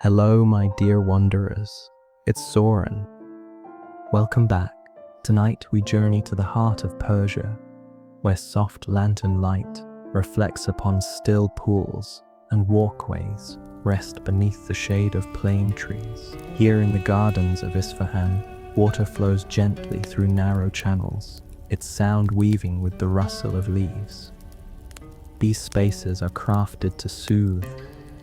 Hello, my dear wanderers. It's Soren. Welcome back. Tonight we journey to the heart of Persia, where soft lantern light reflects upon still pools and walkways rest beneath the shade of plane trees. Here in the gardens of Isfahan, water flows gently through narrow channels, its sound weaving with the rustle of leaves. These spaces are crafted to soothe,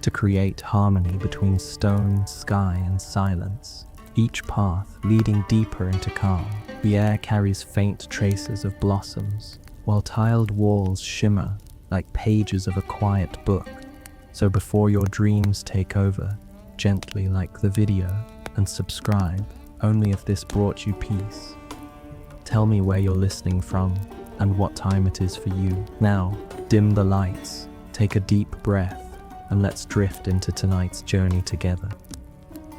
to create harmony between stone, sky, and silence, each path leading deeper into calm. The air carries faint traces of blossoms, while tiled walls shimmer like pages of a quiet book. So before your dreams take over, gently like the video and subscribe, only if this brought you peace. Tell me where you're listening from and what time it is for you. Now, dim the lights, take a deep breath, and let's drift into tonight's journey together.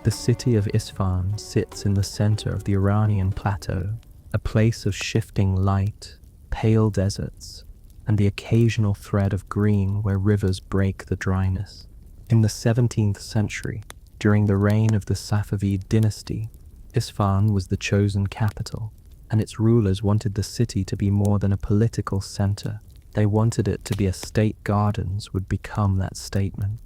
The city of Isfahan sits in the center of the Iranian plateau, a place of shifting light, pale deserts, and the occasional thread of green where rivers break the dryness. In the 17th century, during the reign of the Safavid dynasty, Isfahan was the chosen capital, and its rulers wanted the city to be more than a political center. They wanted it to be a state. Gardens would become that statement,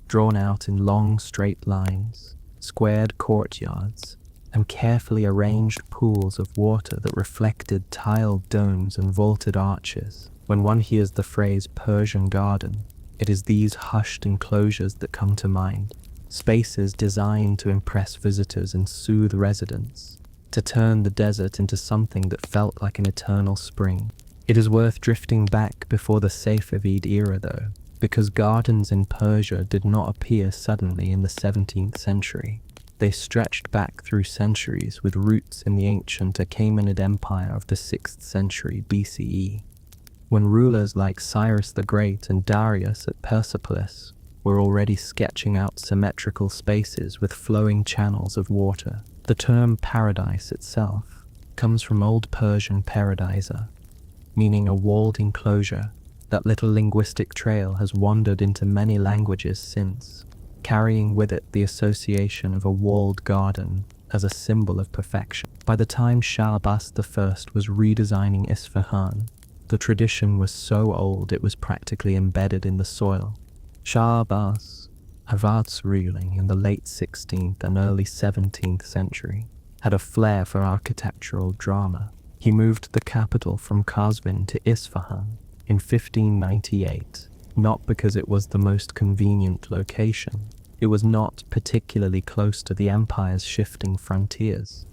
drawn out in long straight lines, squared courtyards, and carefully arranged pools of water that reflected tiled domes and vaulted arches. When one hears the phrase Persian garden, it is these hushed enclosures that come to mind, spaces designed to impress visitors and soothe residents, to turn the desert into something that felt like an eternal spring. It is worth drifting back before the Safavid era though, because gardens in Persia did not appear suddenly in the 17th century. They stretched back through centuries with roots in the ancient Achaemenid Empire of the 6th century BCE, when rulers like Cyrus the Great and Darius at Persepolis were already sketching out symmetrical spaces with flowing channels of water. The term paradise itself comes from Old Persian paradisa, meaning a walled enclosure. That little linguistic trail has wandered into many languages since, carrying with it the association of a walled garden as a symbol of perfection. By the time Shah Abbas I was redesigning Isfahan, the tradition was so old it was practically embedded in the soil. Shah Abbas, Awad's ruling in the late 16th and early 17th century, had a flair for architectural drama. He moved the capital from Qazvin to Isfahan in 1598, not because it was the most convenient location. It was not particularly close to the empire's shifting frontiers,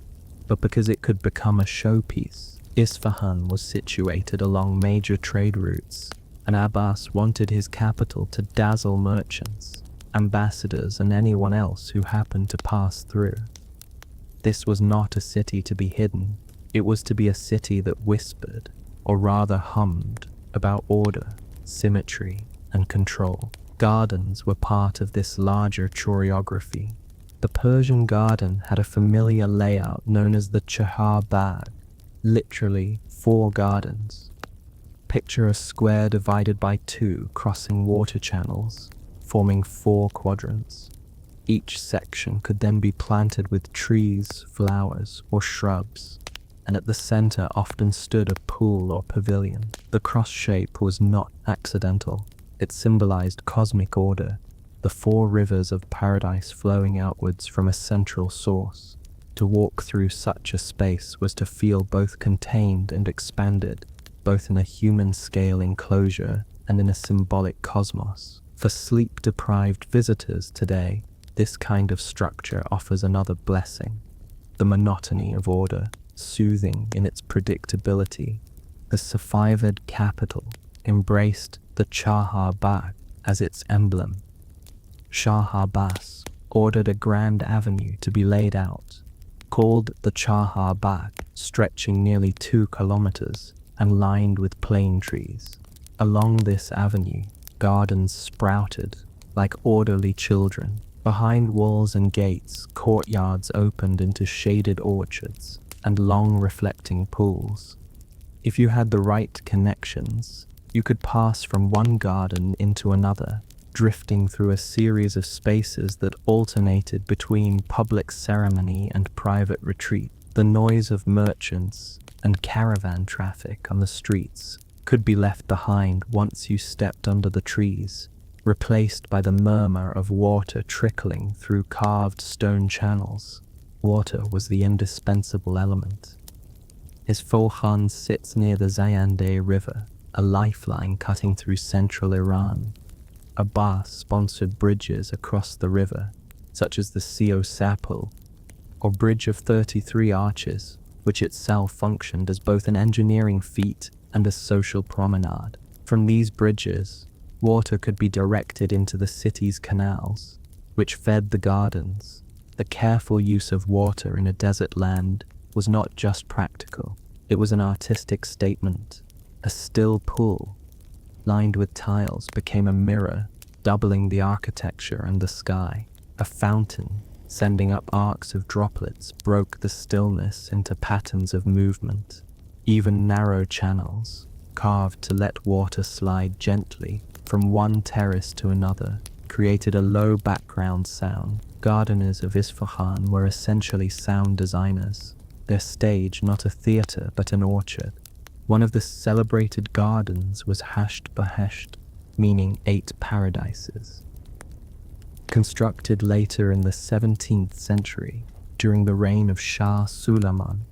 but because it could become a showpiece. Isfahan was situated along major trade routes, and Abbas wanted his capital to dazzle merchants, ambassadors, and anyone else who happened to pass through. This was not a city to be hidden. It was to be a city that whispered, or rather hummed, about order, symmetry, and control. Gardens were part of this larger choreography. The Persian garden had a familiar layout known as the Chahar Bagh, literally 4 gardens. Picture a square divided by 2 crossing water channels, forming 4 quadrants. Each section could then be planted with trees, flowers, or shrubs, and at the center often stood a pool or pavilion. The cross shape was not accidental. It symbolized cosmic order, the 4 rivers of paradise flowing outwards from a central source. To walk through such a space was to feel both contained and expanded, both in a human-scale enclosure and in a symbolic cosmos. For sleep-deprived visitors today, this kind of structure offers another blessing: the monotony of order, soothing in its predictability. The Safavid capital embraced the Chahar Bagh as its emblem. Shah Abbas ordered a grand avenue to be laid out, called the Chahar Bagh, stretching nearly 2 kilometers and lined with plane trees. Along this avenue, gardens sprouted like orderly children. Behind walls and gates, courtyards opened into shaded orchards and long reflecting pools. If you had the right connections, you could pass from one garden into another, drifting through a series of spaces that alternated between public ceremony and private retreat. The noise of merchants and caravan traffic on the streets could be left behind once you stepped under the trees, replaced by the murmur of water trickling through carved stone channels. Water was the indispensable element. Isfahan sits near the Zayandeh River, a lifeline cutting through central Iran. Abbas sponsored bridges across the river, such as the Sio Sapul, or Bridge of 33 Arches, which itself functioned as both an engineering feat and a social promenade. From these bridges, water could be directed into the city's canals, which fed the gardens. The careful use of water in a desert land was not just practical, it was an artistic statement. A still pool, lined with tiles, became a mirror, doubling the architecture and the sky. A fountain, sending up arcs of droplets, broke the stillness into patterns of movement. Even narrow channels, carved to let water slide gently from one terrace to another, created a low background sound. Gardeners of Isfahan were essentially sound designers, their stage not a theatre but an orchard. One of the celebrated gardens was Hasht Behesht, meaning 8 paradises. Constructed later in the 17th century, during the reign of Shah Suleiman,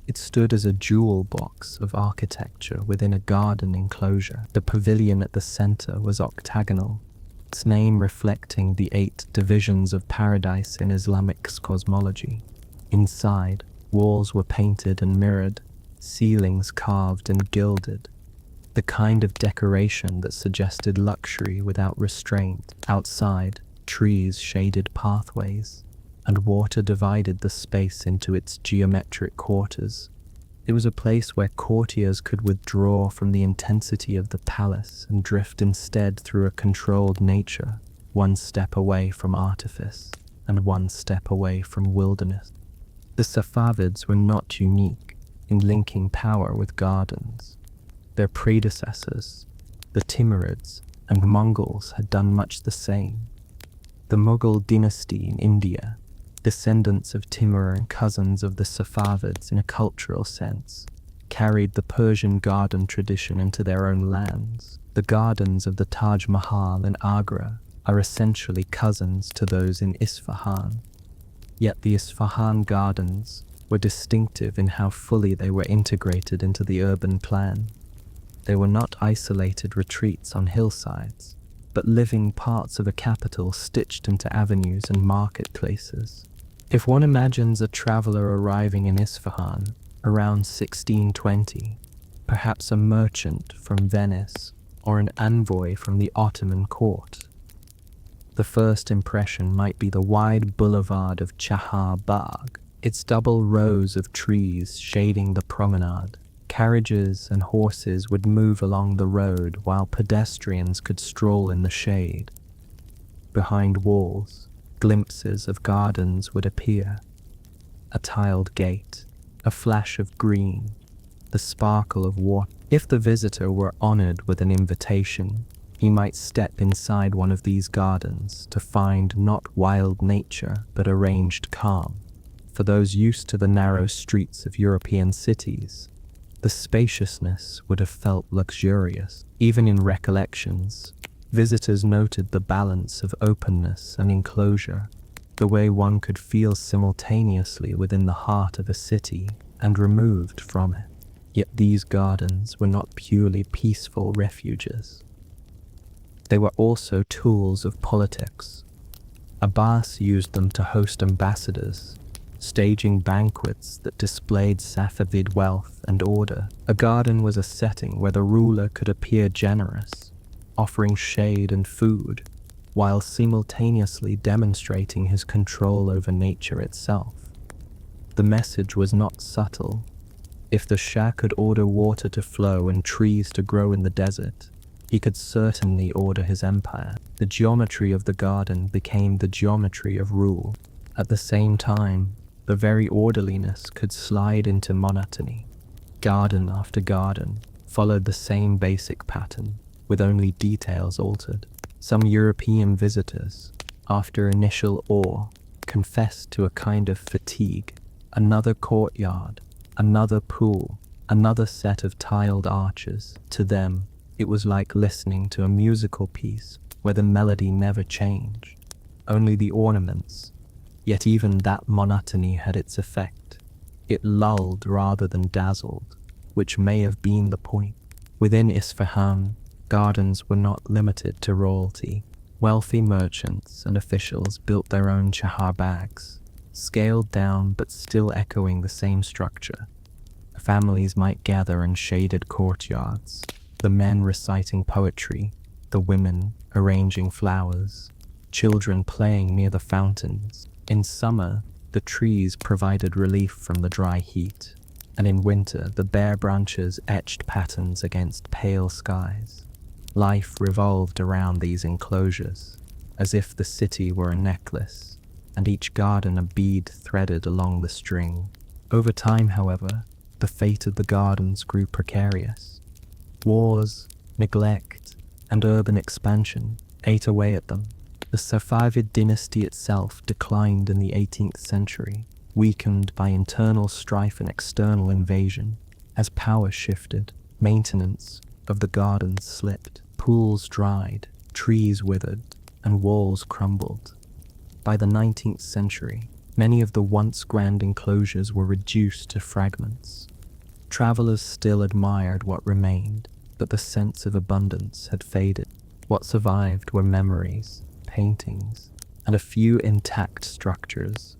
it stood as a jewel box of architecture within a garden enclosure. The pavilion at the center was octagonal, its name reflecting the 8 divisions of paradise in Islamic cosmology. Inside, walls were painted and mirrored, ceilings carved and gilded, the kind of decoration that suggested luxury without restraint. Outside, trees shaded pathways, and water divided the space into its geometric quarters. It was a place where courtiers could withdraw from the intensity of the palace and drift instead through a controlled nature, one step away from artifice and one step away from wilderness. The Safavids were not unique in linking power with gardens. Their predecessors, the Timurids and Mongols, had done much the same. The Mughal dynasty in India, descendants of Timur and cousins of the Safavids in a cultural sense, carried the Persian garden tradition into their own lands. The gardens of the Taj Mahal in Agra are essentially cousins to those in Isfahan. Yet the Isfahan gardens were distinctive in how fully they were integrated into the urban plan. They were not isolated retreats on hillsides, but living parts of a capital stitched into avenues and marketplaces. If one imagines a traveler arriving in Isfahan around 1620, perhaps a merchant from Venice or an envoy from the Ottoman court, the first impression might be the wide boulevard of Chahar Bagh, its double rows of trees shading the promenade. Carriages and horses would move along the road while pedestrians could stroll in the shade. Behind walls, glimpses of gardens would appear. A tiled gate, a flash of green, the sparkle of water. If the visitor were honored with an invitation, he might step inside one of these gardens to find not wild nature but arranged calm. For those used to the narrow streets of European cities, the spaciousness would have felt luxurious. Even in recollections, visitors noted the balance of openness and enclosure, the way one could feel simultaneously within the heart of a city and removed from it. Yet these gardens were not purely peaceful refuges. They were also tools of politics. Abbas used them to host ambassadors, staging banquets that displayed Safavid wealth and order. A garden was a setting where the ruler could appear generous, offering shade and food, while simultaneously demonstrating his control over nature itself. The message was not subtle. If the Shah could order water to flow and trees to grow in the desert, he could certainly order his empire. The geometry of the garden became the geometry of rule. At the same time, the very orderliness could slide into monotony. Garden after garden followed the same basic pattern, with only details altered. Some European visitors, after initial awe, confessed to a kind of fatigue. Another courtyard, another pool, another set of tiled arches. To them, it was like listening to a musical piece where the melody never changed, only the ornaments. Yet even that monotony had its effect. It lulled rather than dazzled, which may have been the point. Within Isfahan, gardens were not limited to royalty. Wealthy merchants and officials built their own bags, scaled down but still echoing the same structure. Families might gather in shaded courtyards, the men reciting poetry, the women arranging flowers, children playing near the fountains. In summer, the trees provided relief from the dry heat, and in winter the bare branches etched patterns against pale skies. Life revolved around these enclosures, as if the city were a necklace, and each garden a bead threaded along the string. Over time, however, the fate of the gardens grew precarious. Wars, neglect, and urban expansion ate away at them. The Safavid dynasty itself declined in the 18th century, weakened by internal strife and external invasion. As power shifted, maintenance of the gardens slipped. Pools dried, trees withered, and walls crumbled. By the 19th century, many of the once grand enclosures were reduced to fragments. Travelers still admired what remained, but the sense of abundance had faded. What survived were memories, paintings, and a few intact structures.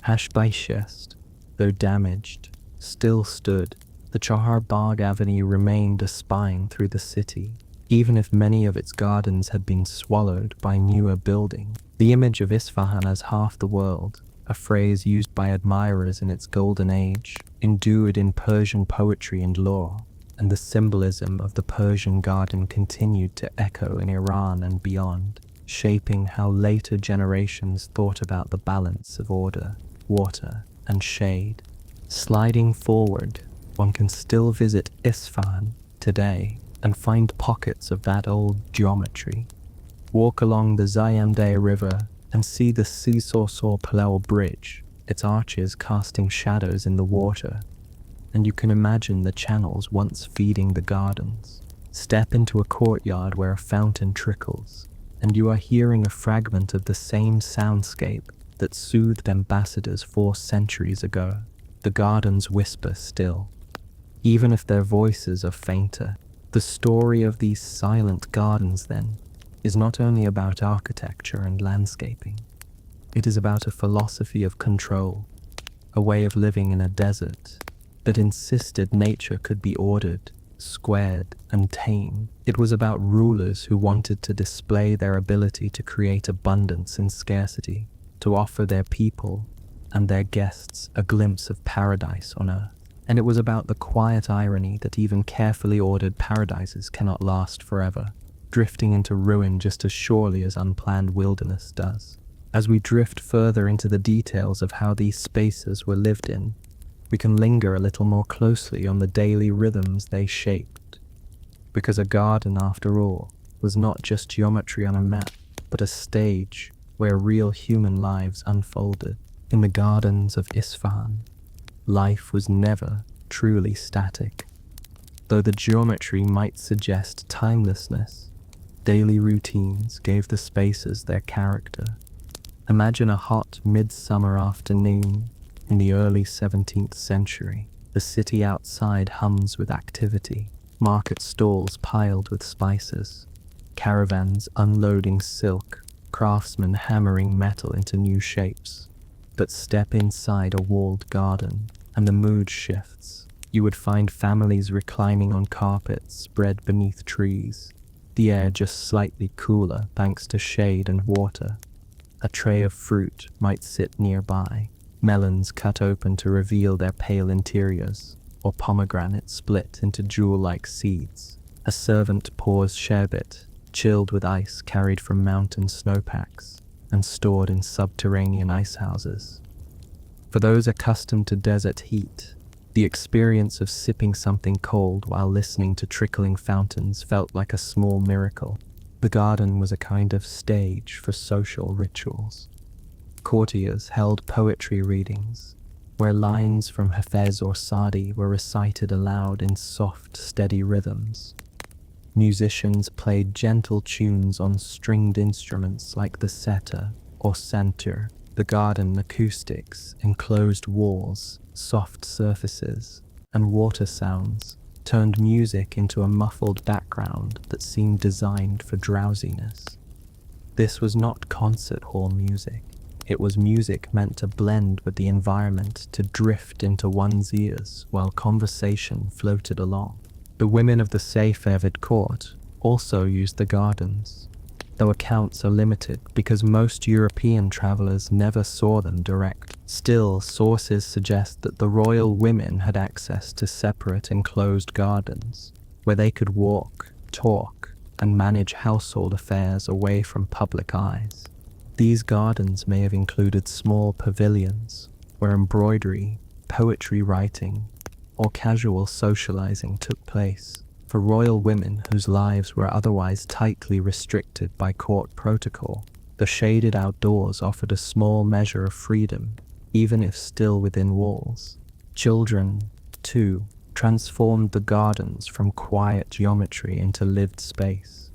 Hashbaishest, though damaged, still stood. The Chahar Bagh Avenue remained a spine through the city, even if many of its gardens had been swallowed by newer buildings. The image of Isfahan as half the world, a phrase used by admirers in its golden age, endured in Persian poetry and lore, and the symbolism of the Persian garden continued to echo in Iran and beyond, shaping how later generations thought about the balance of order, water, and shade. Sliding forward, one can still visit Isfahan today and find pockets of that old geometry. Walk along the Zayandeh River and see the Sisor Palel Bridge, its arches casting shadows in the water, and you can imagine the channels once feeding the gardens. Step into a courtyard where a fountain trickles, and you are hearing a fragment of the same soundscape that soothed ambassadors 4 centuries ago. The gardens whisper still, even if their voices are fainter. The story of these silent gardens, then, is not only about architecture and landscaping. It is about a philosophy of control, a way of living in a desert that insisted nature could be ordered, squared, and tamed. It was about rulers who wanted to display their ability to create abundance in scarcity, to offer their people and their guests a glimpse of paradise on earth. And it was about the quiet irony that even carefully ordered paradises cannot last forever, drifting into ruin just as surely as unplanned wilderness does. As we drift further into the details of how these spaces were lived in, we can linger a little more closely on the daily rhythms they shaped. Because a garden, after all, was not just geometry on a map, but a stage where real human lives unfolded. In the gardens of Isfahan, life was never truly static. Though the geometry might suggest timelessness, daily routines gave the spaces their character. Imagine a hot midsummer afternoon in the early 17th century. The city outside hums with activity, market stalls piled with spices, caravans unloading silk, craftsmen hammering metal into new shapes. But step inside a walled garden, and the mood shifts. You would find families reclining on carpets spread beneath trees, the air just slightly cooler thanks to shade and water. A tray of fruit might sit nearby, melons cut open to reveal their pale interiors, or pomegranates split into jewel-like seeds. A servant pours sherbet, chilled with ice carried from mountain snowpacks and stored in subterranean ice houses. For those accustomed to desert heat, the experience of sipping something cold while listening to trickling fountains felt like a small miracle. The garden was a kind of stage for social rituals. Courtiers held poetry readings, where lines from Hafez or Sadi were recited aloud in soft, steady rhythms. Musicians played gentle tunes on stringed instruments like the setar or santur. The garden acoustics, enclosed walls, soft surfaces, and water sounds turned music into a muffled background that seemed designed for drowsiness. This was not concert hall music. It was music meant to blend with the environment, to drift into one's ears while conversation floated along. The women of the Serenity court also used the gardens, though accounts are limited because most European travelers never saw them direct. Still, sources suggest that the royal women had access to separate enclosed gardens, where they could walk, talk, and manage household affairs away from public eyes. These gardens may have included small pavilions where embroidery, poetry writing, or casual socializing took place. For royal women whose lives were otherwise tightly restricted by court protocol, the shaded outdoors offered a small measure of freedom, even if still within walls. Children, too, transformed the gardens from quiet geometry into lived space.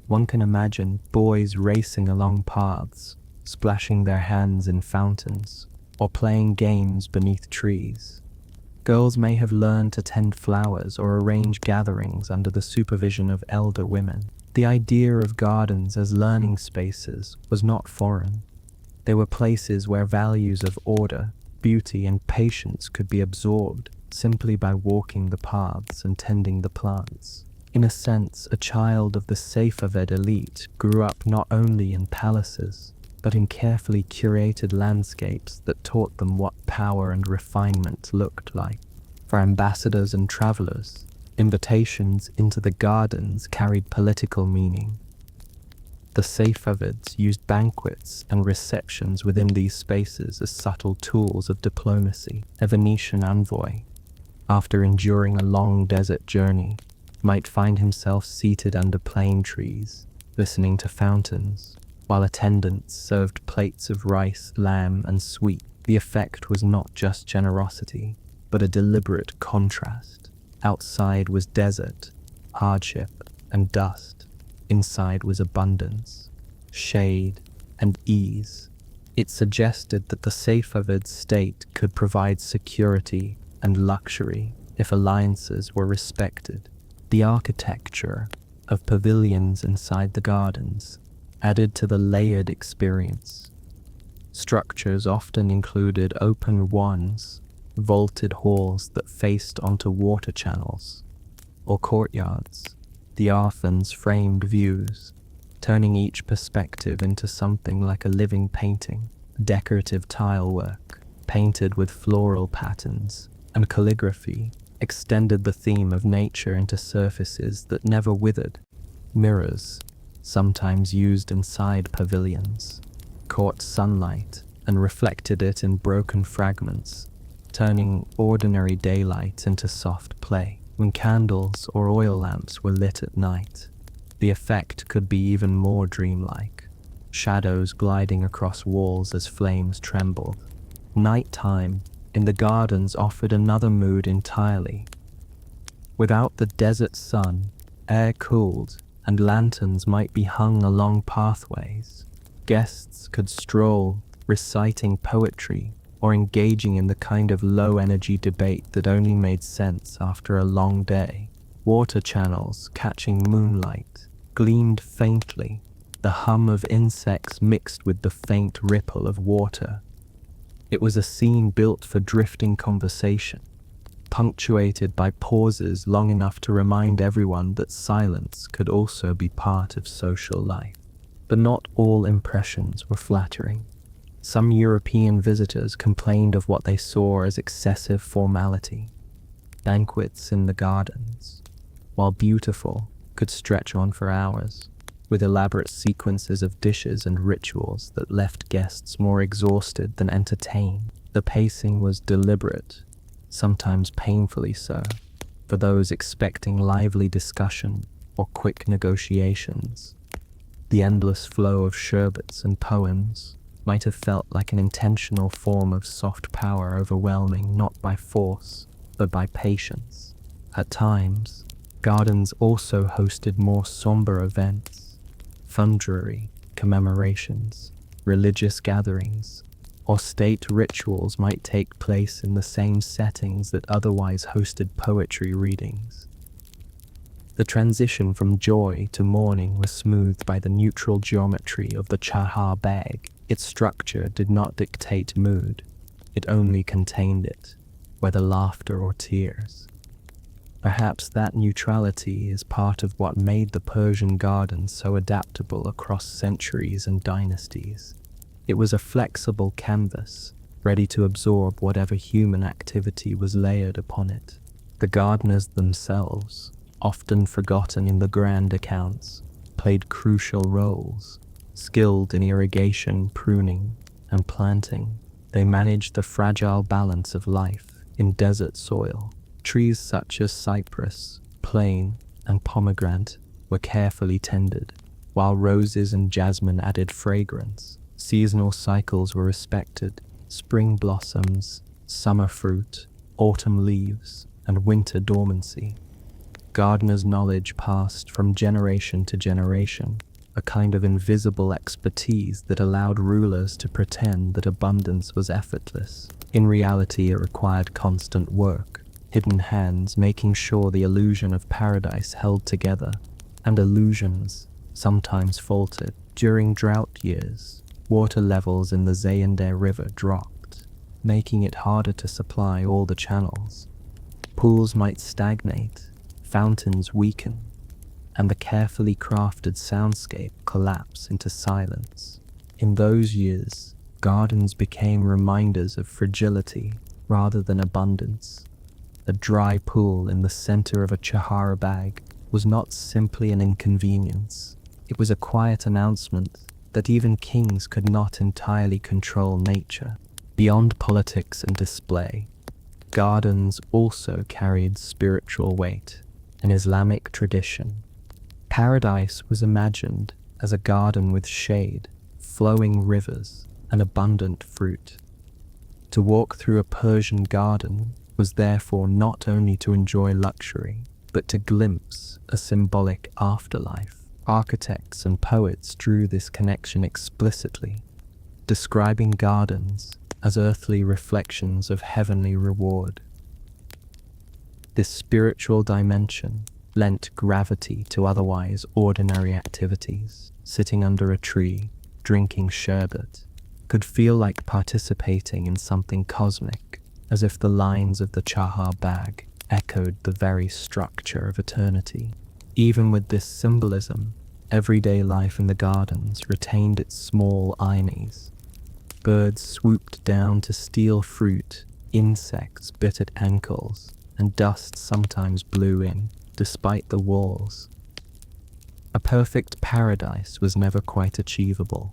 One can imagine boys racing along paths, splashing their hands in fountains, or playing games beneath trees. Girls may have learned to tend flowers or arrange gatherings under the supervision of elder women. The idea of gardens as learning spaces was not foreign. They were places where values of order, beauty, and patience could be absorbed simply by walking the paths and tending the plants. In a sense, a child of the Serenity elite grew up not only in palaces, but in carefully curated landscapes that taught them what power and refinement looked like. For ambassadors and travelers, invitations into the gardens carried political meaning. The Safavids used banquets and receptions within these spaces as subtle tools of diplomacy. A Venetian envoy, after enduring a long desert journey, might find himself seated under plane trees, listening to fountains, while attendants served plates of rice, lamb, and sweet. The effect was not just generosity, but a deliberate contrast. Outside was desert, hardship, and dust. Inside was abundance, shade, and ease. It suggested that the Safavid state could provide security and luxury if alliances were respected. The architecture of pavilions inside the gardens added to the layered experience. Structures often included open wands, vaulted halls that faced onto water channels, or courtyards. The arthans framed views, turning each perspective into something like a living painting. Decorative tile work, painted with floral patterns, and calligraphy extended the theme of nature into surfaces that never withered. Mirrors, sometimes used inside pavilions, caught sunlight and reflected it in broken fragments, turning ordinary daylight into soft play. When candles or oil lamps were lit at night, the effect could be even more dreamlike, shadows gliding across walls as flames trembled. Nighttime in the gardens offered another mood entirely. Without the desert sun, air cooled, and lanterns might be hung along pathways. Guests could stroll, reciting poetry or engaging in the kind of low-energy debate that only made sense after a long day. Water channels, catching moonlight, gleamed faintly, the hum of insects mixed with the faint ripple of water. It was a scene built for drifting conversation, punctuated by pauses long enough to remind everyone that silence could also be part of social life. But not all impressions were flattering. Some European visitors complained of what they saw as excessive formality. Banquets in the gardens, while beautiful, could stretch on for hours, with elaborate sequences of dishes and rituals that left guests more exhausted than entertained. The pacing was deliberate, sometimes painfully so, for those expecting lively discussion or quick negotiations. The endless flow of sherbets and poems might have felt like an intentional form of soft power overwhelming not by force, but by patience. At times, gardens also hosted more somber events, fundrary, commemorations, religious gatherings, or state rituals might take place in the same settings that otherwise hosted poetry readings. The transition from joy to mourning was smoothed by the neutral geometry of the Chahar Bag. Its structure did not dictate mood, it only contained it, whether laughter or tears. Perhaps that neutrality is part of what made the Persian garden so adaptable across centuries and dynasties. It was a flexible canvas, ready to absorb whatever human activity was layered upon it. The gardeners themselves, often forgotten in the grand accounts, played crucial roles. Skilled in irrigation, pruning, and planting, they managed the fragile balance of life in desert soil. Trees such as cypress, plane, and pomegranate were carefully tended, while roses and jasmine added fragrance. Seasonal cycles were respected: spring blossoms, summer fruit, autumn leaves, and winter dormancy. Gardeners' knowledge passed from generation to generation, a kind of invisible expertise that allowed rulers to pretend that abundance was effortless. In reality, it required constant work, hidden hands making sure the illusion of paradise held together, and illusions sometimes faltered. During drought years, water levels in the Zayandeh River dropped, making it harder to supply all the channels. Pools might stagnate, fountains weaken, and the carefully crafted soundscape collapse into silence. In those years, gardens became reminders of fragility rather than abundance. A dry pool in the center of a Chahar Bag was not simply an inconvenience. It was a quiet announcement that even kings could not entirely control nature. Beyond politics and display, gardens also carried spiritual weight. In Islamic tradition, paradise was imagined as a garden with shade, flowing rivers, and abundant fruit. To walk through a Persian garden was therefore not only to enjoy luxury, but to glimpse a symbolic afterlife. Architects and poets drew this connection explicitly, describing gardens as earthly reflections of heavenly reward. This spiritual dimension lent gravity to otherwise ordinary activities. Sitting under a tree, drinking sherbet, could feel like participating in something cosmic, as if the lines of the Chahar Bag echoed the very structure of eternity. Even with this symbolism, everyday life in the gardens retained its small ironies. Birds swooped down to steal fruit, insects bit at ankles, and dust sometimes blew in, despite the walls. A perfect paradise was never quite achievable,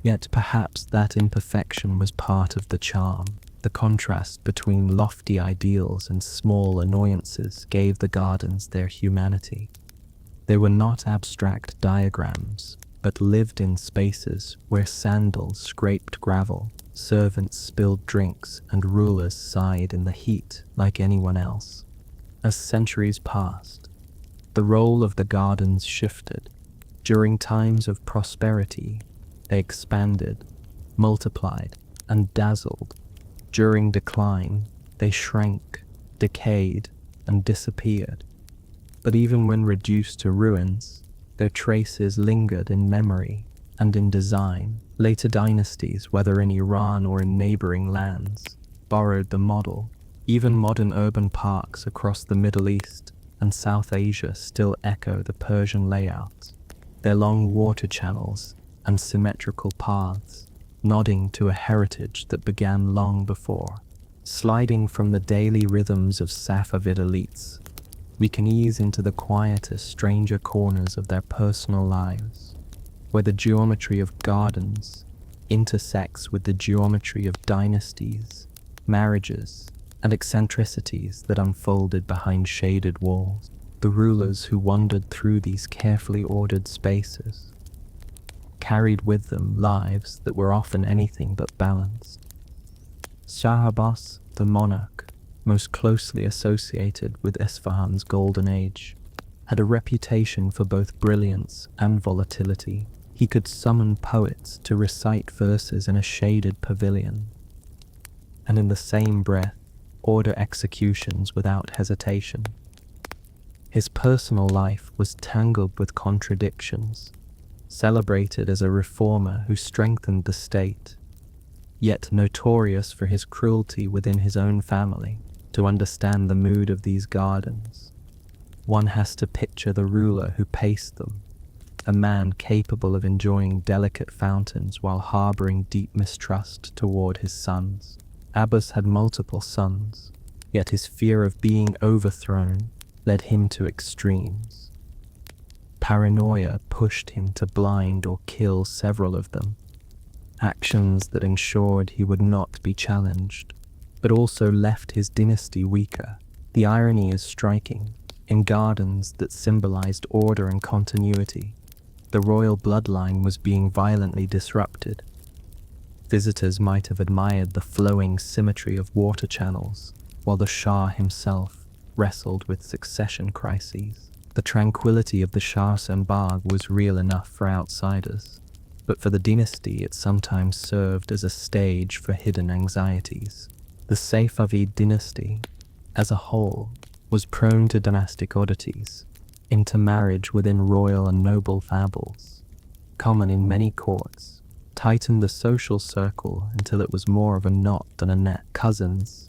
yet perhaps that imperfection was part of the charm. The contrast between lofty ideals and small annoyances gave the gardens their humanity. They were not abstract diagrams, but lived-in spaces where sandals scraped gravel, servants spilled drinks, and rulers sighed in the heat like anyone else. As centuries passed, the role of the gardens shifted. During times of prosperity, they expanded, multiplied, and dazzled. During decline, they shrank, decayed, and disappeared. But even when reduced to ruins, their traces lingered in memory and in design. Later dynasties, whether in Iran or in neighboring lands, borrowed the model. Even modern urban parks across the Middle East and South Asia still echo the Persian layout, their long water channels and symmetrical paths, nodding to a heritage that began long before. Sliding from the daily rhythms of Safavid elites, we can ease into the quieter, stranger corners of their personal lives, where the geometry of gardens intersects with the geometry of dynasties, marriages, and eccentricities that unfolded behind shaded walls. The rulers who wandered through these carefully ordered spaces carried with them lives that were often anything but balanced. Shah Abbas, the monarch, most closely associated with Isfahan's golden age, had a reputation for both brilliance and volatility. He could summon poets to recite verses in a shaded pavilion, and in the same breath order executions without hesitation. His personal life was tangled with contradictions, celebrated as a reformer who strengthened the state, yet notorious for his cruelty within his own family. To understand the mood of these gardens, one has to picture the ruler who paced them, a man capable of enjoying delicate fountains while harboring deep mistrust toward his sons. Abbas had multiple sons, yet his fear of being overthrown led him to extremes. Paranoia pushed him to blind or kill several of them, actions that ensured he would not be challenged, but also left his dynasty weaker. The irony is striking. In gardens that symbolized order and continuity, the royal bloodline was being violently disrupted. Visitors might have admired the flowing symmetry of water channels, while the Shah himself wrestled with succession crises. The tranquility of the Shah's Bagh was real enough for outsiders, but for the dynasty it sometimes served as a stage for hidden anxieties. The Safavid dynasty, as a whole, was prone to dynastic oddities, intermarriage within royal and noble fables, common in many courts, tightened the social circle until it was more of a knot than a net. Cousins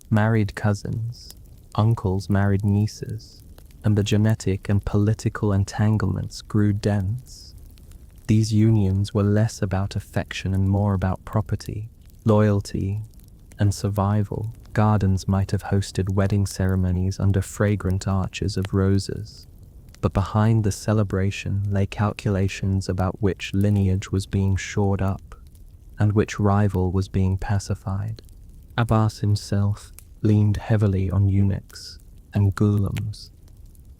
married cousins, uncles married nieces, and the genetic and political entanglements grew dense. These unions were less about affection and more about property, loyalty, and survival. Gardens might have hosted wedding ceremonies under fragrant arches of roses, but behind the celebration lay calculations about which lineage was being shored up and which rival was being pacified. Abbas himself leaned heavily on eunuchs and ghulams,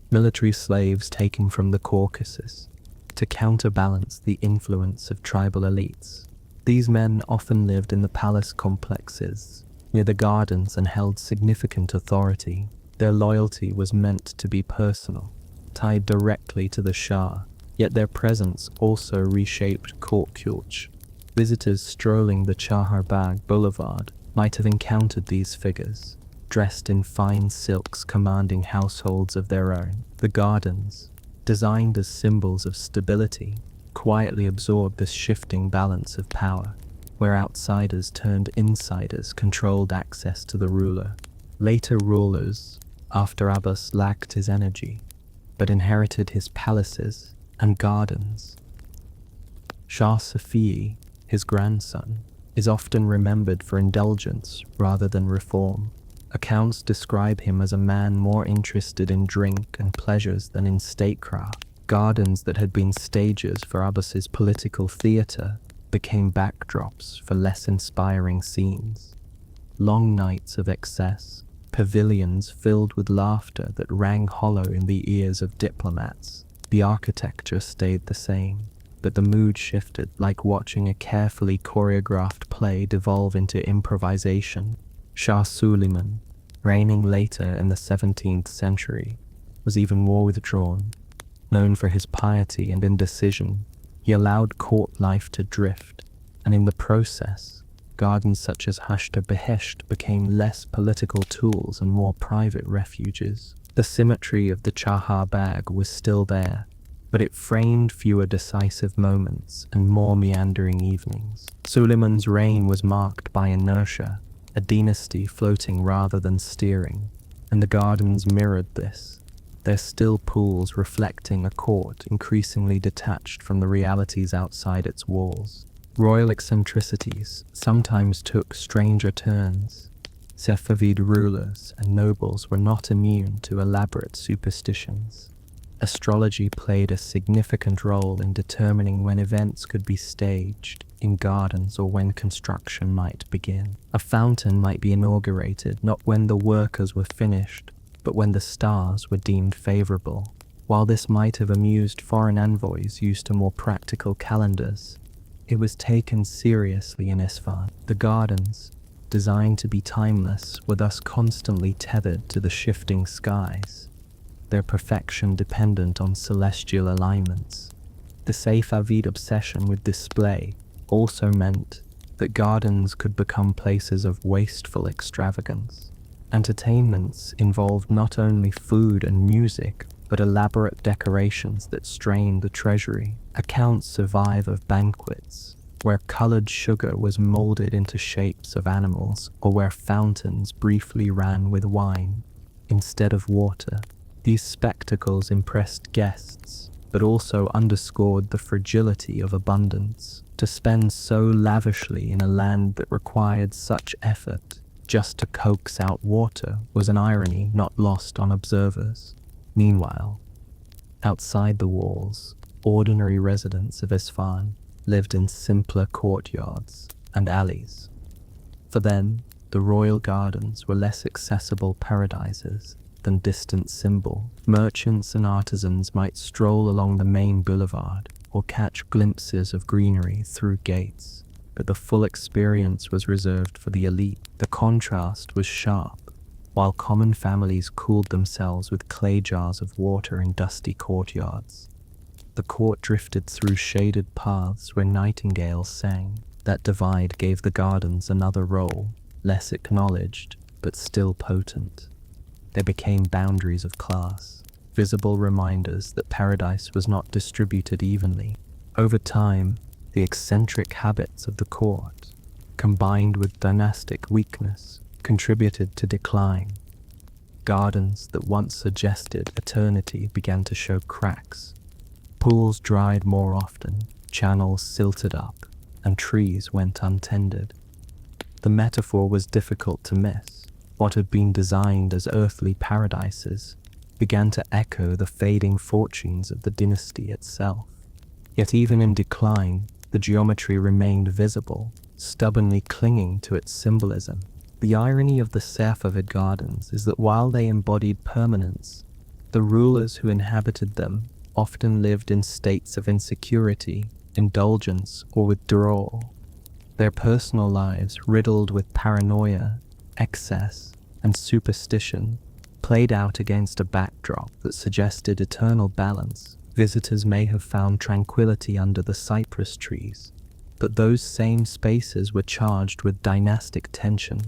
military slaves taken from the Caucasus, to counterbalance the influence of tribal elites. These men often lived in the palace complexes near the gardens and held significant authority. Their loyalty was meant to be personal, tied directly to the Shah, yet their presence also reshaped court culture. Visitors strolling the Chaharbagh Boulevard might have encountered these figures, dressed in fine silks commanding households of their own. The gardens, designed as symbols of stability, quietly absorbed this shifting balance of power, where outsiders turned insiders controlled access to the ruler. Later rulers, after Abbas, lacked his energy, but inherited his palaces and gardens. Shah Safi, his grandson, is often remembered for indulgence rather than reform. Accounts describe him as a man more interested in drink and pleasures than in statecraft. Gardens that had been stages for Abbas's political theatre became backdrops for less inspiring scenes. Long nights of excess, pavilions filled with laughter that rang hollow in the ears of diplomats. The architecture stayed the same, but the mood shifted, like watching a carefully choreographed play devolve into improvisation. Shah Suleiman, reigning later in the 17th century, was even more withdrawn. Known for his piety and indecision, he allowed court life to drift, and in the process, gardens such as Hashta Behesht became less political tools and more private refuges. The symmetry of the Chaharbagh was still there, but it framed fewer decisive moments and more meandering evenings. Suleiman's reign was marked by inertia, a dynasty floating rather than steering, and the gardens mirrored this, their still pools reflecting a court increasingly detached from the realities outside its walls. Royal eccentricities sometimes took stranger turns. Safavid rulers and nobles were not immune to elaborate superstitions. Astrology played a significant role in determining when events could be staged in gardens or when construction might begin. A fountain might be inaugurated not when the workers were finished, but when the stars were deemed favorable, While this might have amused foreign envoys used to more practical calendars, it was taken seriously in Isfahan. The gardens, designed to be timeless, were thus constantly tethered to the shifting skies, their perfection dependent on celestial alignments. The Safavid obsession with display also meant that gardens could become places of wasteful extravagance. Entertainments involved not only food and music, but elaborate decorations that strained the treasury. Accounts survive of banquets where colored sugar was molded into shapes of animals, or where fountains briefly ran with wine instead of water. These spectacles impressed guests, but also underscored the fragility of abundance. To spend so lavishly in a land that required such effort just to coax out water was an irony not lost on observers. Meanwhile, outside the walls, ordinary residents of Isfahan lived in simpler courtyards and alleys. For them, the royal gardens were less accessible paradises than distant symbols. Merchants and artisans might stroll along the main boulevard or catch glimpses of greenery through gates, but the full experience was reserved for the elite. The contrast was sharp. While common families cooled themselves with clay jars of water in dusty courtyards, the court drifted through shaded paths where nightingales sang. That divide gave the gardens another role, less acknowledged, but still potent. They became boundaries of class, visible reminders that paradise was not distributed evenly. Over time, the eccentric habits of the court, combined with dynastic weakness, contributed to decline. Gardens that once suggested eternity began to show cracks. Pools dried more often, channels silted up, and trees went untended. The metaphor was difficult to miss. What had been designed as earthly paradises began to echo the fading fortunes of the dynasty itself. Yet even in decline, the geometry remained visible, stubbornly clinging to its symbolism. The irony of the Safavid gardens is that while they embodied permanence, the rulers who inhabited them often lived in states of insecurity, indulgence, or withdrawal. Their personal lives, riddled with paranoia, excess, and superstition, played out against a backdrop that suggested eternal balance. Visitors may have found tranquility under the cypress trees, but those same spaces were charged with dynastic tension.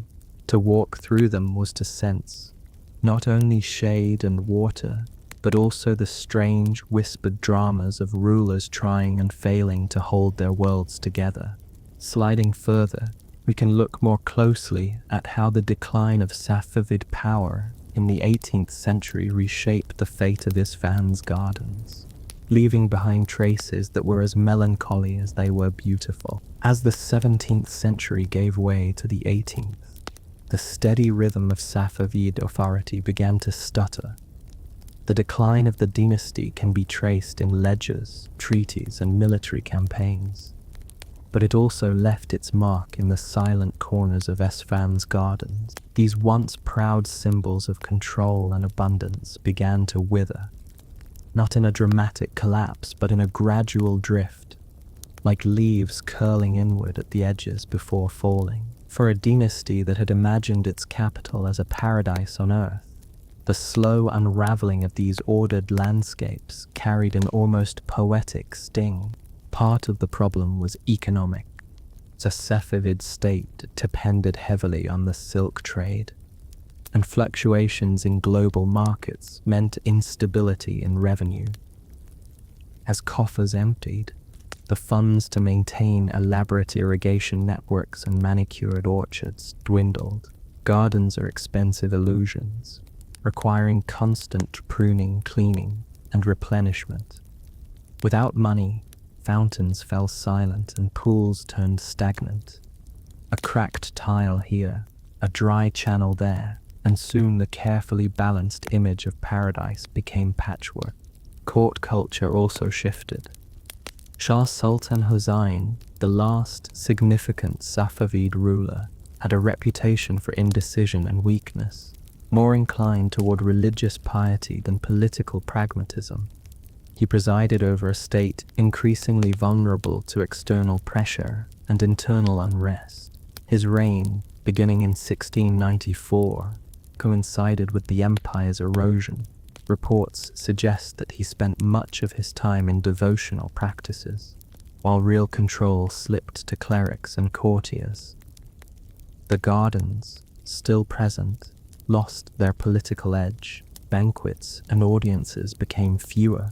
To walk through them was to sense not only shade and water, but also the strange, whispered dramas of rulers trying and failing to hold their worlds together. Sliding further, we can look more closely at how the decline of Safavid power in the 18th century reshaped the fate of Isfahan's gardens, leaving behind traces that were as melancholy as they were beautiful. As the 17th century gave way to the 18th, the steady rhythm of Safavid authority began to stutter. The decline of the dynasty can be traced in ledgers, treaties, and military campaigns, but it also left its mark in the silent corners of Isfahan's gardens. These once proud symbols of control and abundance began to wither, not in a dramatic collapse, but in a gradual drift, like leaves curling inward at the edges before falling. For a dynasty that had imagined its capital as a paradise on earth, the slow unraveling of these ordered landscapes carried an almost poetic sting. Part of the problem was economic. The Safavid state depended heavily on the silk trade, and fluctuations in global markets meant instability in revenue. As coffers emptied, the funds to maintain elaborate irrigation networks and manicured orchards dwindled. Gardens are expensive illusions, requiring constant pruning, cleaning, and replenishment. Without money, fountains fell silent and pools turned stagnant. A cracked tile here, a dry channel there, and soon the carefully balanced image of paradise became patchwork. Court culture also shifted. Shah Sultan Hussein, the last significant Safavid ruler, had a reputation for indecision and weakness, more inclined toward religious piety than political pragmatism. He presided over a state increasingly vulnerable to external pressure and internal unrest. His reign, beginning in 1694, coincided with the empire's erosion. Reports suggest that he spent much of his time in devotional practices, while real control slipped to clerics and courtiers. The gardens, still present, lost their political edge. Banquets and audiences became fewer,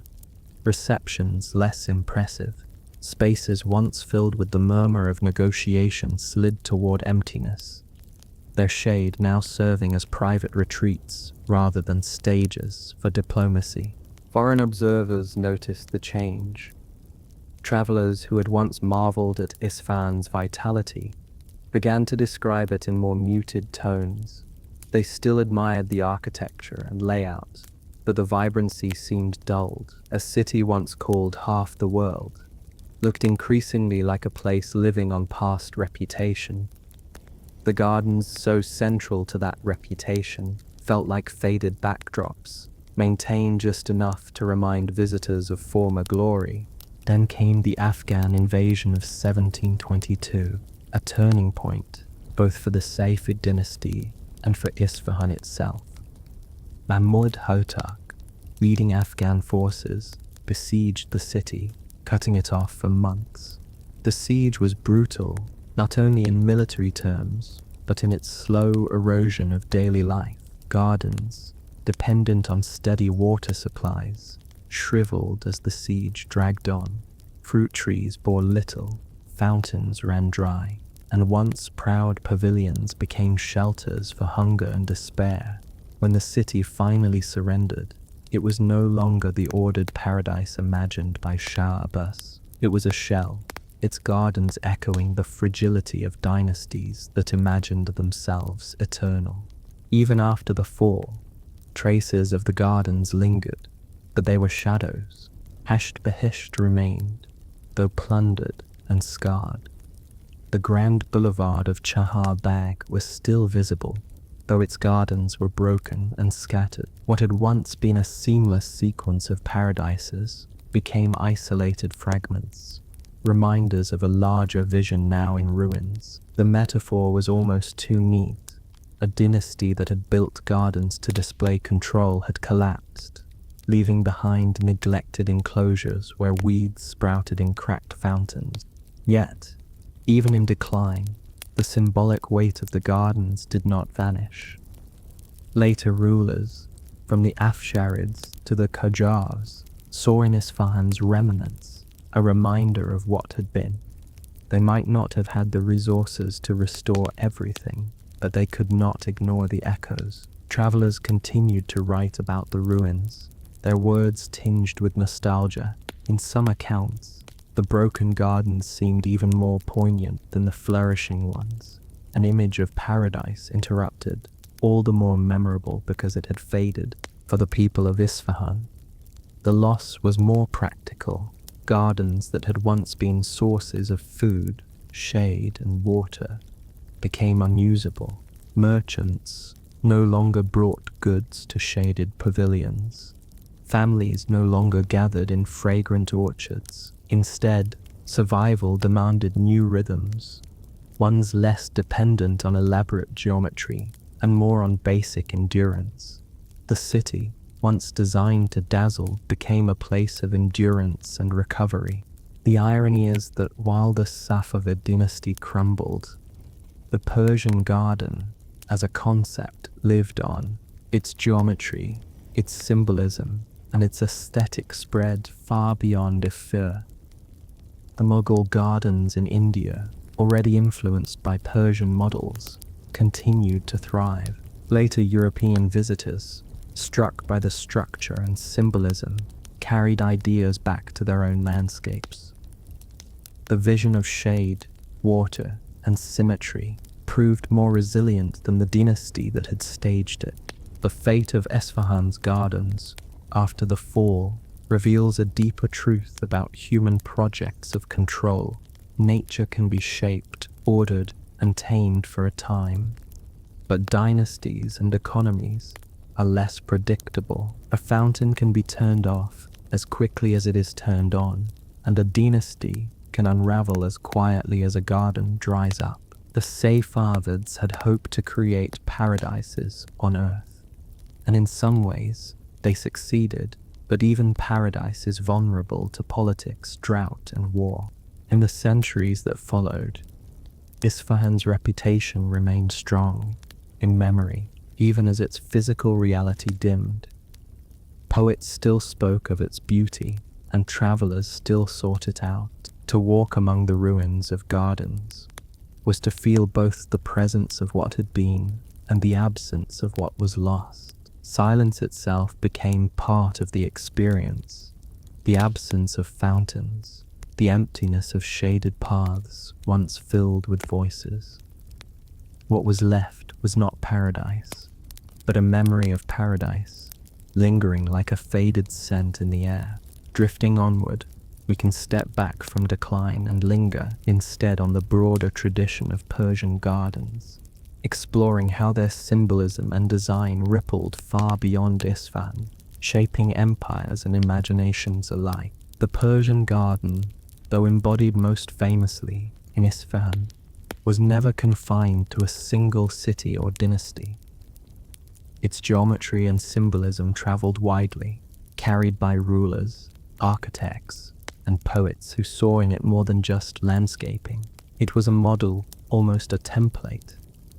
receptions less impressive. Spaces once filled with the murmur of negotiation slid toward emptiness, their shade now serving as private retreats rather than stages for diplomacy. Foreign observers noticed the change. Travelers who had once marveled at Isfahan's vitality began to describe it in more muted tones. They still admired the architecture and layout, but the vibrancy seemed dulled. A city once called half the world looked increasingly like a place living on past reputation. The gardens, so central to that reputation, felt like faded backdrops, maintained just enough to remind visitors of former glory. Then came the Afghan invasion of 1722, a turning point both for the Safavid dynasty and for Isfahan itself. Mahmud Hotak, leading Afghan forces, besieged the city, cutting it off for months. The siege was brutal, not only in military terms, but in its slow erosion of daily life. Gardens, dependent on steady water supplies, shriveled as the siege dragged on. Fruit trees bore little, fountains ran dry, and once proud pavilions became shelters for hunger and despair. When the city finally surrendered, it was no longer the ordered paradise imagined by Shah Abbas. It was a shell, its gardens echoing the fragility of dynasties that imagined themselves eternal. Even after the fall, traces of the gardens lingered, but they were shadows. Hasht-Bahisht remained, though plundered and scarred. The grand boulevard of Chahar Bagh was still visible, though its gardens were broken and scattered. What had once been a seamless sequence of paradises became isolated fragments, reminders of a larger vision now in ruins. The metaphor was almost too neat. A dynasty that had built gardens to display control had collapsed, leaving behind neglected enclosures where weeds sprouted in cracked fountains. Yet, even in decline, the symbolic weight of the gardens did not vanish. Later rulers, from the Afsharids to the Qajars, saw in Isfahan's remnants a reminder of what had been. They might not have had the resources to restore everything, but they could not ignore the echoes. Travelers continued to write about the ruins, their words tinged with nostalgia. In some accounts, the broken gardens seemed even more poignant than the flourishing ones, an image of paradise interrupted, all the more memorable because it had faded. For the people of Isfahan, the loss was more practical. Gardens that had once been sources of food, shade, and water became unusable. Merchants no longer brought goods to shaded pavilions. Families no longer gathered in fragrant orchards. Instead, survival demanded new rhythms, ones less dependent on elaborate geometry and more on basic endurance. The city, once designed to dazzle, became a place of endurance and recovery. The irony is that while the Safavid dynasty crumbled, the Persian garden, as a concept, lived on. Its geometry, its symbolism, and its aesthetic spread far beyond Ifir. The Mughal gardens in India, already influenced by Persian models, continued to thrive. Later European visitors, struck by the structure and symbolism, carried ideas back to their own landscapes. The vision of shade, water, and symmetry proved more resilient than the dynasty that had staged it. The fate of Isfahan's gardens, after the fall, reveals a deeper truth about human projects of control. Nature can be shaped, ordered, and tamed for a time, but dynasties and economies are less predictable. A fountain can be turned off as quickly as it is turned on, and a dynasty can unravel as quietly as a garden dries up. The Safavids had hoped to create paradises on earth, and in some ways they succeeded, but even paradise is vulnerable to politics, drought, and war. In the centuries that followed, Isfahan's reputation remained strong in memory, even as its physical reality dimmed. Poets still spoke of its beauty, and travelers still sought it out. To walk among the ruins of gardens was to feel both the presence of what had been and the absence of what was lost. Silence itself became part of the experience. The absence of fountains, the emptiness of shaded paths once filled with voices. What was left was not paradise, but a memory of paradise, lingering like a faded scent in the air. Drifting onward, we can step back from decline and linger instead on the broader tradition of Persian gardens, exploring how their symbolism and design rippled far beyond Isfahan, shaping empires and imaginations alike. The Persian garden, though embodied most famously in Isfahan, was never confined to a single city or dynasty. Its geometry and symbolism traveled widely, carried by rulers, architects, and poets who saw in it more than just landscaping. It was a model, almost a template,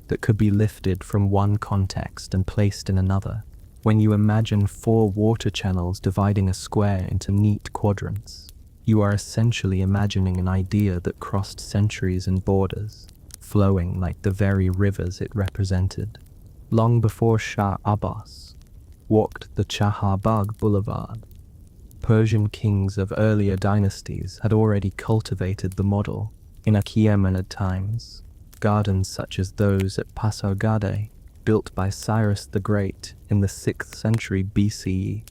that could be lifted from one context and placed in another. When you imagine 4 water channels dividing a square into neat quadrants, you are essentially imagining an idea that crossed centuries and borders, flowing like the very rivers it represented. Long before Shah Abbas walked the Chaharbagh Boulevard, Persian kings of earlier dynasties had already cultivated the model. In Achaemenid times, gardens such as those at Pasargadae, built by Cyrus the Great in the 6th century BCE,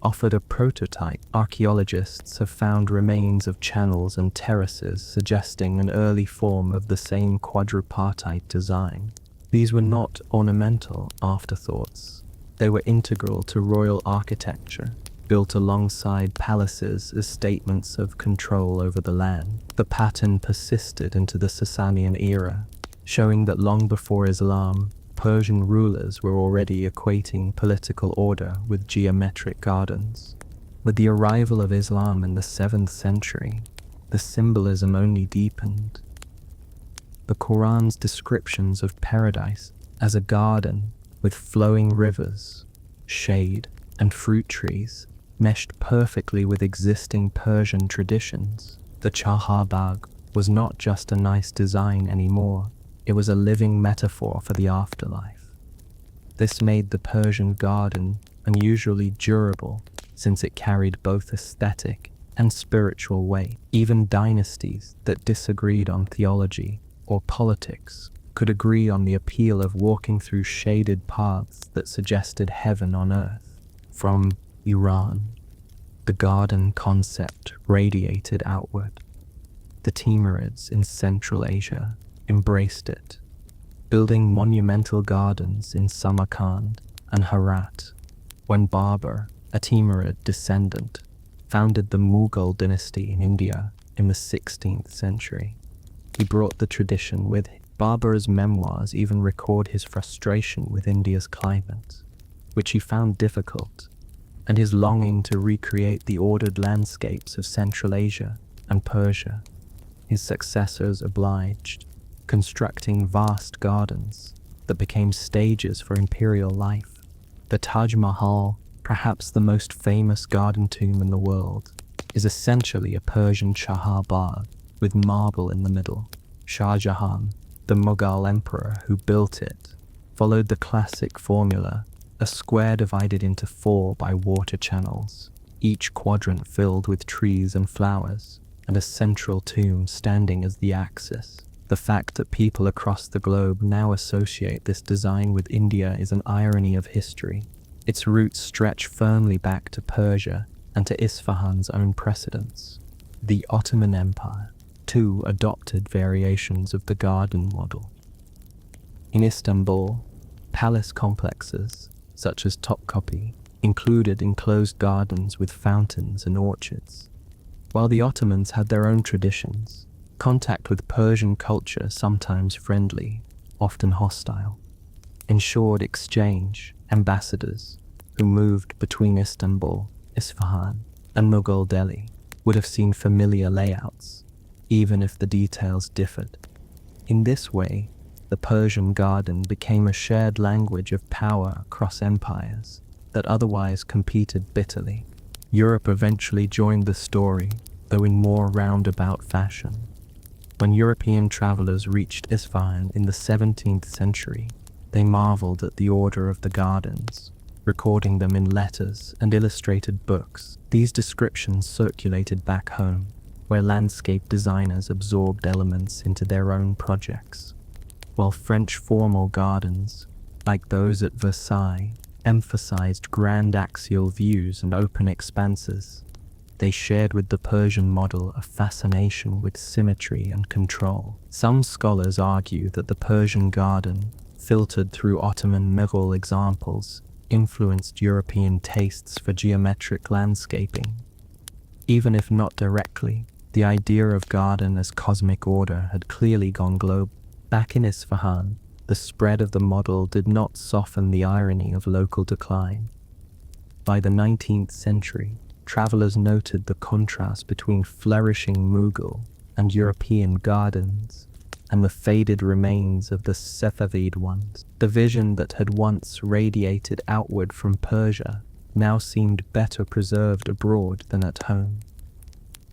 offered a prototype. Archaeologists have found remains of channels and terraces suggesting an early form of the same quadripartite design. These were not ornamental afterthoughts. They were integral to royal architecture, built alongside palaces as statements of control over the land. The pattern persisted into the Sasanian era, showing that long before Islam, Persian rulers were already equating political order with geometric gardens. With the arrival of Islam in the 7th century, the symbolism only deepened. The Quran's descriptions of paradise as a garden with flowing rivers, shade, and fruit trees meshed perfectly with existing Persian traditions. The Chaharbagh was not just a nice design anymore, it was a living metaphor for the afterlife. This made the Persian garden unusually durable, since it carried both aesthetic and spiritual weight. Even dynasties that disagreed on theology or politics could agree on the appeal of walking through shaded paths that suggested heaven on earth. From Iran, the garden concept radiated outward. The Timurids in Central Asia embraced it, building monumental gardens in Samarkand and Herat. When Babur, a Timurid descendant, founded the Mughal dynasty in India in the 16th century, he brought the tradition with him. Babur's memoirs even record his frustration with India's climate, which he found difficult, and his longing to recreate the ordered landscapes of Central Asia and Persia. His successors obliged, constructing vast gardens that became stages for imperial life. The Taj Mahal, perhaps the most famous garden tomb in the world, is essentially a Persian Chaharbagh with marble in the middle. Shah Jahan, the Mughal emperor who built it, followed the classic formula, a square divided into 4 by water channels, each quadrant filled with trees and flowers, and a central tomb standing as the axis. The fact that people across the globe now associate this design with India is an irony of history. Its roots stretch firmly back to Persia and to Isfahan's own precedents. The Ottoman Empire, too, adopted variations of the garden model. In Istanbul, palace complexes, such as Topkapi, included enclosed gardens with fountains and orchards. While the Ottomans had their own traditions, contact with Persian culture, sometimes friendly, often hostile, ensured exchange. Ambassadors who moved between Istanbul, Isfahan, and Mughal Delhi would have seen familiar layouts, even if the details differed. In this way, the Persian garden became a shared language of power across empires that otherwise competed bitterly. Europe eventually joined the story, though in more roundabout fashion. When European travelers reached Isfahan in the 17th century, they marveled at the order of the gardens, recording them in letters and illustrated books. These descriptions circulated back home, where landscape designers absorbed elements into their own projects, while French formal gardens, like those at Versailles, emphasized grand axial views and open expanses. They shared with the Persian model a fascination with symmetry and control. Some scholars argue that the Persian garden, filtered through Ottoman Mughal examples, influenced European tastes for geometric landscaping. Even if not directly, the idea of garden as cosmic order had clearly gone global. Back in Isfahan, the spread of the model did not soften the irony of local decline. By the 19th century, travelers noted the contrast between flourishing Mughal and European gardens and the faded remains of the Safavid ones. The vision that had once radiated outward from Persia now seemed better preserved abroad than at home.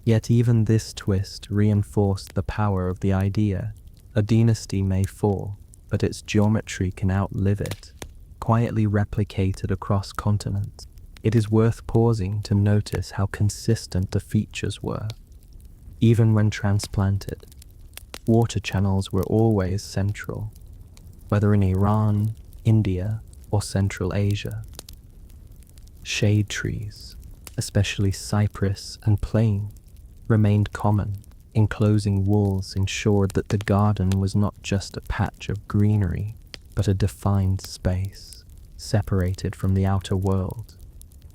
Yet even this twist reinforced the power of the idea. A dynasty may fall, but its geometry can outlive it, quietly replicated across continents. It is worth pausing to notice how consistent the features were. Even when transplanted, water channels were always central, whether in Iran, India, or Central Asia. Shade trees, especially cypress and plane, remained common. Enclosing walls ensured that the garden was not just a patch of greenery, but a defined space, separated from the outer world.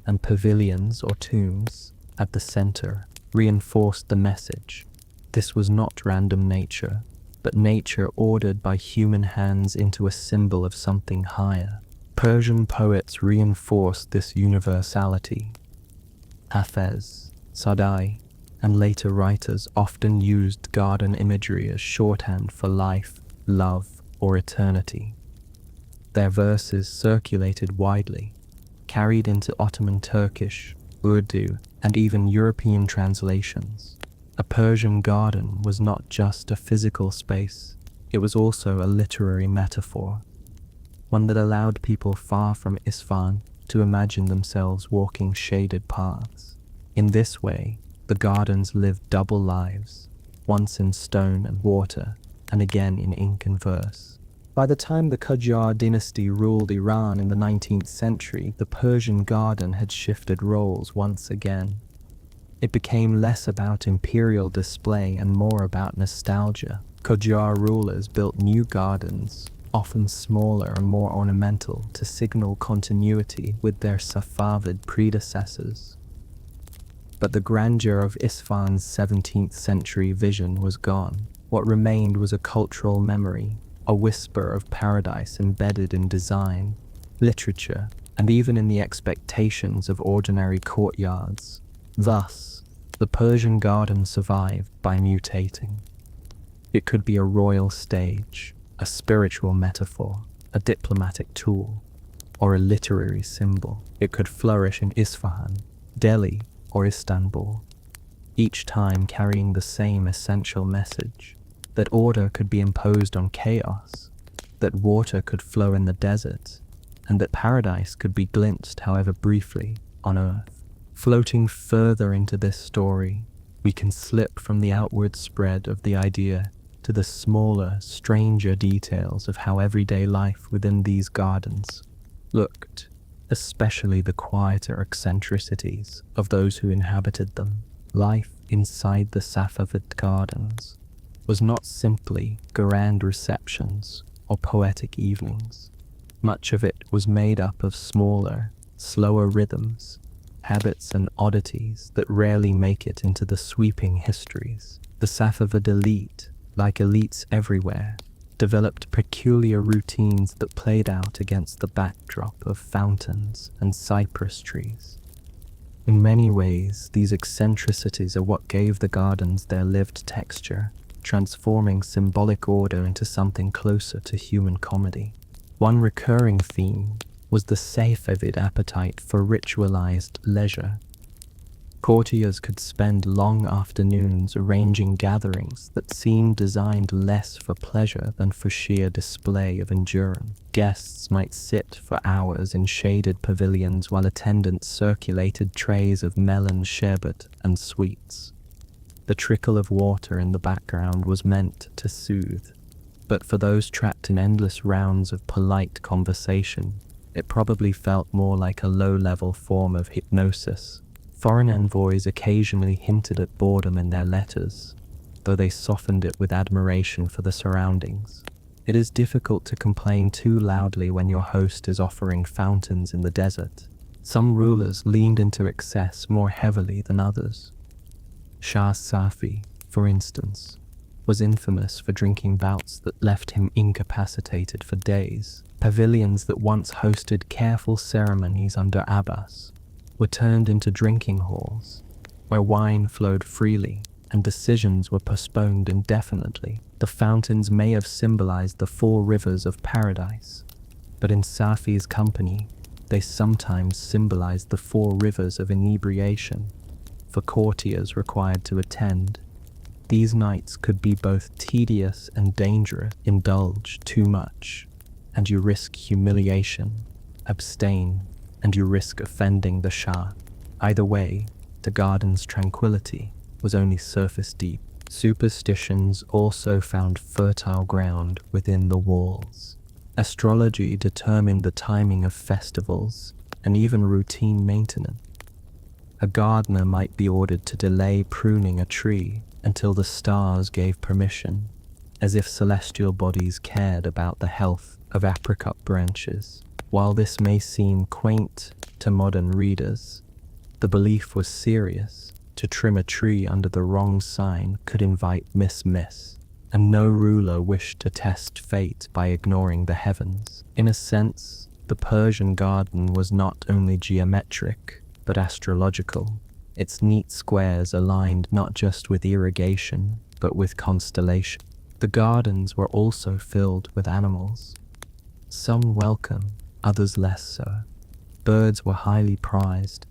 And pavilions or tombs at the center reinforced the message. This was not random nature, but nature ordered by human hands into a symbol of something higher. Persian poets reinforced this universality. Hafez, Sadai, and later writers often used garden imagery as shorthand for life, love, or eternity. Their verses circulated widely, carried into Ottoman Turkish, Urdu, and even European translations. A Persian garden was not just a physical space, it was also a literary metaphor, one that allowed people far from Isfahan to imagine themselves walking shaded paths. In this way, the gardens lived double lives, once in stone and water, and again in ink and verse. By the time the Qajar dynasty ruled Iran in the 19th century, the Persian garden had shifted roles once again. It became less about imperial display and more about nostalgia. Qajar rulers built new gardens, often smaller and more ornamental, to signal continuity with their Safavid predecessors. But the grandeur of Isfahan's 17th century vision was gone. What remained was a cultural memory, a whisper of paradise embedded in design, literature, and even in the expectations of ordinary courtyards. Thus, the Persian garden survived by mutating. It could be a royal stage, a spiritual metaphor, a diplomatic tool, or a literary symbol. It could flourish in Isfahan, Delhi, or Istanbul, each time carrying the same essential message: that order could be imposed on chaos, that water could flow in the desert, and that paradise could be glimpsed, however briefly, on earth. Floating further into this story, we can slip from the outward spread of the idea to the smaller, stranger details of how everyday life within these gardens looked, especially the quieter eccentricities of those who inhabited them. Life inside the Safavid gardens was not simply grand receptions or poetic evenings. Much of it was made up of smaller, slower rhythms, habits and oddities that rarely make it into the sweeping histories. The Safavid elite, like elites everywhere, developed peculiar routines that played out against the backdrop of fountains and cypress trees. In many ways, these eccentricities are what gave the gardens their lived texture, transforming symbolic order into something closer to human comedy. One recurring theme was the Safavid appetite for ritualized leisure. Courtiers could spend long afternoons arranging gatherings that seemed designed less for pleasure than for sheer display of endurance. Guests might sit for hours in shaded pavilions while attendants circulated trays of melon sherbet and sweets. The trickle of water in the background was meant to soothe, but for those trapped in endless rounds of polite conversation, it probably felt more like a low-level form of hypnosis. Foreign envoys occasionally hinted at boredom in their letters, though they softened it with admiration for the surroundings. It is difficult to complain too loudly when your host is offering fountains in the desert. Some rulers leaned into excess more heavily than others. Shah Safi, for instance, was infamous for drinking bouts that left him incapacitated for days. Pavilions that once hosted careful ceremonies under Abbas were turned into drinking halls, where wine flowed freely and decisions were postponed indefinitely. The fountains may have symbolized the 4 rivers of paradise, but in Safi's company, they sometimes symbolized the 4 rivers of inebriation for courtiers required to attend. These nights could be both tedious and dangerous. Indulge too much, and you risk humiliation. Abstain, and you risk offending the Shah. Either way, the garden's tranquility was only surface deep. Superstitions also found fertile ground within the walls. Astrology determined the timing of festivals and even routine maintenance. A gardener might be ordered to delay pruning a tree until the stars gave permission, as if celestial bodies cared about the health of apricot branches. While this may seem quaint to modern readers, the belief was serious. To trim a tree under the wrong sign could invite miss, and no ruler wished to test fate by ignoring the heavens. In a sense, the Persian garden was not only geometric, but astrological. Its neat squares aligned not just with irrigation, but with constellation. The gardens were also filled with animals, some welcome, others less so. Birds were highly prized,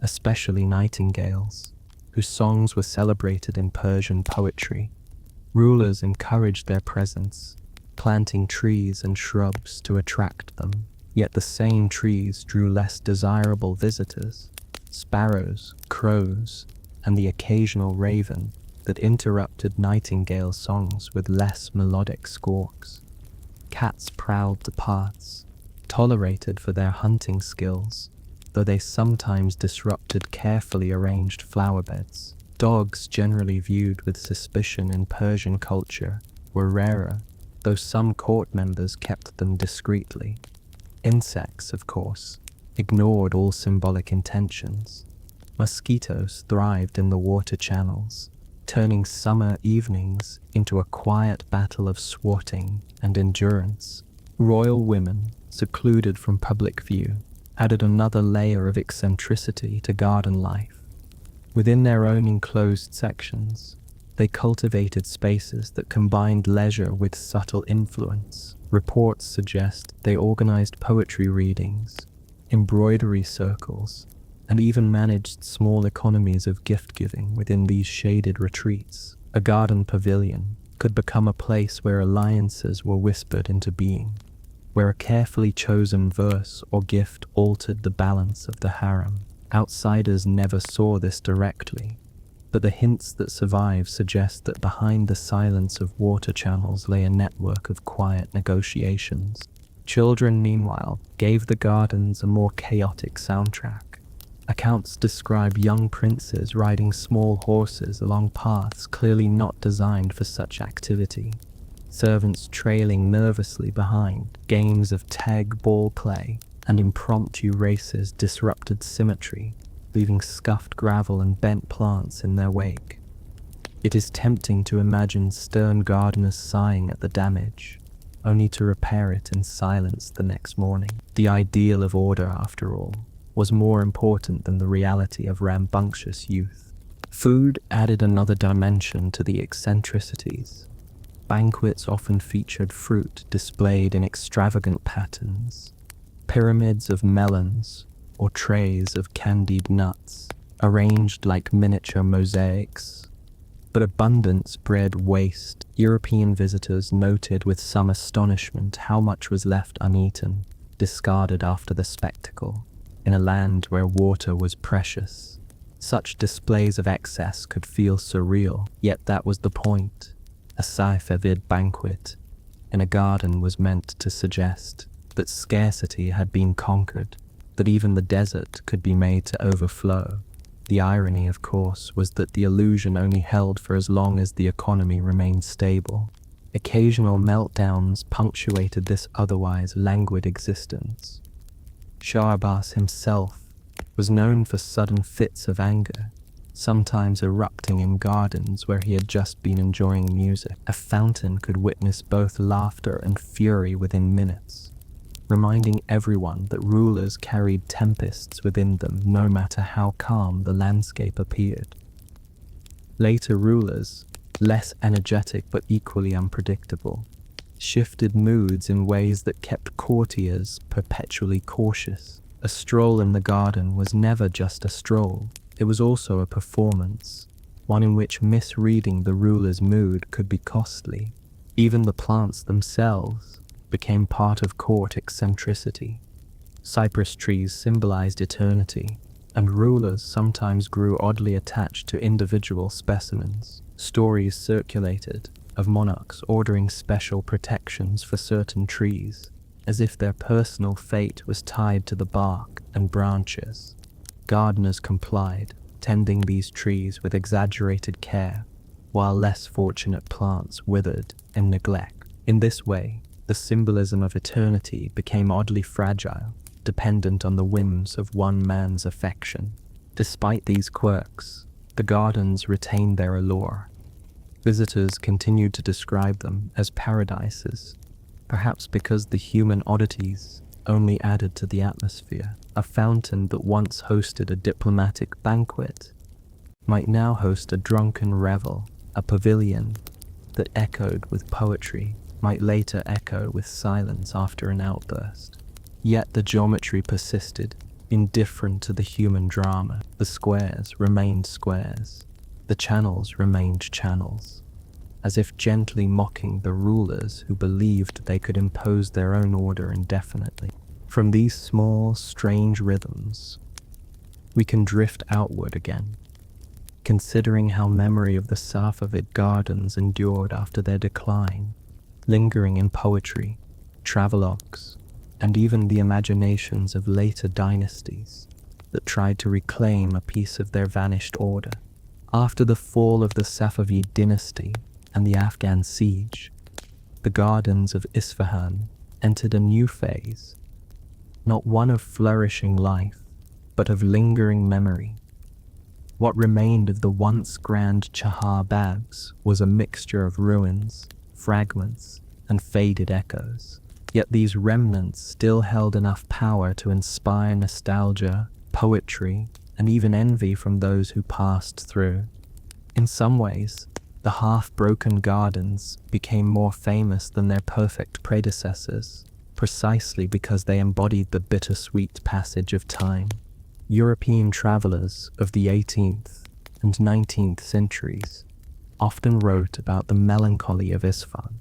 especially nightingales, whose songs were celebrated in Persian poetry. Rulers encouraged their presence, planting trees and shrubs to attract them. Yet the same trees drew less desirable visitors: sparrows, crows, and the occasional raven that interrupted nightingale songs with less melodic squawks. Cats prowled the paths, tolerated for their hunting skills, though they sometimes disrupted carefully arranged flower beds. Dogs, generally viewed with suspicion in Persian culture, were rarer, though some court members kept them discreetly. Insects, of course, ignored all symbolic intentions. Mosquitoes thrived in the water channels, turning summer evenings into a quiet battle of swatting and endurance. Royal women, secluded from public view, added another layer of eccentricity to garden life. Within their own enclosed sections, they cultivated spaces that combined leisure with subtle influence. Reports suggest they organized poetry readings, embroidery circles, and even managed small economies of gift-giving within these shaded retreats. A garden pavilion could become a place where alliances were whispered into being, where a carefully chosen verse or gift altered the balance of the harem. Outsiders never saw this directly, but the hints that survive suggest that behind the silence of water channels lay a network of quiet negotiations. Children, meanwhile, gave the gardens a more chaotic soundtrack. Accounts describe young princes riding small horses along paths clearly not designed for such activity, servants trailing nervously behind, games of tag ball play, and impromptu races disrupted symmetry, leaving scuffed gravel and bent plants in their wake. It is tempting to imagine stern gardeners sighing at the damage, only to repair it in silence the next morning. The ideal of order, after all, was more important than the reality of rambunctious youth. Food added another dimension to the eccentricities. Banquets often featured fruit displayed in extravagant patterns, pyramids of melons or trays of candied nuts, arranged like miniature mosaics. But abundance bred waste. European visitors noted with some astonishment how much was left uneaten, discarded after the spectacle, in a land where water was precious. Such displays of excess could feel surreal, yet that was the point. A saif-e-vid banquet in a garden was meant to suggest that scarcity had been conquered, that even the desert could be made to overflow. The irony, of course, was that the illusion only held for as long as the economy remained stable. Occasional meltdowns punctuated this otherwise languid existence. Shah Abbas himself was known for sudden fits of anger, sometimes erupting in gardens where he had just been enjoying music. A fountain could witness both laughter and fury within minutes, reminding everyone that rulers carried tempests within them no matter how calm the landscape appeared. Later rulers, less energetic but equally unpredictable, shifted moods in ways that kept courtiers perpetually cautious. A stroll in the garden was never just a stroll, it was also a performance, one in which misreading the ruler's mood could be costly. Even the plants themselves became part of court eccentricity. Cypress trees symbolized eternity, and rulers sometimes grew oddly attached to individual specimens. Stories circulated of monarchs ordering special protections for certain trees, as if their personal fate was tied to the bark and branches. Gardeners complied, tending these trees with exaggerated care, while less fortunate plants withered in neglect. In this way, the symbolism of eternity became oddly fragile, dependent on the whims of one man's affection. Despite these quirks, the gardens retained their allure. Visitors continued to describe them as paradises, perhaps because the human oddities only added to the atmosphere. A fountain that once hosted a diplomatic banquet might now host a drunken revel. A pavilion that echoed with poetry might later echo with silence after an outburst. Yet the geometry persisted, indifferent to the human drama. The squares remained squares, the channels remained channels, as if gently mocking the rulers who believed they could impose their own order indefinitely. From these small, strange rhythms, we can drift outward again, considering how memory of the Safavid gardens endured after their decline, lingering in poetry, travelogues, and even the imaginations of later dynasties that tried to reclaim a piece of their vanished order. After the fall of the Safavid dynasty and the Afghan siege, the gardens of Isfahan entered a new phase, not one of flourishing life, but of lingering memory. What remained of the once grand Chahar Bags was a mixture of ruins, fragments, and faded echoes. Yet these remnants still held enough power to inspire nostalgia, poetry, and even envy from those who passed through. In some ways, the half-broken gardens became more famous than their perfect predecessors, precisely because they embodied the bittersweet passage of time. European travelers of the 18th and 19th centuries often wrote about the melancholy of Isfahan.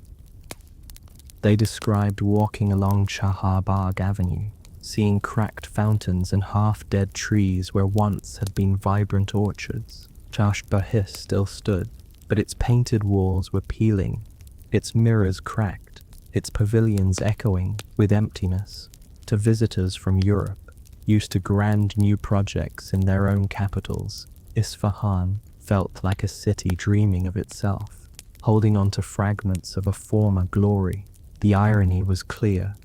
They described walking along Chahar Bagh Avenue, seeing cracked fountains and half-dead trees where once had been vibrant orchards. Chash Bahis still stood, but its painted walls were peeling, its mirrors cracked, its pavilions echoing with emptiness. To visitors from Europe, used to grand new projects in their own capitals, Isfahan felt like a city dreaming of itself, holding on to fragments of a former glory. The irony was clear.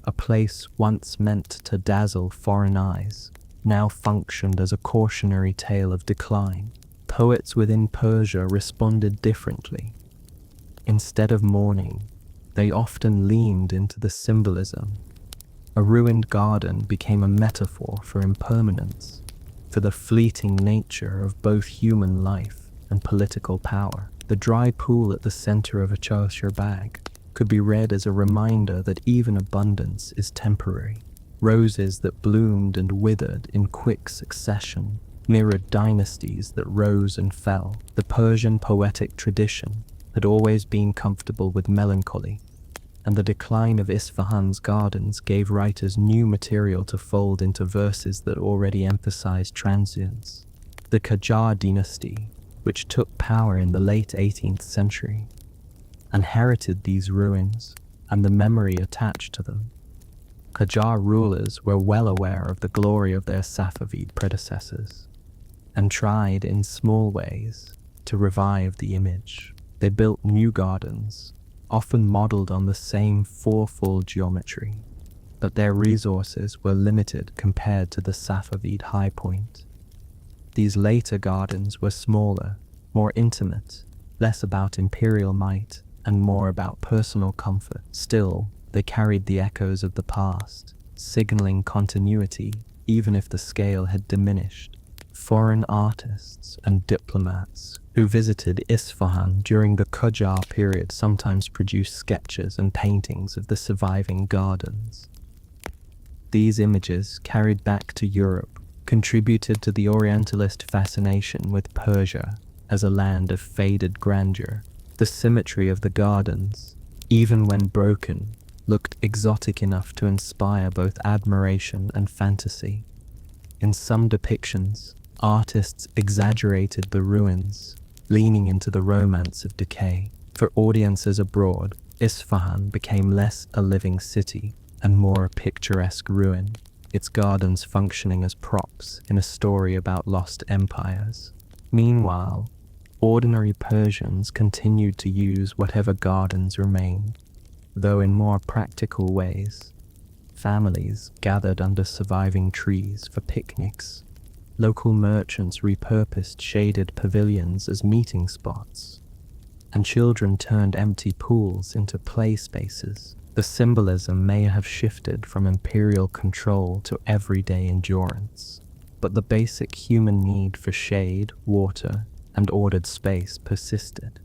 A place once meant to dazzle foreign eyes now functioned as a cautionary tale of decline. Poets within Persia responded differently. Instead of mourning, they often leaned into the symbolism. A ruined garden became a metaphor for impermanence, for the fleeting nature of both human life and political power. The dry pool at the center of a chauchir bag could be read as a reminder that even abundance is temporary. Roses that bloomed and withered in quick succession mirrored dynasties that rose and fell. The Persian poetic tradition had always been comfortable with melancholy, and the decline of Isfahan's gardens gave writers new material to fold into verses that already emphasized transience. The Qajar dynasty, which took power in the late 18th century, inherited these ruins and the memory attached to them. Qajar rulers were well aware of the glory of their Safavid predecessors and tried in small ways to revive the image. They built new gardens, often modeled on the same fourfold geometry, but their resources were limited compared to the Safavid high point. These later gardens were smaller, more intimate, less about imperial might and more about personal comfort. Still, they carried the echoes of the past, signaling continuity even if the scale had diminished. Foreign artists and diplomats who visited Isfahan during the Qajar period sometimes produced sketches and paintings of the surviving gardens. These images, carried back to Europe, contributed to the Orientalist fascination with Persia as a land of faded grandeur. The symmetry of the gardens, even when broken, looked exotic enough to inspire both admiration and fantasy. In some depictions, artists exaggerated the ruins, leaning into the romance of decay. For audiences abroad, Isfahan became less a living city and more a picturesque ruin, its gardens functioning as props in a story about lost empires. Meanwhile, ordinary Persians continued to use whatever gardens remained, though in more practical ways. Families gathered under surviving trees for picnics. Local merchants repurposed shaded pavilions as meeting spots, and children turned empty pools into play spaces. The symbolism may have shifted from imperial control to everyday endurance, but the basic human need for shade, water, and ordered space persisted.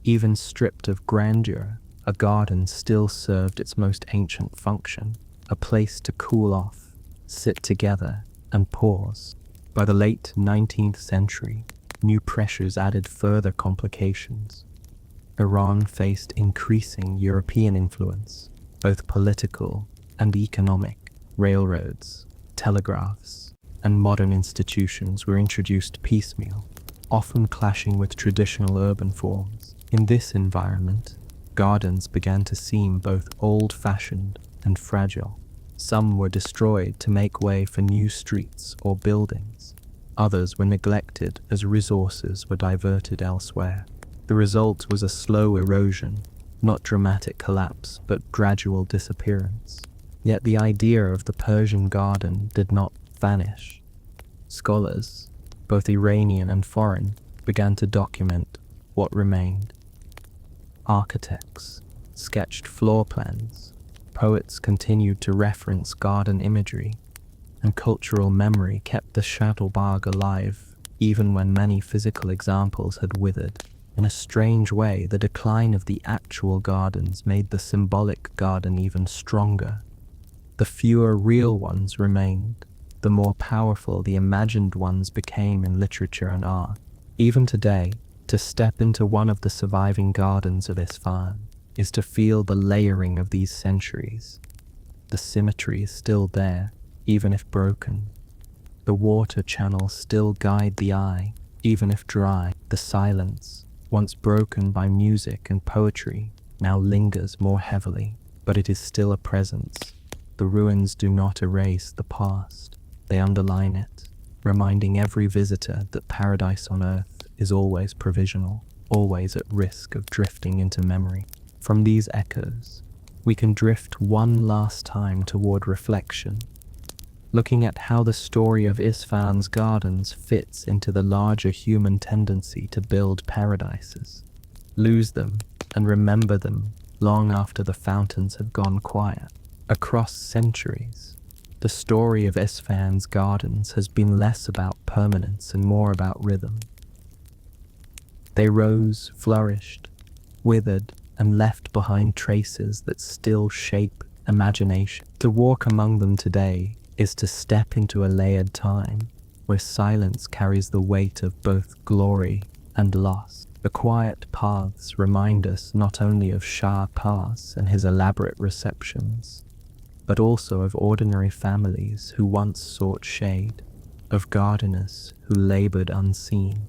Even stripped of grandeur, a garden still served its most ancient function, a place to cool off, sit together, and pause. By the late 19th century, new pressures added further complications. Iran faced increasing European influence, both political and economic. Railroads, telegraphs, and modern institutions were introduced piecemeal, often clashing with traditional urban forms. In this environment, gardens began to seem both old-fashioned and fragile. Some were destroyed to make way for new streets or buildings. Others were neglected as resources were diverted elsewhere. The result was a slow erosion, not dramatic collapse, but gradual disappearance. Yet the idea of the Persian garden did not vanish. Scholars, both Iranian and foreign, began to document what remained. Architects sketched floor plans, poets continued to reference garden imagery, and cultural memory kept the Shuttlebag alive, even when many physical examples had withered. In a strange way, the decline of the actual gardens made the symbolic garden even stronger. The fewer real ones remained, the more powerful the imagined ones became in literature and art. Even today, to step into one of the surviving gardens of Isfahan is to feel the layering of these centuries. The symmetry is still there, even if broken. The water channels still guide the eye, even if dry. The silence, once broken by music and poetry, now lingers more heavily, but it is still a presence. The ruins do not erase the past, they underline it, reminding every visitor that paradise on earth is always provisional, always at risk of drifting into memory. From these echoes, we can drift one last time toward reflection, looking at how the story of Isfahan's gardens fits into the larger human tendency to build paradises, lose them, and remember them long after the fountains have gone quiet. Across centuries, the story of Isfahan's gardens has been less about permanence and more about rhythm. They rose, flourished, withered, and left behind traces that still shape imagination. To walk among them today is to step into a layered time where silence carries the weight of both glory and loss. The quiet paths remind us not only of Shah Pass and his elaborate receptions, but also of ordinary families who once sought shade, of gardeners who labored unseen,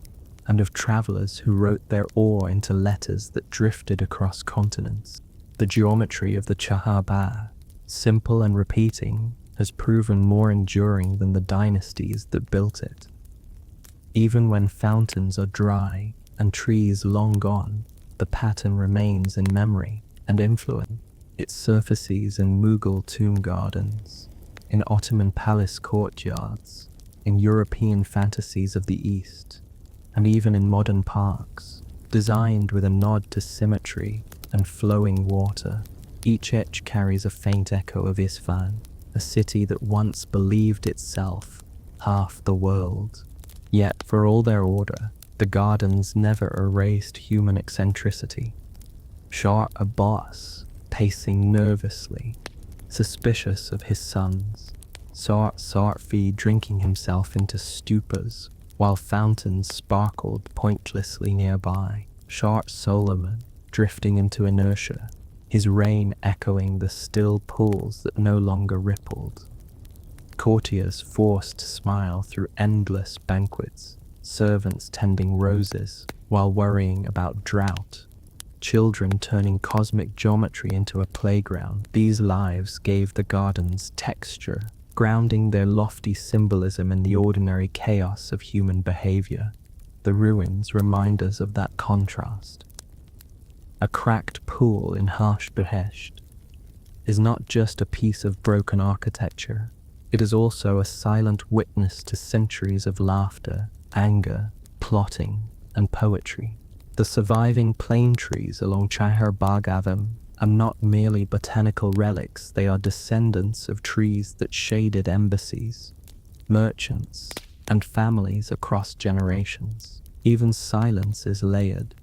and of travelers who wrote their awe into letters that drifted across continents. The geometry of the Chahar, simple and repeating, has proven more enduring than the dynasties that built it. Even when fountains are dry and trees long gone, the pattern remains in memory and influence. It surfaces in Mughal tomb gardens, in Ottoman palace courtyards, in European fantasies of the East, and even in modern parks, designed with a nod to symmetry and flowing water. Each etch carries a faint echo of Isfahan, a city that once believed itself half the world. Yet, for all their order, the gardens never erased human eccentricity. Shah Abbas, pacing nervously, suspicious of his sons, Sarfi drinking himself into stupors, while fountains sparkled pointlessly nearby, Shah Solomon drifting into inertia, his reign echoing the still pools that no longer rippled. Courtiers forced to smile through endless banquets, servants tending roses while worrying about drought, children turning cosmic geometry into a playground. These lives gave the gardens texture, grounding their lofty symbolism in the ordinary chaos of human behavior. The ruins remind us of that contrast. A cracked pool in harsh Behesht is not just a piece of broken architecture, it is also a silent witness to centuries of laughter, anger, plotting, and poetry. The surviving plane trees along Chahar Bagh are not merely botanical relics, they are descendants of trees that shaded embassies, merchants, and families across generations. Even silence is layered.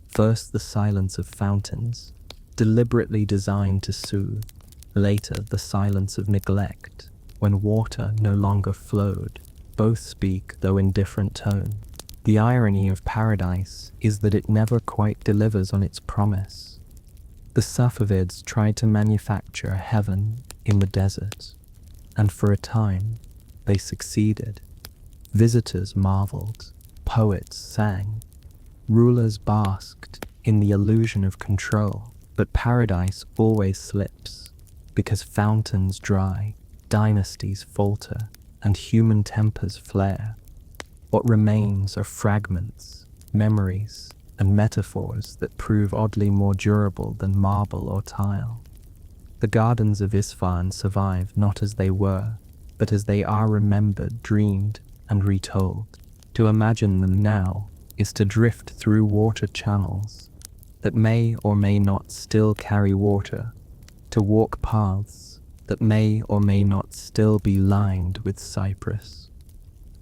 First, the silence of fountains, deliberately designed to soothe. Later, the silence of neglect, when water no longer flowed. Both speak, though in different tones. The irony of paradise is that it never quite delivers on its promise. The Safavids tried to manufacture heaven in the desert, and for a time, they succeeded. Visitors marveled, poets sang, rulers basked in the illusion of control. But paradise always slips, because fountains dry, dynasties falter, and human tempers flare. What remains are fragments, memories, and metaphors that prove oddly more durable than marble or tile. The gardens of Isfahan survive not as they were, but as they are remembered, dreamed, and retold. To imagine them now is to drift through water channels that may or may not still carry water, to walk paths that may or may not still be lined with cypress.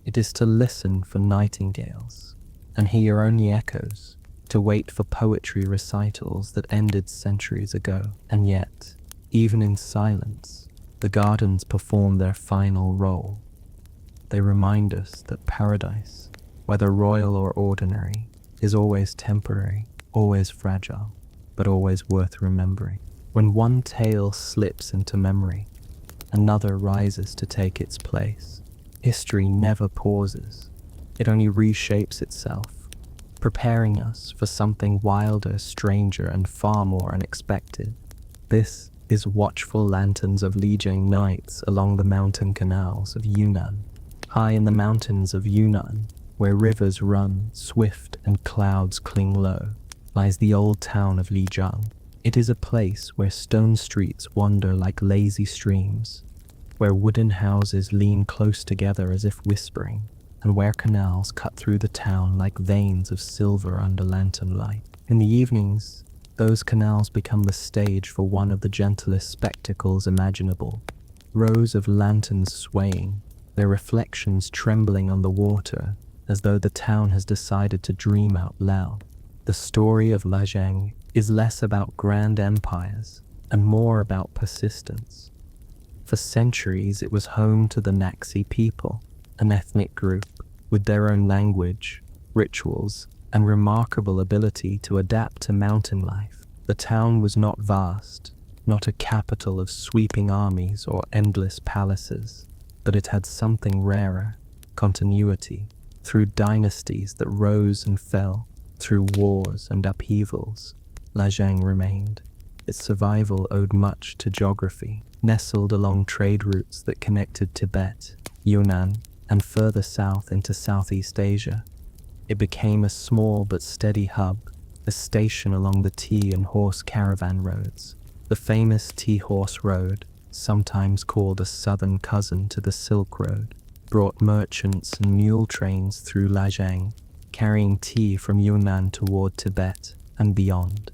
It is to listen for nightingales and hear only echoes, to wait for poetry recitals that ended centuries ago. And yet, even in silence, the gardens perform their final role. They remind us that paradise, whether royal or ordinary, is always temporary, always fragile, but always worth remembering. When one tale slips into memory, another rises to take its place. History never pauses. It only reshapes itself, preparing us for something wilder, stranger, and far more unexpected. This is Watchful Lanterns of Lijiang nights along the mountain canals of Yunnan. High in the mountains of Yunnan, where rivers run swift and clouds cling low, lies the old town of Lijiang, It is a place where stone streets wander like lazy streams, where wooden houses lean close together as if whispering, and where canals cut through the town like veins of silver under lantern light. In the evenings, those canals become the stage for one of the gentlest spectacles imaginable. Rows of lanterns swaying, their reflections trembling on the water, as though the town has decided to dream out loud. The story of Lijiang is less about grand empires and more about persistence. For centuries, it was home to the Naxi people, an ethnic group with their own language, rituals, and remarkable ability to adapt to mountain life. The town was not vast, not a capital of sweeping armies or endless palaces, but it had something rarer, continuity. Through dynasties that rose and fell, through wars and upheavals, Lijiang remained. Its survival owed much to geography. Nestled along trade routes that connected Tibet, Yunnan, and further south into Southeast Asia, it became a small but steady hub, a station along the tea and horse caravan roads. The famous tea-horse road, sometimes called a southern cousin to the Silk Road, brought merchants and mule trains through Lijiang, carrying tea from Yunnan toward Tibet and beyond.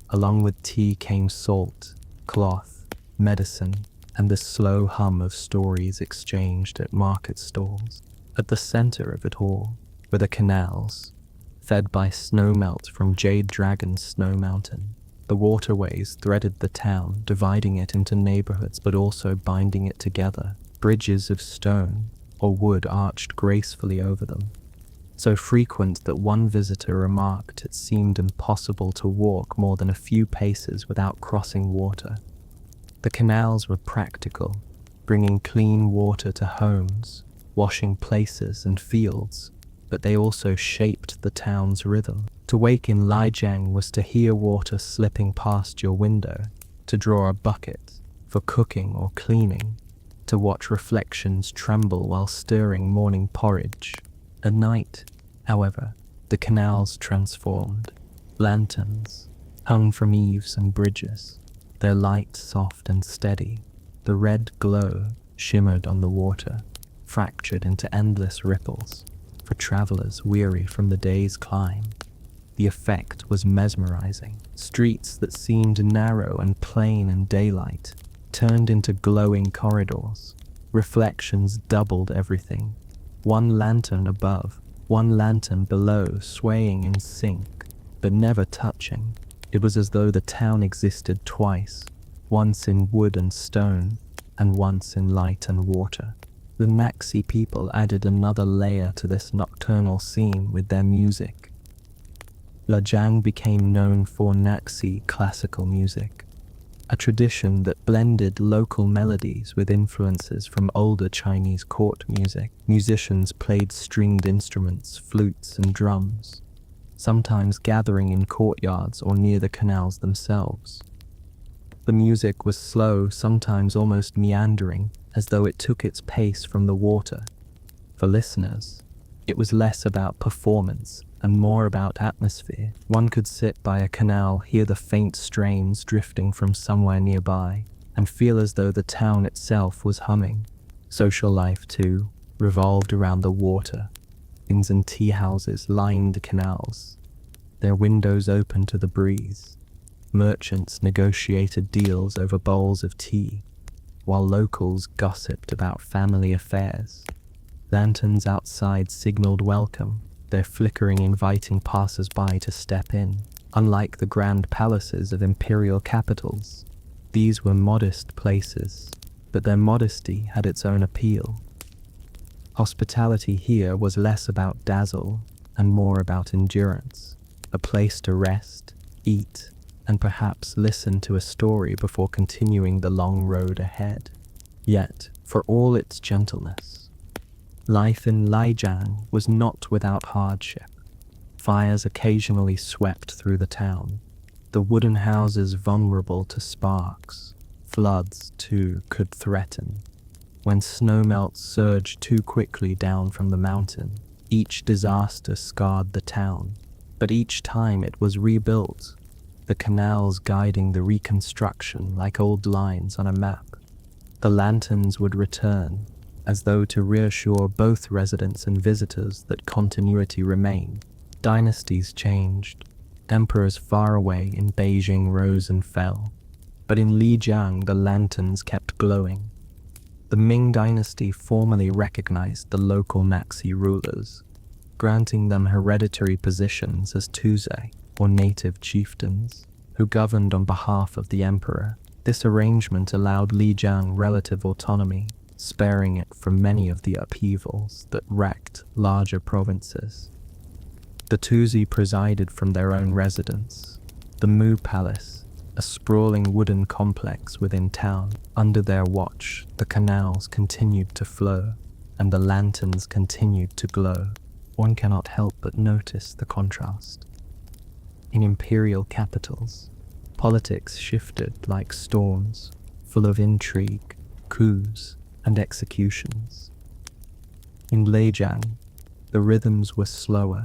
Along with tea came salt, cloth, medicine, and the slow hum of stories exchanged at market stalls. At the center of it all were the canals, fed by snowmelt from Jade Dragon's snow mountain. The waterways threaded the town, dividing it into neighborhoods but also binding it together. Bridges of stone or wood arched gracefully over them, so frequent that one visitor remarked it seemed impossible to walk more than a few paces without crossing water. The canals were practical, bringing clean water to homes, washing places and fields, but they also shaped the town's rhythm. To wake in Lijiang was to hear water slipping past your window, to draw a bucket for cooking or cleaning, to watch reflections tremble while stirring morning porridge. At night, however, the canals transformed. Lanterns hung from eaves and bridges, their light soft and steady. The red glow shimmered on the water, fractured into endless ripples, for travelers weary from the day's climb. The effect was mesmerizing. Streets that seemed narrow and plain in daylight turned into glowing corridors. Reflections doubled everything. One lantern above, one lantern below, swaying in sync, but never touching. It was as though the town existed twice, once in wood and stone, and once in light and water. The Naxi people added another layer to this nocturnal scene with their music. Lijiang became known for Naxi classical music, a tradition that blended local melodies with influences from older Chinese court music. Musicians played stringed instruments, flutes and drums, sometimes gathering in courtyards or near the canals themselves. The music was slow, sometimes almost meandering, as though it took its pace from the water. For listeners, it was less about performance and more about atmosphere. One could sit by a canal, hear the faint strains drifting from somewhere nearby, and feel as though the town itself was humming. Social life, too, revolved around the water. Inns and tea houses lined the canals, their windows open to the breeze. Merchants negotiated deals over bowls of tea, while locals gossiped about family affairs. Lanterns outside signaled welcome, their flickering inviting passers-by to step in. Unlike the grand palaces of imperial capitals, these were modest places, but their modesty had its own appeal. Hospitality here was less about dazzle and more about endurance, a place to rest, eat, and perhaps listen to a story before continuing the long road ahead. Yet, for all its gentleness, life in Lijiang was not without hardship. Fires occasionally swept through the town, the wooden houses vulnerable to sparks. Floods, too, could threaten. When snowmelt surged too quickly down from the mountain, each disaster scarred the town, but each time it was rebuilt, the canals guiding the reconstruction like old lines on a map. The lanterns would return, as though to reassure both residents and visitors that continuity remained. Dynasties changed. Emperors far away in Beijing rose and fell, but in Lijiang the lanterns kept glowing. The Ming dynasty formally recognized the local Naxi rulers, granting them hereditary positions as Tuzai, or native chieftains, who governed on behalf of the emperor. This arrangement allowed Lijiang relative autonomy, sparing it from many of the upheavals that wrecked larger provinces. The Tuzi presided from their own residence, the Mu Palace, a sprawling wooden complex within town. Under their watch, the canals continued to flow, and the lanterns continued to glow. One cannot help but notice the contrast. In imperial capitals, politics shifted like storms, full of intrigue, coups, and executions. In Lijiang, the rhythms were slower,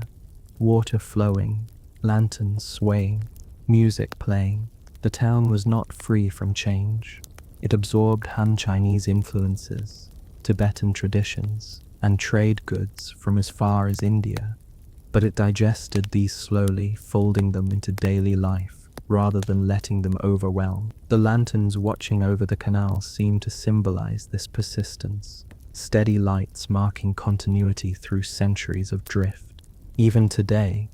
water flowing, lanterns swaying, music playing. The town was not free from change. It absorbed Han Chinese influences, Tibetan traditions, and trade goods from as far as India, but it digested these slowly, folding them into daily life rather than letting them overwhelm. The lanterns watching over the canal seemed to symbolize this persistence, steady lights marking continuity through centuries of drift. Even today,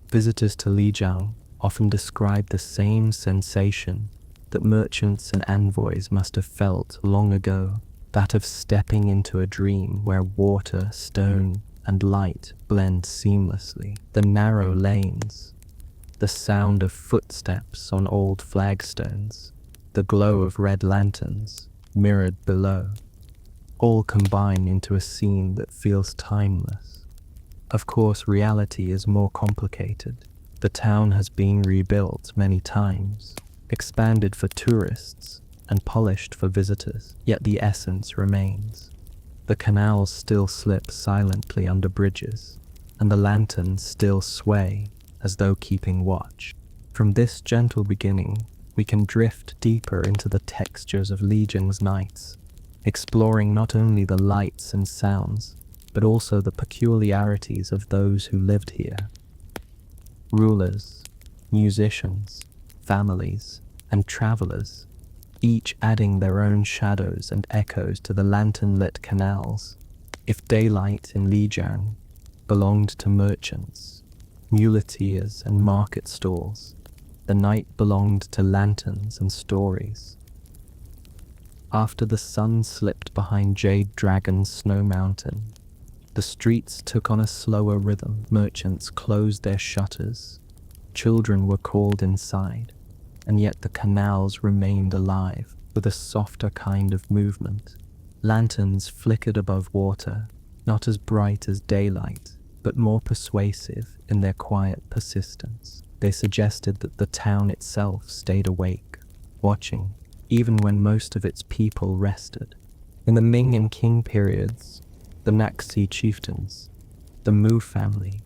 visitors to Lijiang often describe the same sensation that merchants and envoys must have felt long ago, that of stepping into a dream where water, stone, and light blend seamlessly. The narrow lanes, the sound of footsteps on old flagstones, the glow of red lanterns mirrored below, all combine into a scene that feels timeless. Of course, reality is more complicated. The town has been rebuilt many times, expanded for tourists, and polished for visitors, yet the essence remains. The canals still slip silently under bridges, and the lanterns still sway as though keeping watch. From this gentle beginning, we can drift deeper into the textures of Lijiang's nights, exploring not only the lights and sounds, but also the peculiarities of those who lived here. Rulers, musicians, families, and travelers, each adding their own shadows and echoes to the lantern-lit canals. If daylight in Lijiang belonged to merchants, muleteers, and market stalls, the night belonged to lanterns and stories. After the sun slipped behind Jade Dragon's snow mountain, the streets took on a slower rhythm. Merchants closed their shutters, children were called inside, and yet the canals remained alive with a softer kind of movement. Lanterns flickered above water, not as bright as daylight, but more persuasive in their quiet persistence. They suggested that the town itself stayed awake, watching, even when most of its people rested. In the Ming and Qing periods, the Naxi chieftains, the Mu family,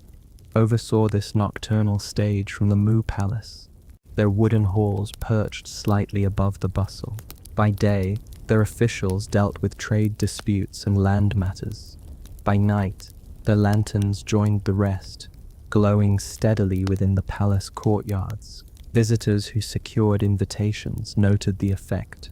oversaw this nocturnal stage from the Mu Palace, their wooden halls perched slightly above the bustle. By day, their officials dealt with trade disputes and land matters. By night, their lanterns joined the rest, glowing steadily within the palace courtyards. Visitors who secured invitations noted the effect.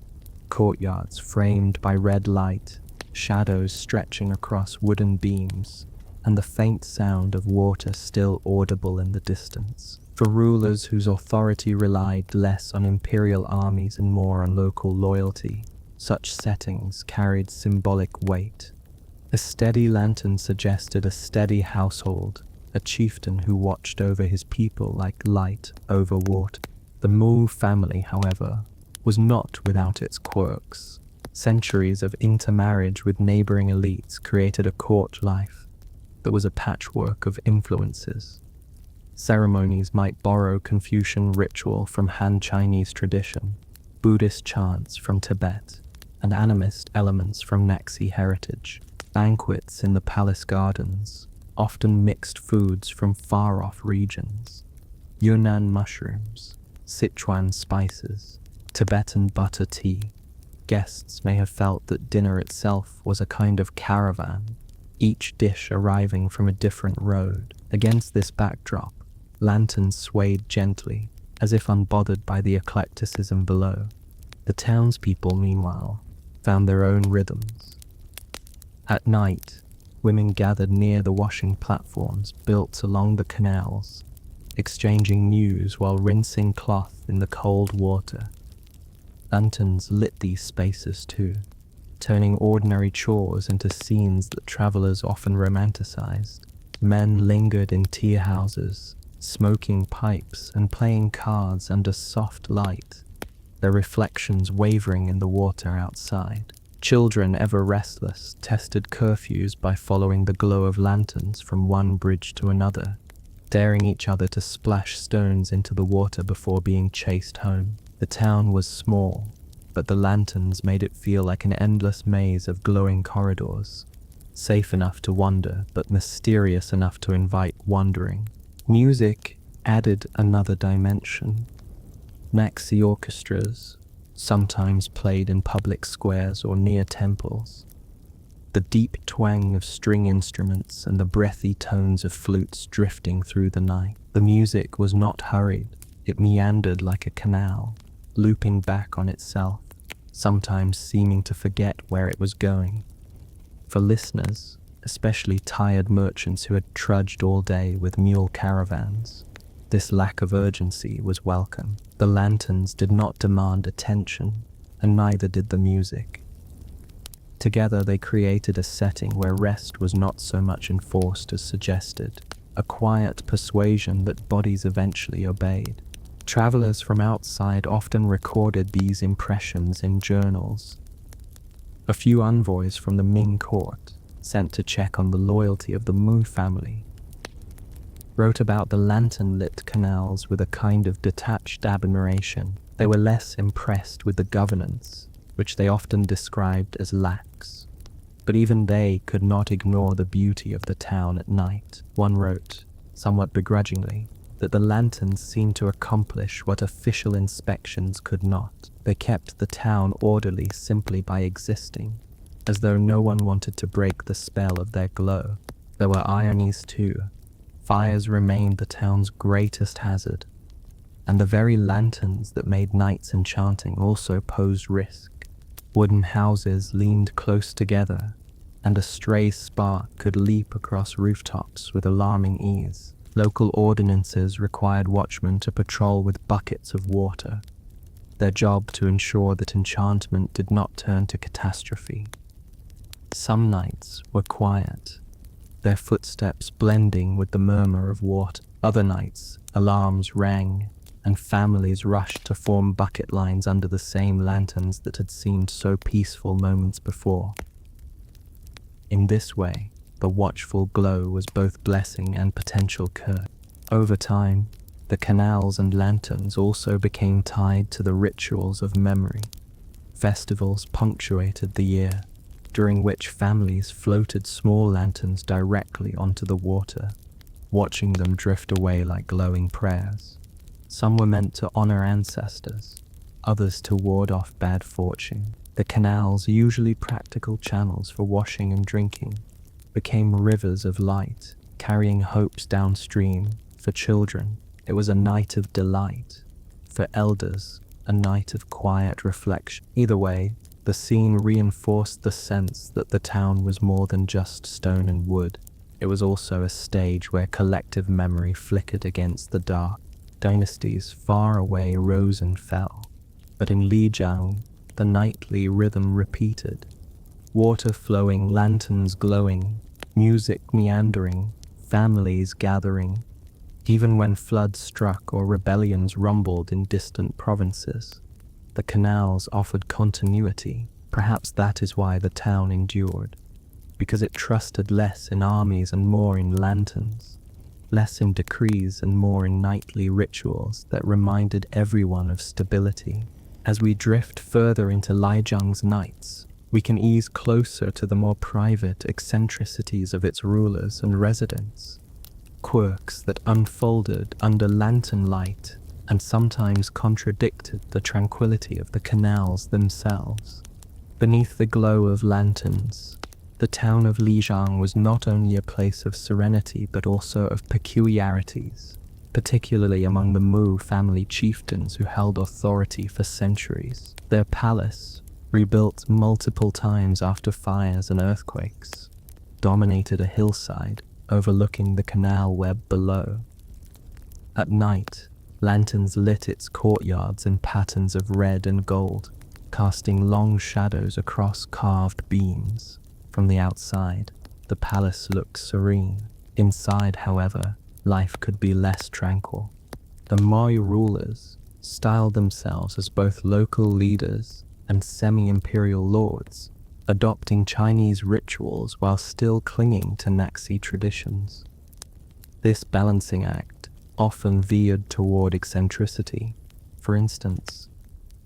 Courtyards framed by red light, shadows stretching across wooden beams, and the faint sound of water still audible in the distance. For rulers whose authority relied less on imperial armies and more on local loyalty, such settings carried symbolic weight. A steady lantern suggested a steady household, a chieftain who watched over his people like light over water. The Mu family, however, was not without its quirks. Centuries of intermarriage with neighboring elites created a court life that was a patchwork of influences. Ceremonies might borrow Confucian ritual from Han Chinese tradition, Buddhist chants from Tibet, and animist elements from Naxi heritage. Banquets in the palace gardens often mixed foods from far-off regions. Yunnan mushrooms, Sichuan spices, Tibetan butter tea. Guests may have felt that dinner itself was a kind of caravan, each dish arriving from a different road. Against this backdrop, lanterns swayed gently, as if unbothered by the eclecticism below. The townspeople, meanwhile, found their own rhythms. At night, women gathered near the washing platforms built along the canals, exchanging news while rinsing cloth in the cold water. Lanterns lit these spaces too, turning ordinary chores into scenes that travelers often romanticized. Men lingered in tea houses, smoking pipes and playing cards under soft light, their reflections wavering in the water outside. Children, ever restless, tested curfews by following the glow of lanterns from one bridge to another, daring each other to splash stones into the water before being chased home. The town was small, but the lanterns made it feel like an endless maze of glowing corridors, safe enough to wander, but mysterious enough to invite wandering. Music added another dimension. Maxi orchestras, sometimes played in public squares or near temples. The deep twang of string instruments and the breathy tones of flutes drifting through the night. The music was not hurried, it meandered like a canal, looping back on itself, sometimes seeming to forget where it was going. For listeners, especially tired merchants who had trudged all day with mule caravans, this lack of urgency was welcome. The lanterns did not demand attention, and neither did the music. Together they created a setting where rest was not so much enforced as suggested, a quiet persuasion that bodies eventually obeyed. Travelers from outside often recorded these impressions in journals. A few envoys from the Ming court, sent to check on the loyalty of the Mu family, wrote about the lantern-lit canals with a kind of detached admiration. They were less impressed with the governance, which they often described as lax. But even they could not ignore the beauty of the town at night. One wrote, somewhat begrudgingly, that the lanterns seemed to accomplish what official inspections could not. They kept the town orderly simply by existing, as though no one wanted to break the spell of their glow. There were ironies too. Fires remained the town's greatest hazard, and the very lanterns that made nights enchanting also posed risk. Wooden houses leaned close together, and a stray spark could leap across rooftops with alarming ease. Local ordinances required watchmen to patrol with buckets of water, their job to ensure that enchantment did not turn to catastrophe. Some nights were quiet, their footsteps blending with the murmur of water. Other nights, alarms rang, and families rushed to form bucket lines under the same lanterns that had seemed so peaceful moments before. In this way, the watchful glow was both blessing and potential curse. Over time, the canals and lanterns also became tied to the rituals of memory. Festivals punctuated the year, during which families floated small lanterns directly onto the water, watching them drift away like glowing prayers. Some were meant to honor ancestors, others to ward off bad fortune. The canals, usually practical channels for washing and drinking, became rivers of light, carrying hopes downstream. For children, it was a night of delight. For elders, a night of quiet reflection. Either way, the scene reinforced the sense that the town was more than just stone and wood. It was also a stage where collective memory flickered against the dark. Dynasties far away rose and fell, but in Lijiang, the nightly rhythm repeated. Water flowing, lanterns glowing, music meandering, families gathering. Even when floods struck or rebellions rumbled in distant provinces, the canals offered continuity. Perhaps that is why the town endured, because it trusted less in armies and more in lanterns, less in decrees and more in nightly rituals that reminded everyone of stability. As we drift further into Lijiang's nights, we can ease closer to the more private eccentricities of its rulers and residents, quirks that unfolded under lantern light and sometimes contradicted the tranquility of the canals themselves. Beneath the glow of lanterns, the town of Lijiang was not only a place of serenity but also of peculiarities, particularly among the Mu family chieftains who held authority for centuries. Their palace, rebuilt multiple times after fires and earthquakes, dominated a hillside overlooking the canal web below. At night, lanterns lit its courtyards in patterns of red and gold, casting long shadows across carved beams. From the outside, the palace looked serene. Inside, however, life could be less tranquil. The Moi rulers styled themselves as both local leaders and semi-imperial lords, adopting Chinese rituals while still clinging to Naxi traditions. This balancing act often veered toward eccentricity. For instance,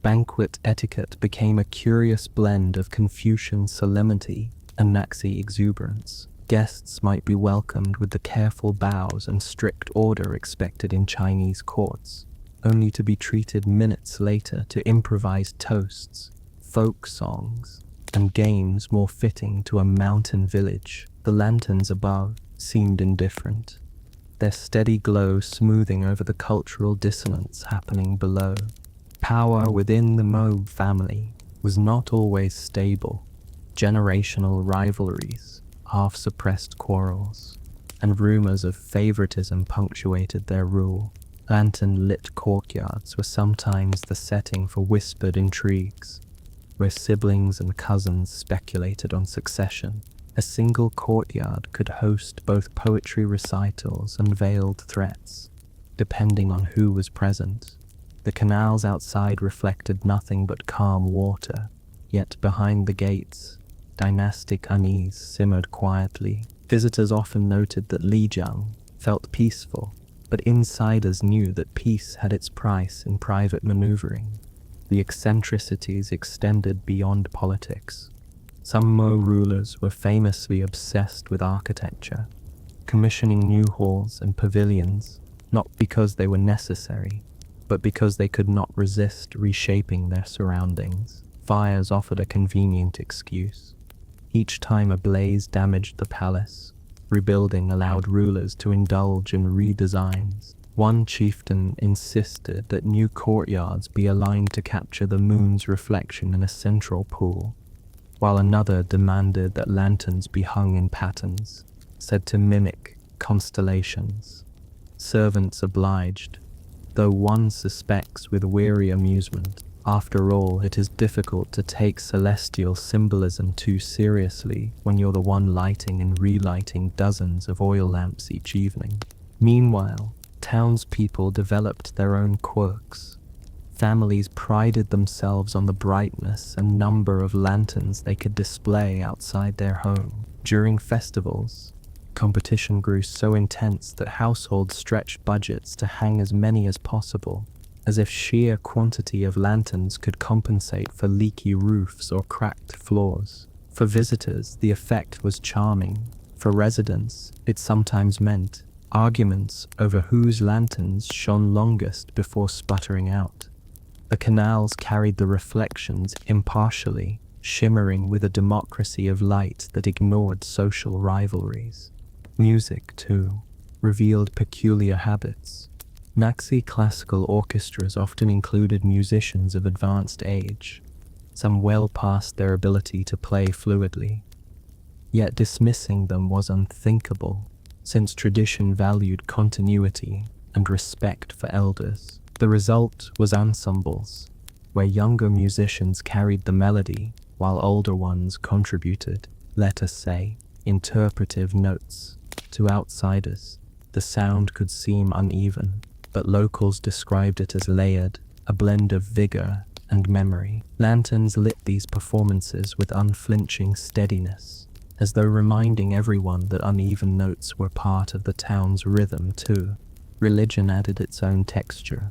banquet etiquette became a curious blend of Confucian solemnity and Naxi exuberance. Guests might be welcomed with the careful bows and strict order expected in Chinese courts, only to be treated minutes later to improvised toasts, folk songs, and games more fitting to a mountain village. The lanterns above seemed indifferent, their steady glow smoothing over the cultural dissonance happening below. Power within the Mo family was not always stable. Generational rivalries, half-suppressed quarrels, and rumors of favoritism punctuated their rule. Lantern-lit courtyards were sometimes the setting for whispered intrigues, where siblings and cousins speculated on succession. A single courtyard could host both poetry recitals and veiled threats, depending on who was present. The canals outside reflected nothing but calm water, yet behind the gates, dynastic unease simmered quietly. Visitors often noted that Lijiang felt peaceful, but insiders knew that peace had its price in private maneuvering. The eccentricities extended beyond politics. Some Mo rulers were famously obsessed with architecture, commissioning new halls and pavilions, not because they were necessary, but because they could not resist reshaping their surroundings. Fires offered a convenient excuse. Each time a blaze damaged the palace, rebuilding allowed rulers to indulge in redesigns. One chieftain insisted that new courtyards be aligned to capture the moon's reflection in a central pool, while another demanded that lanterns be hung in patterns, said to mimic constellations. Servants obliged, though one suspects with weary amusement. After all, it is difficult to take celestial symbolism too seriously when you're the one lighting and relighting dozens of oil lamps each evening. Meanwhile, townspeople developed their own quirks. Families prided themselves on the brightness and number of lanterns they could display outside their home. During festivals, competition grew so intense that households stretched budgets to hang as many as possible, as if sheer quantity of lanterns could compensate for leaky roofs or cracked floors. For visitors, the effect was charming. For residents, it sometimes meant arguments over whose lanterns shone longest before sputtering out. The canals carried the reflections impartially, shimmering with a democracy of light that ignored social rivalries. Music, too, revealed peculiar habits. Naxi classical orchestras often included musicians of advanced age, some well past their ability to play fluidly. Yet dismissing them was unthinkable, since tradition valued continuity and respect for elders. The result was ensembles, where younger musicians carried the melody while older ones contributed, let us say, interpretive notes. To outsiders, the sound could seem uneven, but locals described it as layered, a blend of vigor and memory. Lanterns lit these performances with unflinching steadiness, as though reminding everyone that uneven notes were part of the town's rhythm too. Religion added its own texture.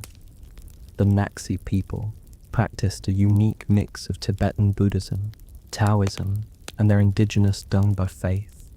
The Naxi people practiced a unique mix of Tibetan Buddhism, Taoism, and their indigenous Dongba faith.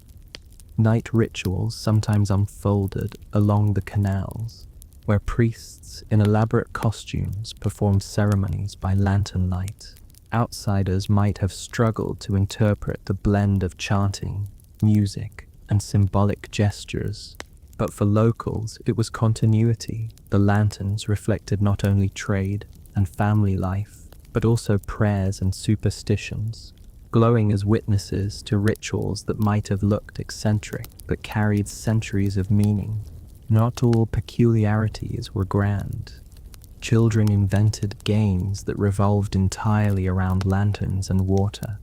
Night rituals sometimes unfolded along the canals, where priests in elaborate costumes performed ceremonies by lantern light. Outsiders might have struggled to interpret the blend of chanting, music, and symbolic gestures, but for locals it was continuity. The lanterns reflected not only trade and family life, but also prayers and superstitions, glowing as witnesses to rituals that might have looked eccentric but carried centuries of meaning. Not all peculiarities were grand. Children invented games that revolved entirely around lanterns and water,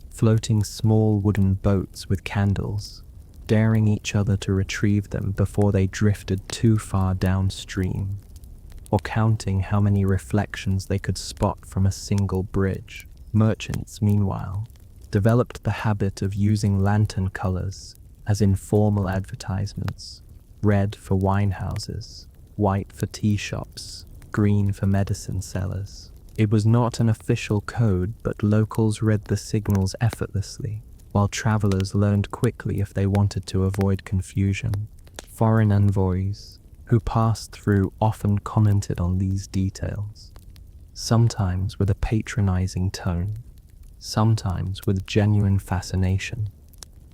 floating small wooden boats with candles, daring each other to retrieve them before they drifted too far downstream, or counting how many reflections they could spot from a single bridge. Merchants, meanwhile, developed the habit of using lantern colors as informal advertisements: red for wine houses, white for tea shops, green for medicine sellers. It was not an official code, but locals read the signals effortlessly, while travelers learned quickly if they wanted to avoid confusion. Foreign envoys who passed through often commented on these details, sometimes with a patronizing tone, sometimes with genuine fascination.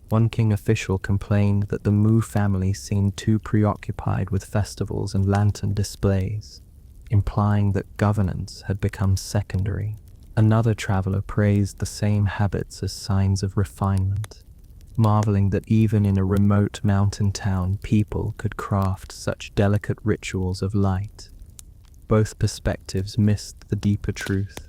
One king official complained that the Mu family seemed too preoccupied with festivals and lantern displays, implying that governance had become secondary. Another traveler praised the same habits as signs of refinement, marveling that even in a remote mountain town people could craft such delicate rituals of light. Both perspectives missed the deeper truth.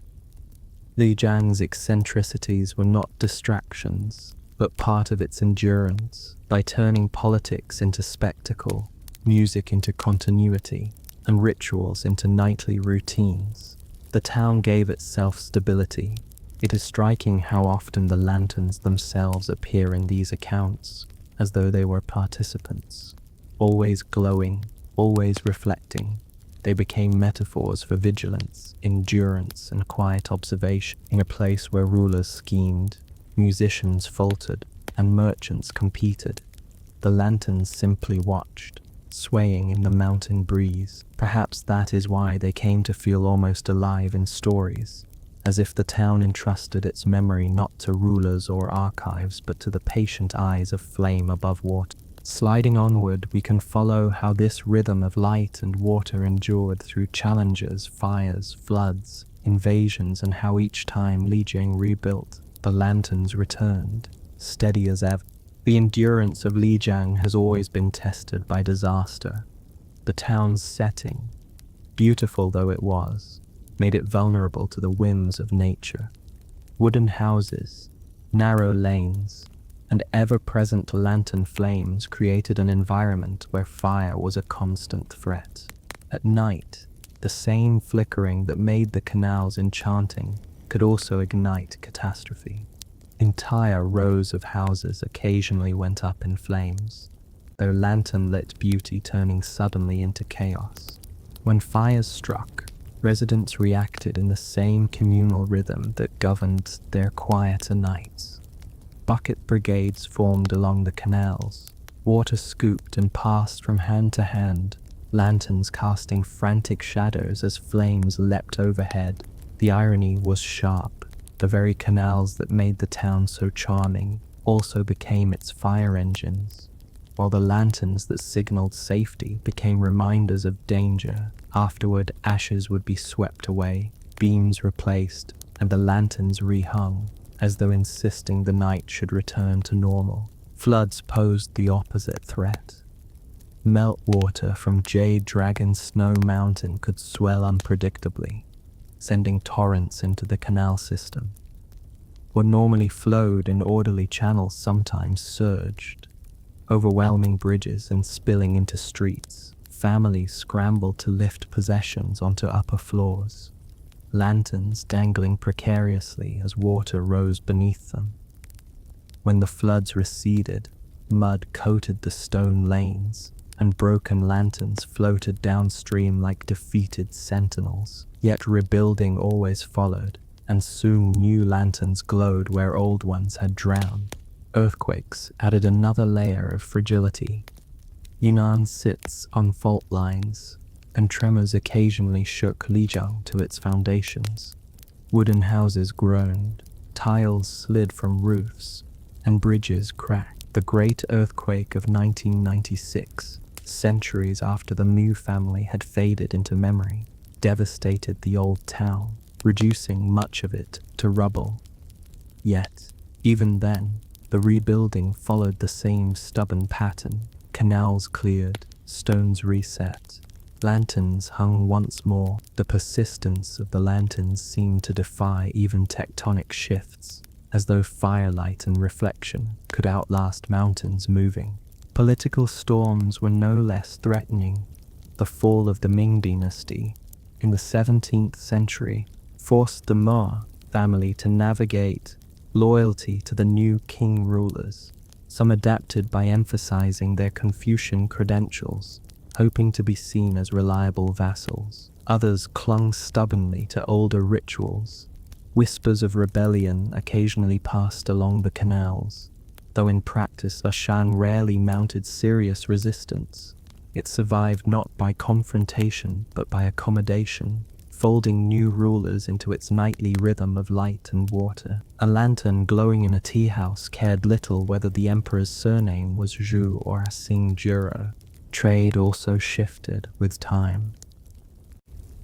Lijiang's eccentricities were not distractions, but part of its endurance. By turning politics into spectacle, music into continuity, and rituals into nightly routines, the town gave itself stability. It is striking how often the lanterns themselves appear in these accounts, as though they were participants, always glowing, always reflecting. They became metaphors for vigilance, endurance, and quiet observation. In a place where rulers schemed, musicians faltered, and merchants competed, the lanterns simply watched, swaying in the mountain breeze. Perhaps that is why they came to feel almost alive in stories, as if the town entrusted its memory not to rulers or archives, but to the patient eyes of flame above water. Sliding onward, we can follow how this rhythm of light and water endured through challenges, fires, floods, invasions, and how each time Lijiang rebuilt, the lanterns returned, steady as ever. The endurance of Lijiang has always been tested by disaster. The town's setting, beautiful though it was, made it vulnerable to the whims of nature. Wooden houses, narrow lanes, and ever-present lantern flames created an environment where fire was a constant threat. At night, the same flickering that made the canals enchanting could also ignite catastrophe. Entire rows of houses occasionally went up in flames, their lantern-lit beauty turning suddenly into chaos. When fires struck, residents reacted in the same communal rhythm that governed their quieter nights. Bucket brigades formed along the canals, water scooped and passed from hand to hand, lanterns casting frantic shadows as flames leapt overhead. The irony was sharp. The very canals that made the town so charming also became its fire engines, while the lanterns that signaled safety became reminders of danger. Afterward, ashes would be swept away, beams replaced, and the lanterns rehung, as though insisting the night should return to normal. Floods posed the opposite threat. Meltwater from Jade Dragon Snow Mountain could swell unpredictably, sending torrents into the canal system. What normally flowed in orderly channels sometimes surged, overwhelming bridges and spilling into streets. Families scrambled to lift possessions onto upper floors, lanterns dangling precariously as water rose beneath them. When the floods receded, mud coated the stone lanes, and broken lanterns floated downstream like defeated sentinels. Yet rebuilding always followed, and soon new lanterns glowed where old ones had drowned. Earthquakes added another layer of fragility. Yunnan sits on fault lines, and tremors occasionally shook Lijiang to its foundations. Wooden houses groaned, tiles slid from roofs, and bridges cracked. The great earthquake of 1996, centuries after the Mu family had faded into memory, devastated the old town, reducing much of it to rubble. Yet, even then, the rebuilding followed the same stubborn pattern. Canals cleared, stones reset, lanterns hung once more. The persistence of the lanterns seemed to defy even tectonic shifts, as though firelight and reflection could outlast mountains moving. Political storms were no less threatening. The fall of the Ming dynasty in the 17th century forced the Ma family to navigate loyalty to the new king rulers. Some adapted by emphasizing their Confucian credentials, hoping to be seen as reliable vassals. Others clung stubbornly to older rituals. Whispers of rebellion occasionally passed along the canals, though in practice Isfahan rarely mounted serious resistance. It survived not by confrontation but by accommodation, folding new rulers into its nightly rhythm of light and water. A lantern glowing in a tea house cared little whether the emperor's surname was Zhu or Asing Juro. Trade also shifted with time.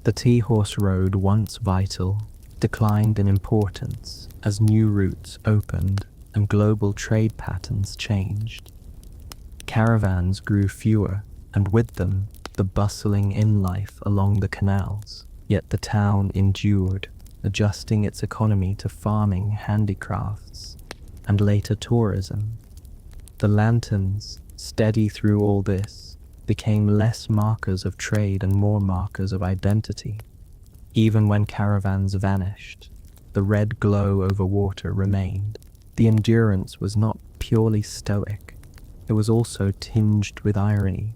The tea horse road, once vital, declined in importance as new routes opened and global trade patterns changed. Caravans grew fewer, and with them, the bustling inn-life along the canals. Yet the town endured, adjusting its economy to farming, handicrafts, and later tourism. The lanterns, steady through all this, became less markers of trade and more markers of identity. Even when caravans vanished, the red glow over water remained. The endurance was not purely stoic, it was also tinged with irony.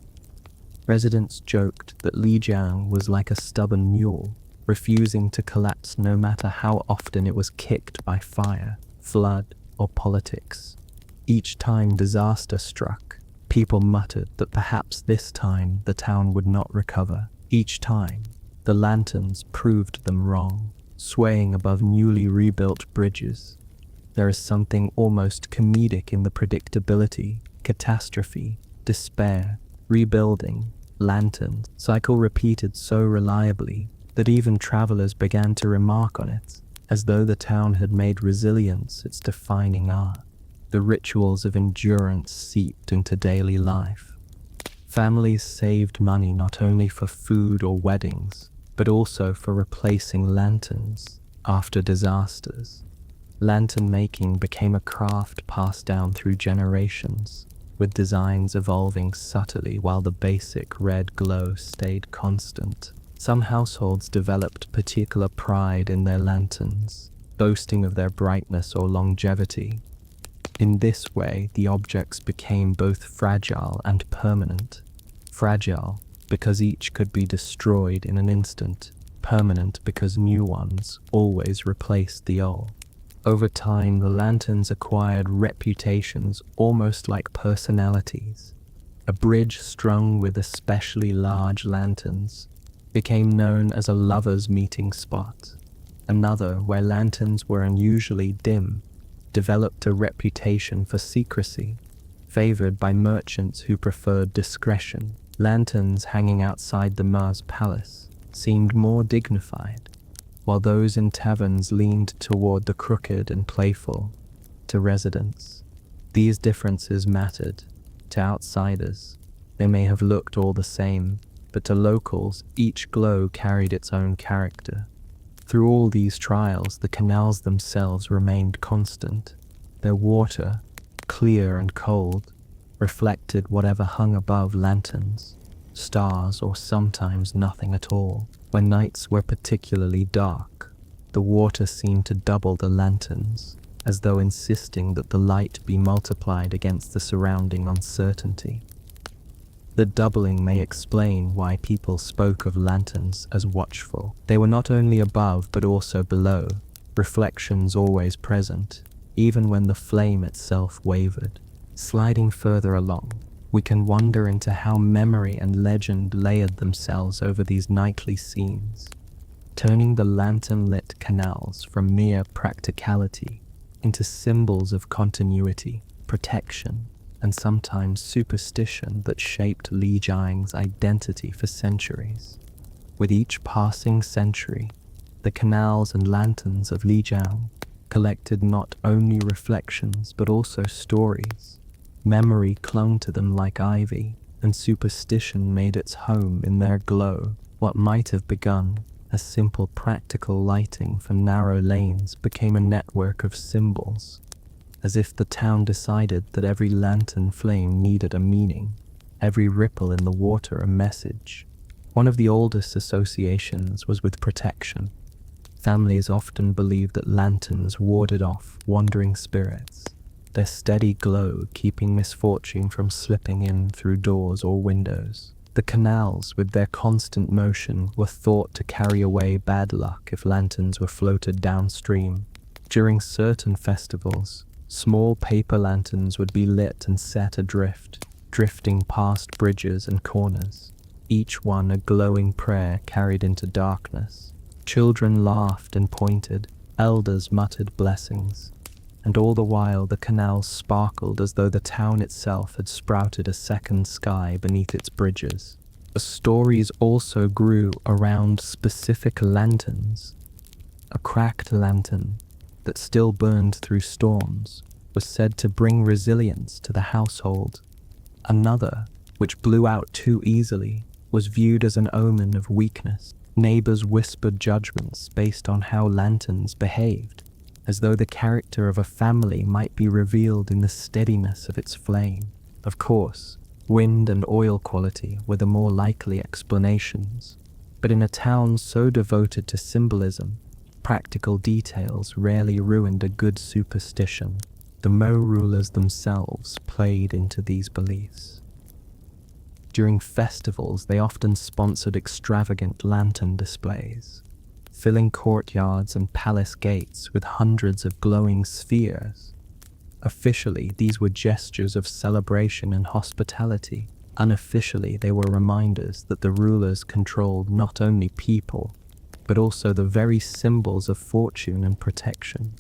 Residents joked that Lijiang was like a stubborn mule, refusing to collapse no matter how often it was kicked by fire, flood, or politics. Each time disaster struck, people muttered that perhaps this time the town would not recover. Each time, the lanterns proved them wrong, swaying above newly rebuilt bridges. There is something almost comedic in the predictability, catastrophe, despair, rebuilding, lanterns, cycle repeated so reliably that even travelers began to remark on it, as though the town had made resilience its defining art. The rituals of endurance seeped into daily life. Families saved money not only for food or weddings, but also for replacing lanterns after disasters. Lantern making became a craft passed down through generations, with designs evolving subtly while the basic red glow stayed constant. Some households developed particular pride in their lanterns, boasting of their brightness or longevity. In this way, the objects became both fragile and permanent. Fragile because each could be destroyed in an instant, permanent because new ones always replaced the old. Over time, the lanterns acquired reputations almost like personalities. A bridge strung with especially large lanterns became known as a lover's meeting spot. Another, where lanterns were unusually dim, developed a reputation for secrecy, favored by merchants who preferred discretion. Lanterns hanging outside the Ma's palace seemed more dignified, while those in taverns leaned toward the crooked and playful. To residents, these differences mattered. To outsiders, they may have looked all the same, but to locals, each glow carried its own character. Through all these trials, the canals themselves remained constant. Their water, clear and cold, reflected whatever hung above lanterns, stars or sometimes nothing at all. When nights were particularly dark, the water seemed to double the lanterns, as though insisting that the light be multiplied against the surrounding uncertainty. The doubling may explain why people spoke of lanterns as watchful. They were not only above but also below, reflections always present, even when the flame itself wavered. Sliding further along, we can wander into how memory and legend layered themselves over these nightly scenes, turning the lantern-lit canals from mere practicality into symbols of continuity, protection, and sometimes superstition that shaped Lijiang's identity for centuries. With each passing century, the canals and lanterns of Lijiang collected not only reflections but also stories. Memory clung to them like ivy, and superstition made its home in their glow. What might have begun as simple practical lighting for narrow lanes became a network of symbols, as if the town decided that every lantern flame needed a meaning, every ripple in the water a message. One of the oldest associations was with protection. Families often believed that lanterns warded off wandering spirits, their steady glow keeping misfortune from slipping in through doors or windows. The canals, with their constant motion, were thought to carry away bad luck if lanterns were floated downstream. During certain festivals, small paper lanterns would be lit and set adrift, drifting past bridges and corners, each one a glowing prayer carried into darkness. Children laughed and pointed, elders muttered blessings, and all the while the canals sparkled as though the town itself had sprouted a second sky beneath its bridges. The stories also grew around specific lanterns. A cracked lantern that still burned through storms was said to bring resilience to the household. Another, which blew out too easily, was viewed as an omen of weakness. Neighbors whispered judgments based on how lanterns behaved, as though the character of a family might be revealed in the steadiness of its flame. Of course, wind and oil quality were the more likely explanations, but in a town so devoted to symbolism, practical details rarely ruined a good superstition. The Mo rulers themselves played into these beliefs. During festivals, they often sponsored extravagant lantern displays, filling courtyards and palace gates with hundreds of glowing spheres. Officially, these were gestures of celebration and hospitality. Unofficially, they were reminders that the rulers controlled not only people, but also the very symbols of fortune and protection.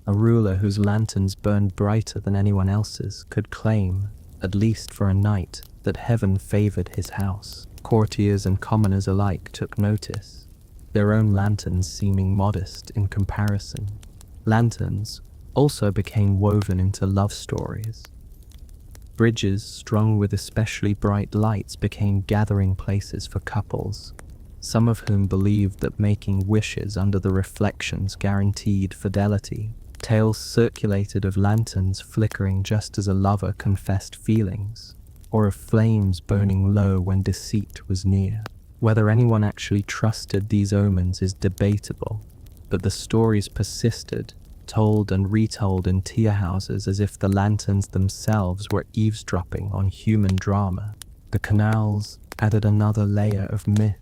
A ruler whose lanterns burned brighter than anyone else's could claim, at least for a night, that heaven favored his house. Courtiers and commoners alike took notice, their own lanterns seeming modest in comparison. Lanterns also became woven into love stories. Bridges strung with especially bright lights became gathering places for couples, some of whom believed that making wishes under the reflections guaranteed fidelity. Tales circulated of lanterns flickering just as a lover confessed feelings, or of flames burning low when deceit was near. Whether anyone actually trusted these omens is debatable, but the stories persisted, told and retold in tea houses as if the lanterns themselves were eavesdropping on human drama. The canals added another layer of myth.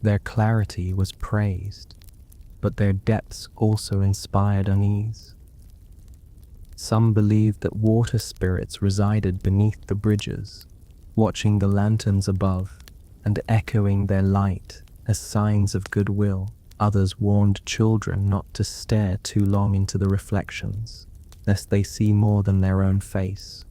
Their clarity was praised, but their depths also inspired unease. Some believed that water spirits resided beneath the bridges, watching the lanterns above and echoing their light as signs of goodwill. Others warned children not to stare too long into the reflections, lest they see more than their own face.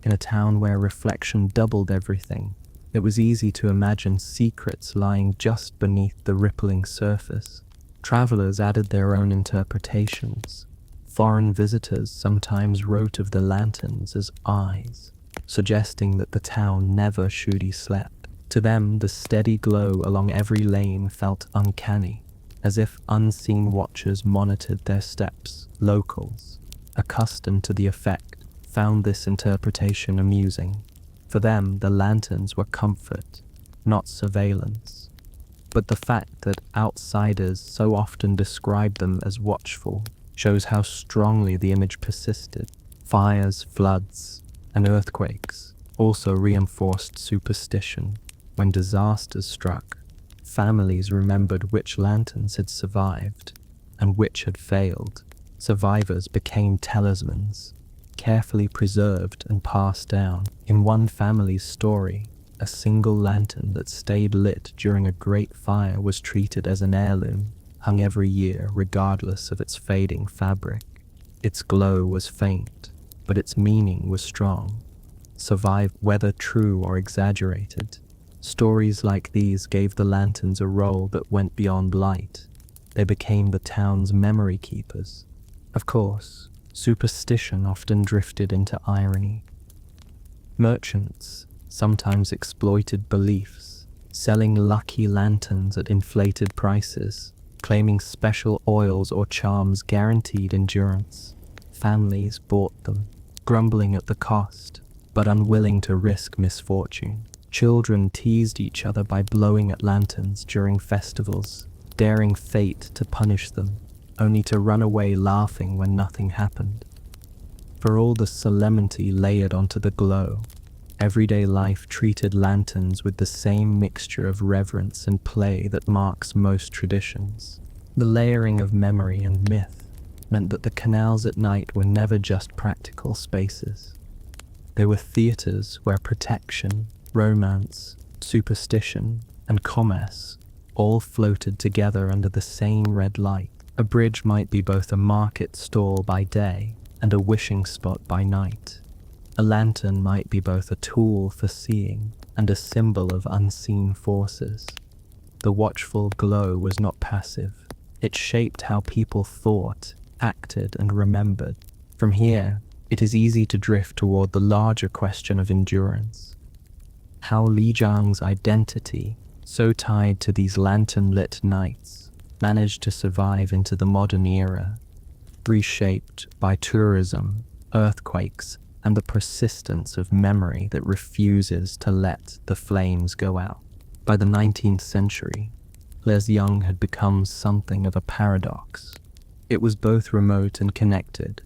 In a town where reflection doubled everything, it was easy to imagine secrets lying just beneath the rippling surface. Travelers added their own interpretations. Foreign visitors sometimes wrote of the lanterns as eyes, suggesting that the town never truly slept. To them, the steady glow along every lane felt uncanny, as if unseen watchers monitored their steps. Locals, accustomed to the effect, found this interpretation amusing. For them, the lanterns were comfort, not surveillance. But the fact that outsiders so often described them as watchful shows how strongly the image persisted. Fires, floods, and earthquakes also reinforced superstition. When disasters struck, families remembered which lanterns had survived and which had failed. Survivors became talismans, carefully preserved and passed down. In one family's story, a single lantern that stayed lit during a great fire was treated as an heirloom, hung every year regardless of its fading fabric. Its glow was faint, but its meaning was strong. Survived whether true or exaggerated. Stories like these gave the lanterns a role that went beyond light. They became the town's memory keepers. Of course, superstition often drifted into irony. Merchants sometimes exploited beliefs, selling lucky lanterns at inflated prices, claiming special oils or charms guaranteed endurance. Families bought them, grumbling at the cost, but unwilling to risk misfortune. Children teased each other by blowing at lanterns during festivals, daring fate to punish them, only to run away laughing when nothing happened. For all the solemnity layered onto the glow, everyday life treated lanterns with the same mixture of reverence and play that marks most traditions. The layering of memory and myth meant that the canals at night were never just practical spaces. They were theaters where protection, romance, superstition, and commerce all floated together under the same red light. A bridge might be both a market stall by day and a wishing spot by night. A lantern might be both a tool for seeing and a symbol of unseen forces. The watchful glow was not passive. It shaped how people thought, acted, and remembered. From here, it is easy to drift toward the larger question of endurance. How Lijiang's identity, so tied to these lantern-lit nights, managed to survive into the modern era, reshaped by tourism, earthquakes, and the persistence of memory that refuses to let the flames go out. By the 19th century, Lijiang had become something of a paradox. It was both remote and connected,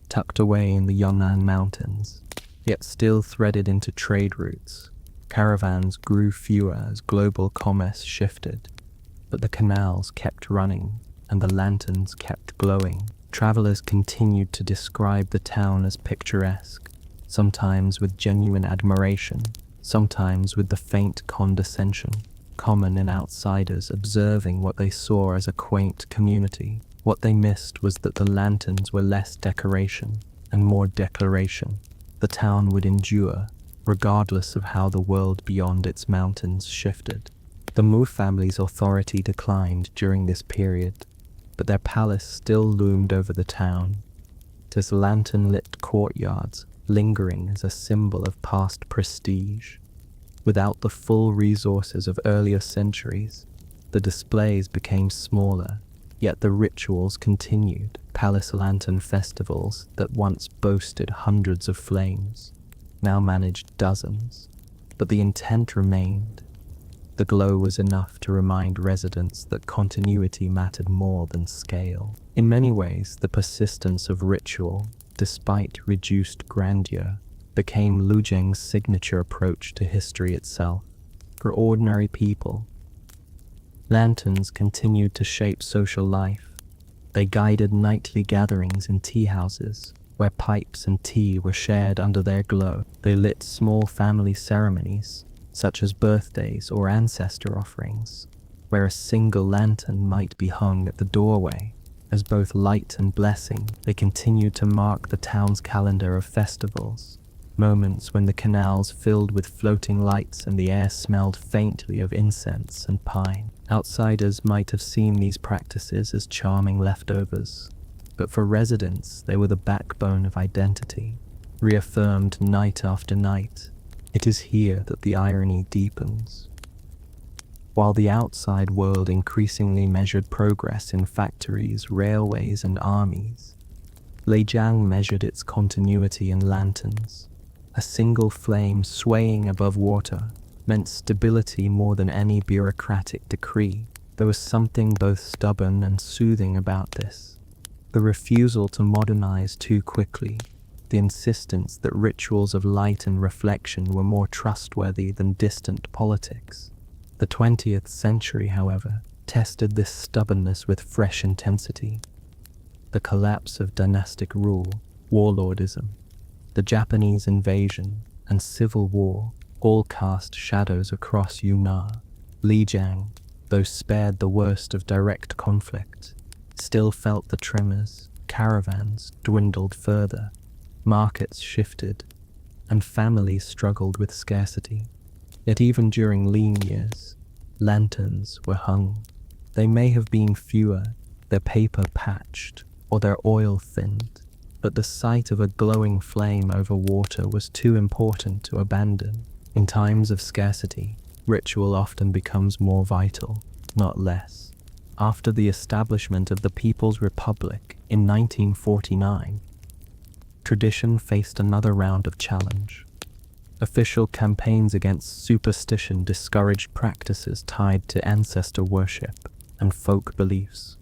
tucked away in the Yunnan mountains, yet still threaded into trade routes. Caravans grew fewer as global commerce shifted, but the canals kept running and the lanterns kept glowing. Travelers continued to describe the town as picturesque, sometimes with genuine admiration, sometimes with the faint condescension common in outsiders observing what they saw as a quaint community. What they missed was that the lanterns were less decoration and more declaration. The town would endure, regardless of how the world beyond its mountains shifted. The Mu family's authority declined during this period, but their palace still loomed over the town, its lantern-lit courtyards lingering as a symbol of past prestige. Without the full resources of earlier centuries, the displays became smaller, yet the rituals continued. Palace lantern festivals that once boasted hundreds of flames now managed dozens, but the intent remained. The glow was enough to remind residents that continuity mattered more than scale. In many ways, the persistence of ritual, despite reduced grandeur, became Lijiang's signature approach to history itself. For ordinary people, lanterns continued to shape social life. They guided nightly gatherings in tea houses, where pipes and tea were shared under their glow. They lit small family ceremonies, such as birthdays or ancestor offerings, where a single lantern might be hung at the doorway. As both light and blessing, they continued to mark the town's calendar of festivals, moments when the canals filled with floating lights and the air smelled faintly of incense and pine. Outsiders might have seen these practices as charming leftovers, but for residents they were the backbone of identity, reaffirmed night after night. It is here that the irony deepens. While the outside world increasingly measured progress in factories, railways, and armies, Lijiang measured its continuity in lanterns. A single flame swaying above water meant stability more than any bureaucratic decree. There was something both stubborn and soothing about this. The refusal to modernize too quickly, the insistence that rituals of light and reflection were more trustworthy than distant politics. The 20th century, however, tested this stubbornness with fresh intensity. The collapse of dynastic rule, warlordism, The Japanese invasion and civil war all cast shadows across Yunnan. Lijiang, though spared the worst of direct conflict, still felt the tremors. Caravans dwindled further, markets shifted, and families struggled with scarcity. Yet even during lean years, lanterns were hung. They may have been fewer, their paper patched, or their oil thinned, but the sight of a glowing flame over water was too important to abandon. In times of scarcity, ritual often becomes more vital, not less. After the establishment of the People's Republic in 1949, tradition faced another round of challenge. Official campaigns against superstition discouraged practices tied to ancestor worship and folk beliefs.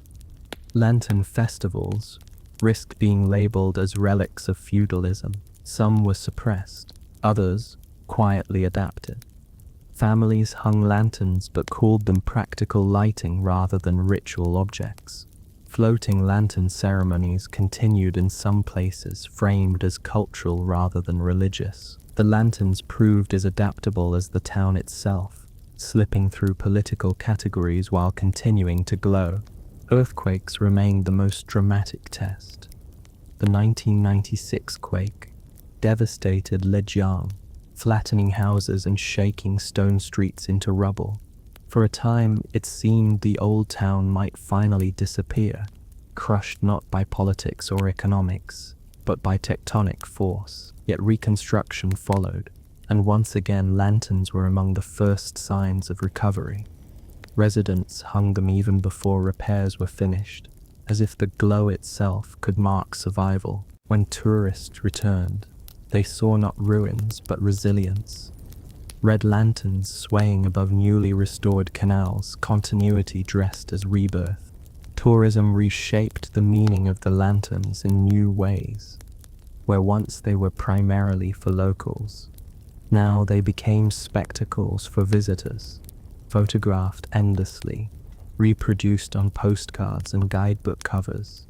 Lantern festivals risked being labeled as relics of feudalism. Some were suppressed, others quietly adapted. Families hung lanterns but called them practical lighting rather than ritual objects. Floating lantern ceremonies continued in some places, framed as cultural rather than religious. The lanterns proved as adaptable as the town itself, slipping through political categories while continuing to glow. Earthquakes remained the most dramatic test. The 1996 quake devastated Lijiang, flattening houses and shaking stone streets into rubble. For a time, it seemed the old town might finally disappear, crushed not by politics or economics, but by tectonic force. Yet reconstruction followed, and once again lanterns were among the first signs of recovery. Residents hung them even before repairs were finished, as if the glow itself could mark survival. When tourists returned, they saw not ruins but resilience. Red lanterns swaying above newly restored canals, continuity dressed as rebirth. Tourism reshaped the meaning of the lanterns in new ways. Where once they were primarily for locals, now they became spectacles for visitors, photographed endlessly, reproduced on postcards and guidebook covers.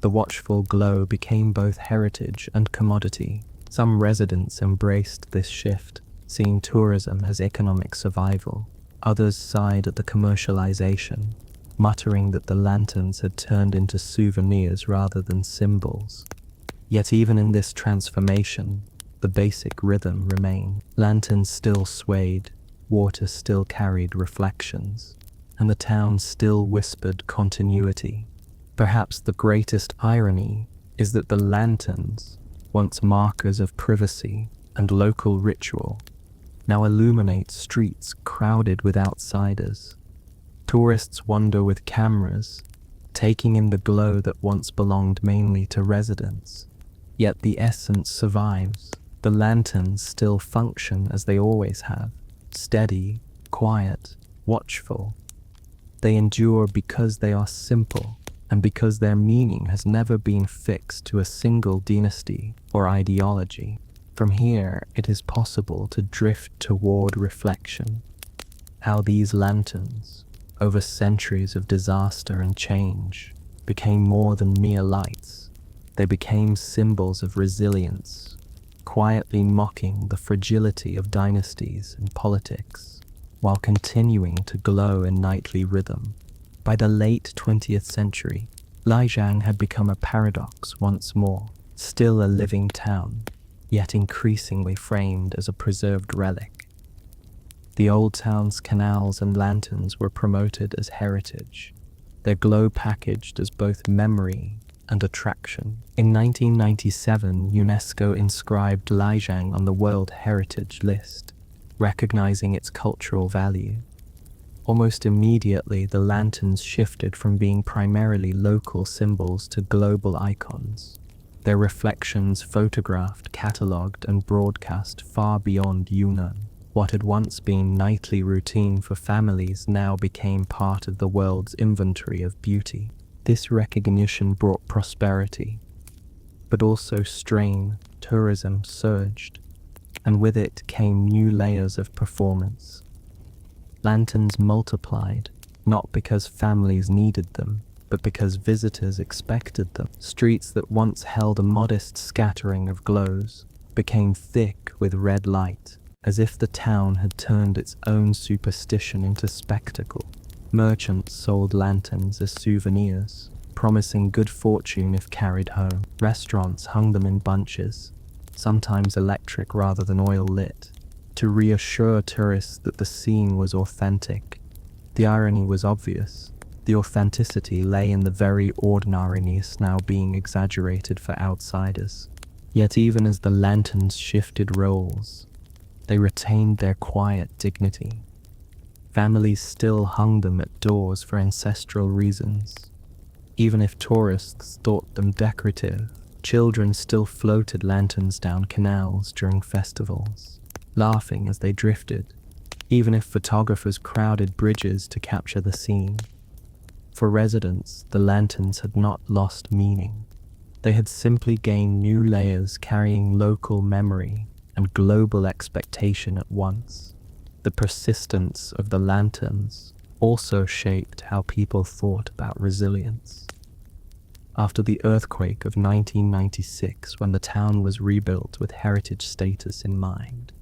The Watchful glow became both heritage and commodity. Some residents embraced this shift, seeing tourism as economic survival. Others sighed at the commercialization, muttering that the lanterns had turned into souvenirs rather than symbols. Yet even in this transformation, the basic rhythm remained. Lanterns still swayed, water still carried reflections, and the town still whispered continuity. Perhaps the greatest irony is that the lanterns, once markers of privacy and local ritual, now illuminate streets crowded with outsiders. Tourists wander with cameras, taking in the glow that once belonged mainly to residents. Yet the essence survives. The lanterns still function as they always have, steady, quiet, watchful. They endure because they are simple, and because their meaning has never been fixed to a single dynasty or ideology. From here, it is possible to drift toward reflection. How these lanterns, over centuries of disaster and change, became more than mere lights. They became symbols of resilience, quietly mocking the fragility of dynasties and politics, while continuing to glow in nightly rhythm. By the late 20th century, Lijiang had become a paradox once more, still a living town, yet increasingly framed as a preserved relic. The old town's canals and lanterns were promoted as heritage, their glow packaged as both memory and attraction. In 1997, UNESCO inscribed Lijiang on the World Heritage List, recognizing its cultural value. Almost immediately, the lanterns shifted from being primarily local symbols to global icons, their reflections photographed, catalogued, and broadcast far beyond Yunnan. What had once been nightly routine for families now became part of the world's inventory of beauty. This recognition brought prosperity, but also strain. Tourism surged, and with it came new layers of performance. Lanterns multiplied, not because families needed them, but because visitors expected them. Streets that once held a modest scattering of glows became thick with red light, as if the town had turned its own superstition into spectacle. Merchants sold lanterns as souvenirs, promising good fortune if carried home. Restaurants hung them in bunches, sometimes electric rather than oil-lit, to reassure tourists that the scene was authentic. The irony was obvious. The authenticity lay in the very ordinariness now being exaggerated for outsiders. Yet even as the lanterns shifted roles, they retained their quiet dignity. Families still hung them at doors for ancestral reasons. Even if tourists thought them decorative, children still floated lanterns down canals during festivals, laughing as they drifted, even if photographers crowded bridges to capture the scene. For residents, the lanterns had not lost meaning. They had simply gained new layers carrying local memory and global expectation at once. The persistence of the lanterns also shaped how people thought about resilience. After the earthquake of 1996, when the town was rebuilt with heritage status in mind,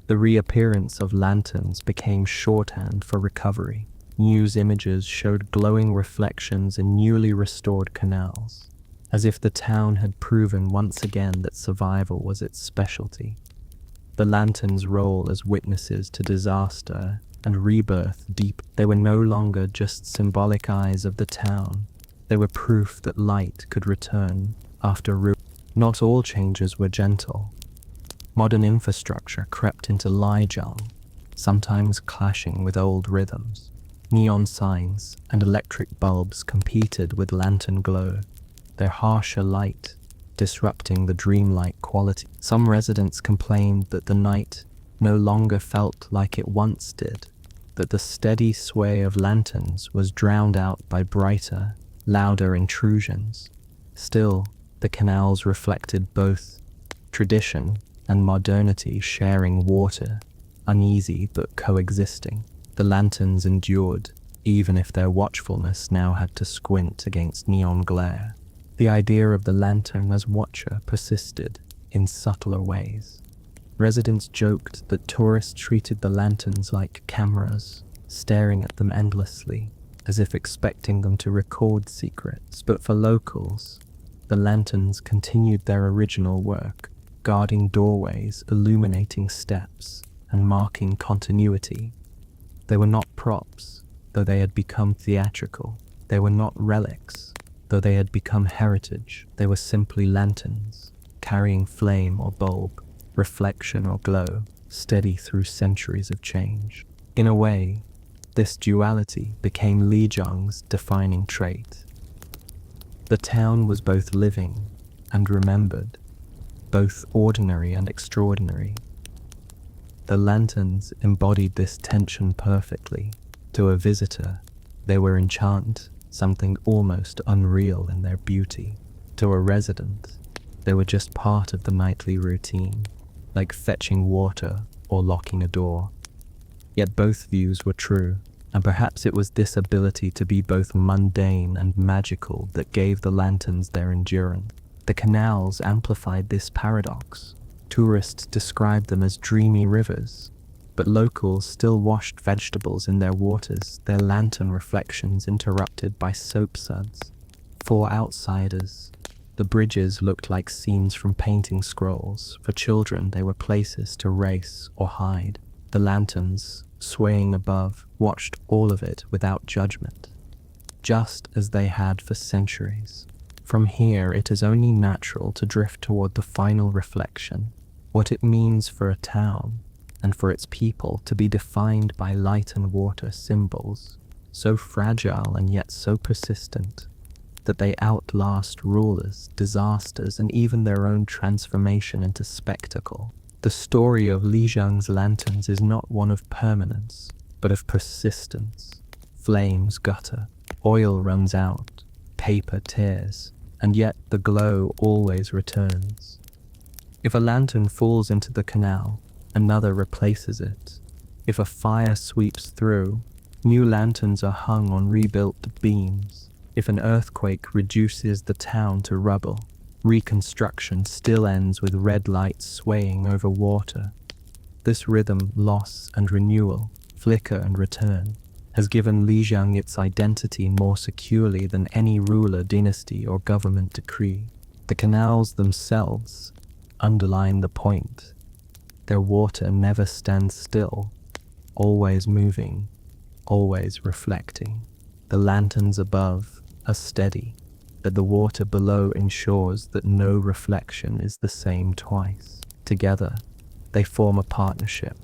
the reappearance of lanterns became shorthand for recovery. News images showed glowing reflections in newly restored canals, as if the town had proven once again that survival was its specialty. The lanterns' role as witnesses to disaster and rebirth deep. They were no longer just symbolic eyes of the town. They were proof that light could return after ruin. Not all changes were gentle. Modern infrastructure crept into Lijiang, sometimes clashing with old rhythms. Neon signs and electric bulbs competed with lantern glow, their harsher light disrupting the dreamlike quality. Some residents complained that the night no longer felt like it once did, that the steady sway of lanterns was drowned out by brighter, louder intrusions. Still, the canals reflected both tradition and modernity, sharing water, uneasy but coexisting. The lanterns endured, even if their watchfulness now had to squint against neon glare. The idea of the lantern as watcher persisted in subtler ways. Residents joked that tourists treated the lanterns like cameras, staring at them endlessly, as if expecting them to record secrets. But for locals, the lanterns continued their original work, guarding doorways, illuminating steps, and marking continuity. They were not props, though they had become theatrical. They were not relics, though they had become heritage. They were simply lanterns, carrying flame or bulb, reflection or glow, steady through centuries of change. In a way, this duality became Lijiang's defining trait. The town was both living and remembered, both ordinary and extraordinary. The lanterns embodied this tension perfectly. To a visitor, they were enchant, something almost unreal in their beauty. To a resident, they were just part of the nightly routine, like fetching water or locking a door. Yet both views were true, and perhaps it was this ability to be both mundane and magical that gave the lanterns their endurance. The canals amplified this paradox. Tourists described them as dreamy rivers, but locals still washed vegetables in their waters, their lantern reflections interrupted by soap suds. For outsiders, the bridges looked like scenes from painting scrolls. For children, they were places to race or hide. The lanterns, swaying above, watched all of it without judgment, just as they had for centuries. From here, it is only natural to drift toward the final reflection, what it means for a town and for its people to be defined by light and water symbols, so fragile and yet so persistent, that they outlast rulers, disasters, and even their own transformation into spectacle. The story of Lijiang's lanterns is not one of permanence, but of persistence. Flames gutter, oil runs out, paper tears, and yet the glow always returns. If a lantern falls into the canal, another replaces it. If a fire sweeps through, new lanterns are hung on rebuilt beams. If an earthquake reduces the town to rubble, Reconstruction still ends with red lights swaying over water. This rhythm, loss and renewal, flicker and return, has given Lijiang its identity more securely than any ruler, dynasty, or government decree. The canals themselves underline the point. Their water never stands still, always moving, always reflecting. The lanterns above are steady, but the water below ensures that no reflection is the same twice. Together, they form a partnership,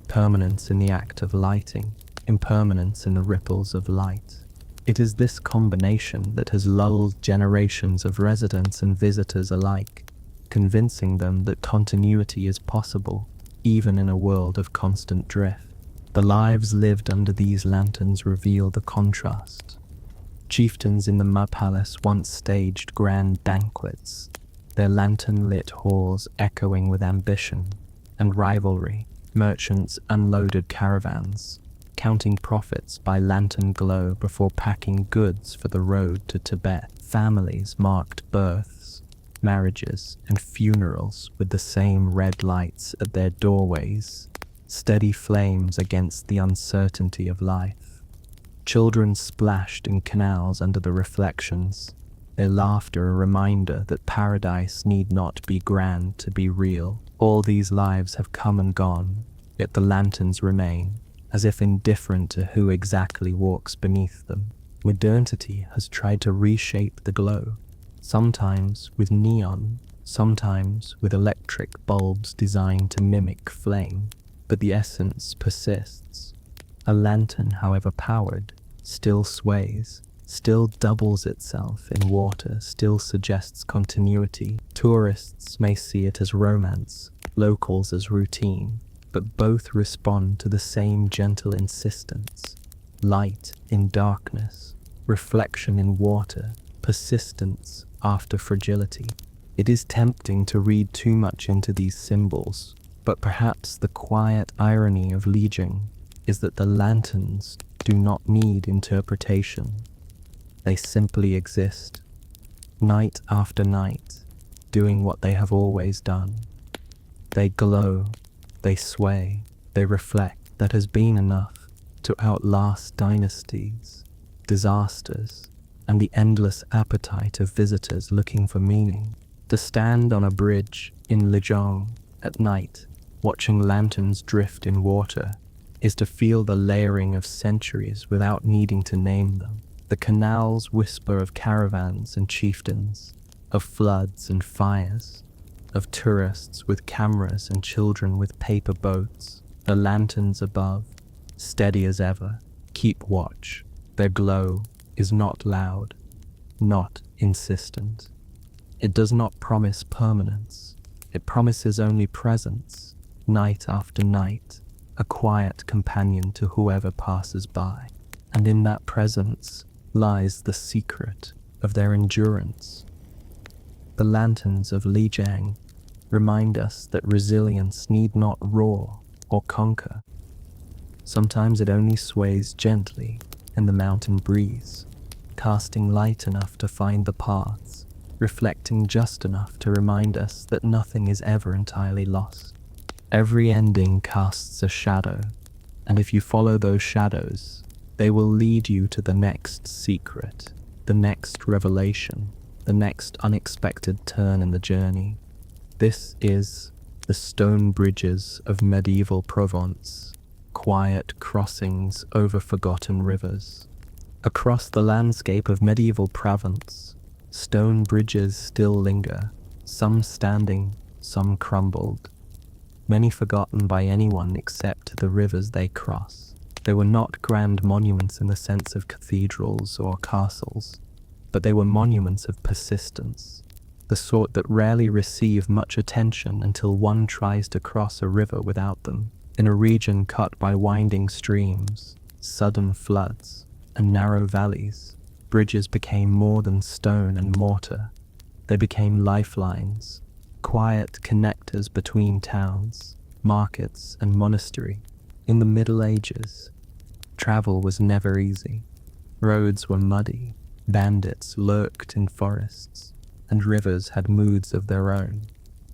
permanence in the act of lighting, impermanence in the ripples of light. It is this combination that has lulled generations of residents and visitors alike, convincing them that continuity is possible, even in a world of constant drift. The lives lived under these lanterns reveal the contrast. Chieftains in the mud palace once staged grand banquets, their lantern-lit halls echoing with ambition and rivalry. Merchants unloaded caravans, counting profits by lantern glow before packing goods for the road to Tibet. Families marked births, marriages, and funerals with the same red lights at their doorways, steady flames against the uncertainty of life. Children splashed in canals under the reflections, their laughter a reminder that paradise need not be grand to be real. All these lives have come and gone, yet the lanterns remain, as if indifferent to who exactly walks beneath them. Modernity has tried to reshape the glow, sometimes with neon, sometimes with electric bulbs designed to mimic flame, but the essence persists. A lantern, however powered, still sways, still doubles itself in water, still suggests continuity. Tourists may see it as romance, locals as routine, but both respond to the same gentle insistence. Light in darkness, reflection in water, persistence after fragility. It is tempting to read too much into these symbols, but perhaps the quiet irony of Lijiang is that the lanterns do not need interpretation. They simply exist, night after night, doing what they have always done. They glow, they sway, they reflect. That has been enough to outlast dynasties, disasters, and the endless appetite of visitors looking for meaning. To stand on a bridge in Lijiang at night, watching lanterns drift in water, is to feel the layering of centuries without needing to name them. The canals whisper of caravans and chieftains, of floods and fires, of tourists with cameras and children with paper boats. The lanterns above, steady as ever, keep watch. Their glow is not loud, not insistent. It does not promise permanence. It promises only presence, night after night, a quiet companion to whoever passes by. And in that presence lies the secret of their endurance. The lanterns of Lijiang remind us that resilience need not roar or conquer. Sometimes it only sways gently in the mountain breeze, casting light enough to find the paths, reflecting just enough to remind us that nothing is ever entirely lost. Every ending casts a shadow, and if you follow those shadows, they will lead you to the next secret, the next revelation, the next unexpected turn in the journey. This is the stone bridges of medieval Provence, quiet crossings over forgotten rivers. Across the landscape of medieval Provence, stone bridges still linger, some standing, some crumbled, many forgotten by anyone except the rivers they cross. They were not grand monuments in the sense of cathedrals or castles, but they were monuments of persistence, the sort that rarely receive much attention until one tries to cross a river without them. In a region cut by winding streams, sudden floods, and narrow valleys, bridges became more than stone and mortar. They became lifelines, quiet connectors between towns, markets, and monastery. In the Middle Ages, travel was never easy. Roads were muddy, bandits lurked in forests, and rivers had moods of their own.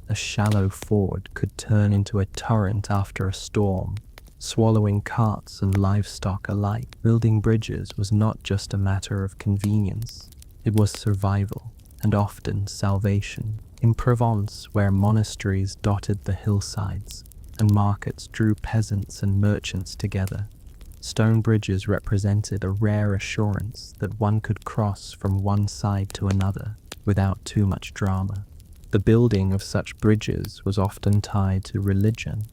A shallow ford could turn into a torrent after a storm, swallowing carts and livestock alike. Building bridges was not just a matter of convenience, it was survival, and often salvation. In Provence, where monasteries dotted the hillsides and markets drew peasants and merchants together, stone bridges represented a rare assurance that one could cross from one side to another without too much drama. The building of such bridges was often tied to religion.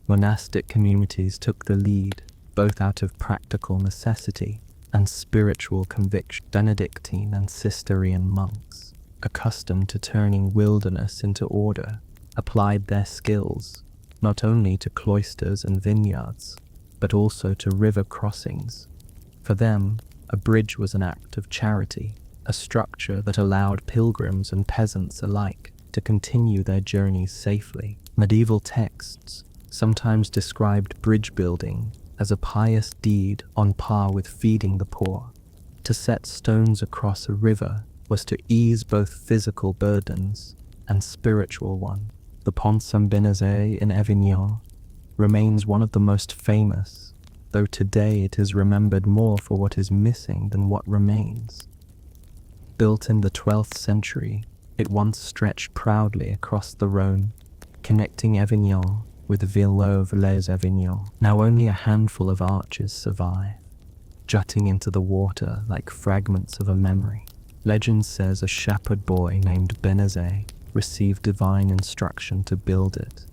Monastic communities took the lead, both out of practical necessity and spiritual conviction. Benedictine and Cistercian monks, accustomed to turning wilderness into order, applied their skills not only to cloisters and vineyards, but also to river crossings. For them, a bridge was an act of charity, a structure that allowed pilgrims and peasants alike to continue their journeys safely. Medieval texts sometimes described bridge building as a pious deed on par with feeding the poor. To set stones across a river was to ease both physical burdens and spiritual ones. The Pont Saint-Benazet in Avignon remains one of the most famous, though today it is remembered more for what is missing than what remains. Built in the 12th century, it once stretched proudly across the Rhone, connecting Avignon with Villeneuve-les-Avignon. Now only a handful of arches survive, jutting into the water like fragments of a memory. Legend says a shepherd boy named Benazet received divine instruction to build it,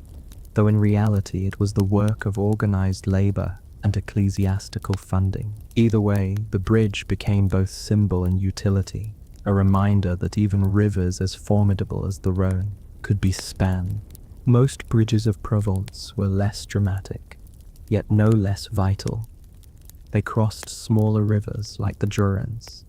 though in reality it was the work of organized labor and ecclesiastical funding. Either way, the bridge became both symbol and utility, a reminder that even rivers as formidable as the Rhone could be spanned. Most bridges of Provence were less dramatic, yet no less vital. They crossed smaller rivers like the Durance,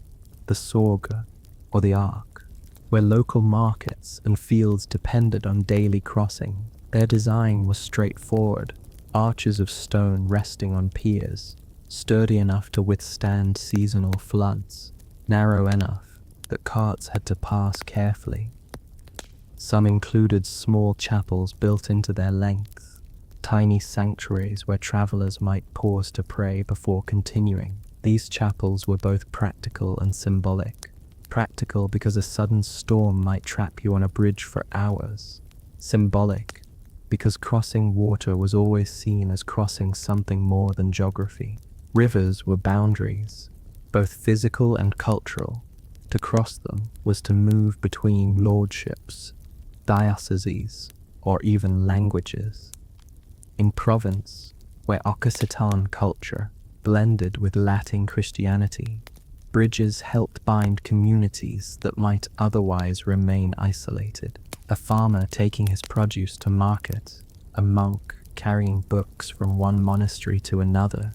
the Sorgue, or the Arc, where local markets and fields depended on daily crossing. Their design was straightforward, arches of stone resting on piers, sturdy enough to withstand seasonal floods, narrow enough that carts had to pass carefully. Some included small chapels built into their length, tiny sanctuaries where travelers might pause to pray before continuing. These chapels were both practical and symbolic. Practical because a sudden storm might trap you on a bridge for hours. Symbolic because crossing water was always seen as crossing something more than geography. Rivers were boundaries, both physical and cultural. To cross them was to move between lordships, dioceses, or even languages. In Provence, where Occitan culture blended with Latin Christianity, bridges helped bind communities that might otherwise remain isolated. A farmer taking his produce to market, a monk carrying books from one monastery to another,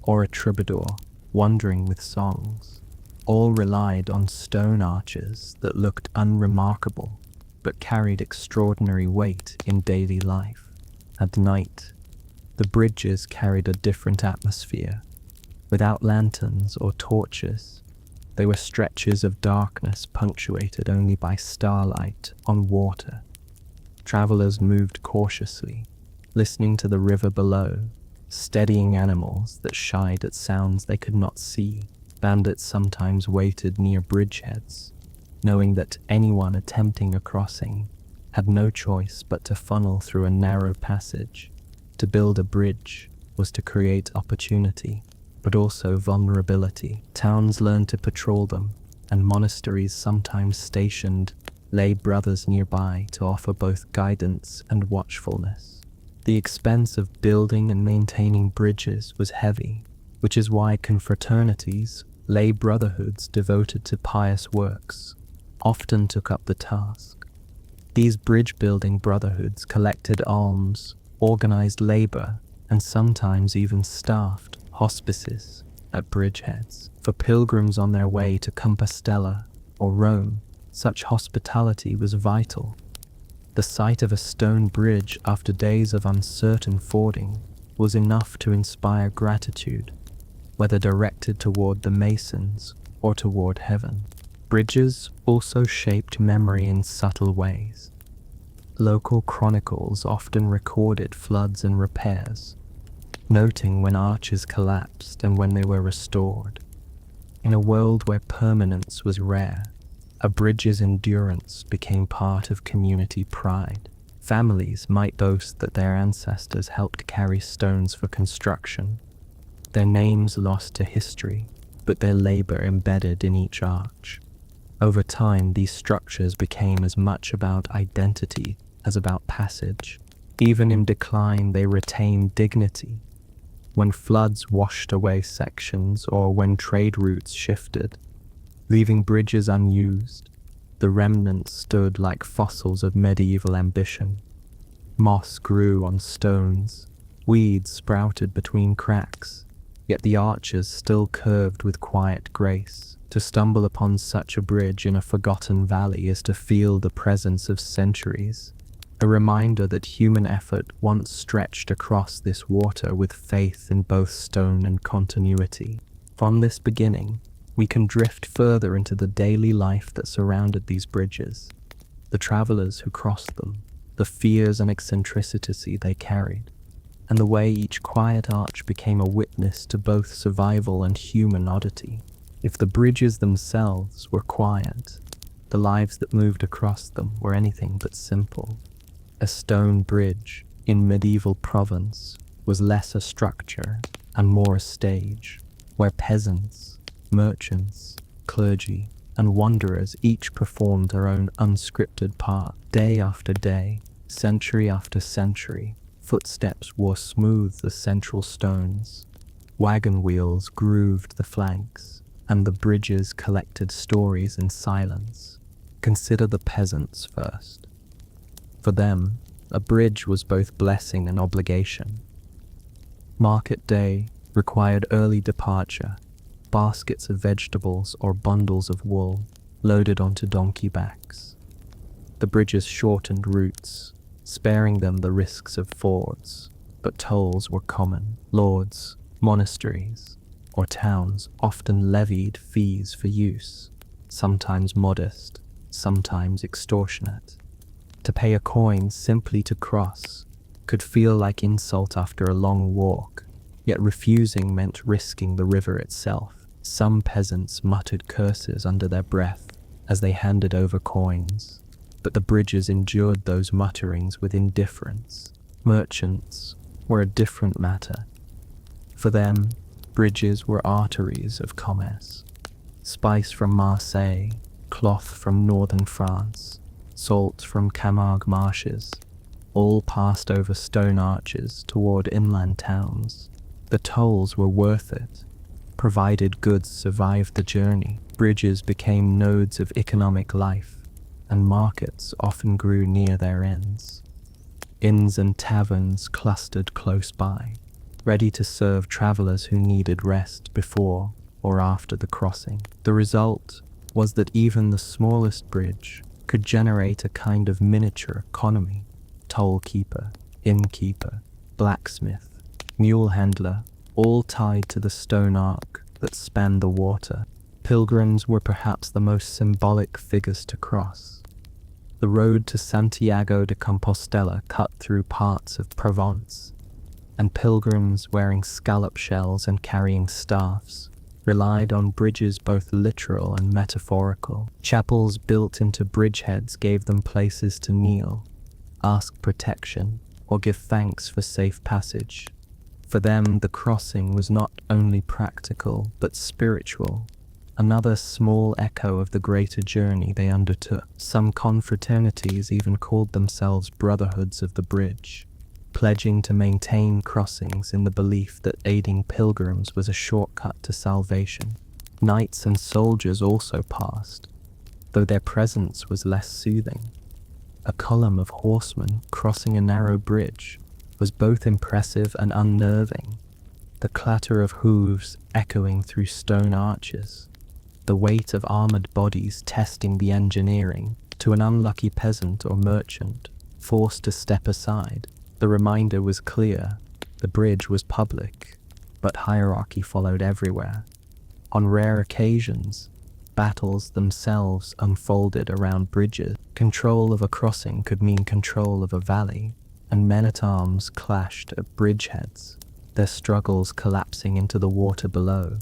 or a troubadour wandering with songs, all relied on stone arches that looked unremarkable but carried extraordinary weight in daily life. At night, the bridges carried a different atmosphere. Without lanterns or torches, they were stretches of darkness punctuated only by starlight on water. Travelers moved cautiously, listening to the river below, steadying animals that shied at sounds they could not see. Bandits sometimes waited near bridgeheads, knowing that anyone attempting a crossing had no choice but to funnel through a narrow passage. To build a bridge was to create opportunity, but also vulnerability. Towns learned to patrol them, and monasteries sometimes stationed lay brothers nearby to offer both guidance and watchfulness. The expense of building and maintaining bridges was heavy, which is why confraternities, lay brotherhoods devoted to pious works, often took up the task. These bridge-building brotherhoods collected alms, organized labor, and sometimes even staffed hospices at bridgeheads. For pilgrims on their way to Compostela or Rome, such hospitality was vital. The sight of a stone bridge after days of uncertain fording was enough to inspire gratitude, whether directed toward the masons or toward heaven. Bridges also shaped memory in subtle ways. Local chronicles often recorded floods and repairs, noting when arches collapsed and when they were restored. In a world where permanence was rare, a bridge's endurance became part of community pride. Families might boast that their ancestors helped carry stones for construction, their names lost to history, but their labor embedded in each arch. Over time, these structures became as much about identity as about passage. Even in decline, they retained dignity. When floods washed away sections or when trade routes shifted, leaving bridges unused, the remnants stood like fossils of medieval ambition. Moss grew on stones, weeds sprouted between cracks, yet the arches still curved with quiet grace. To stumble upon such a bridge in a forgotten valley is to feel the presence of centuries, a reminder that human effort once stretched across this water with faith in both stone and continuity. From this beginning, we can drift further into the daily life that surrounded these bridges, the travelers who crossed them, the fears and eccentricity they carried, and the way each quiet arch became a witness to both survival and human oddity. If the bridges themselves were quiet, the lives that moved across them were anything but simple. A stone bridge in medieval Provence was less a structure and more a stage, where peasants, merchants, clergy, and wanderers each performed their own unscripted part. Day after day, century after century, footsteps wore smooth the central stones, wagon wheels grooved the flanks, and the bridges collected stories in silence. Consider the peasants first. For them, a bridge was both blessing and obligation. Market day required early departure, baskets of vegetables or bundles of wool loaded onto donkey backs. The bridges shortened routes, sparing them the risks of fords, but tolls were common. Lords, monasteries, or towns often levied fees for use, sometimes modest, sometimes extortionate. To pay a coin simply to cross could feel like insult after a long walk, yet refusing meant risking the river itself. Some peasants muttered curses under their breath as they handed over coins, but the bridges endured those mutterings with indifference. Merchants were a different matter. For them, bridges were arteries of commerce. Spice from Marseille, cloth from northern France, salt from Camargue marshes, all passed over stone arches toward inland towns. The tolls were worth it, provided goods survived the journey. Bridges became nodes of economic life, and markets often grew near their ends. Inns and taverns clustered close by, ready to serve travelers who needed rest before or after the crossing. The result was that even the smallest bridge could generate a kind of miniature economy. Toll keeper, innkeeper, blacksmith, mule handler, all tied to the stone arc that spanned the water. Pilgrims were perhaps the most symbolic figures to cross. The road to Santiago de Compostela cut through parts of Provence, and pilgrims wearing scallop shells and carrying staffs relied on bridges both literal and metaphorical. Chapels built into bridgeheads gave them places to kneel, ask protection, or give thanks for safe passage. For them, the crossing was not only practical but spiritual, another small echo of the greater journey they undertook. Some confraternities even called themselves brotherhoods of the bridge, pledging to maintain crossings in the belief that aiding pilgrims was a shortcut to salvation. Knights and soldiers also passed, though their presence was less soothing. A column of horsemen crossing a narrow bridge was both impressive and unnerving, the clatter of hooves echoing through stone arches, the weight of armored bodies testing the engineering. To an unlucky peasant or merchant forced to step aside, the reminder was clear: the bridge was public, but hierarchy followed everywhere. On rare occasions, battles themselves unfolded around bridges. Control of a crossing could mean control of a valley, and men-at-arms clashed at bridgeheads, their struggles collapsing into the water below.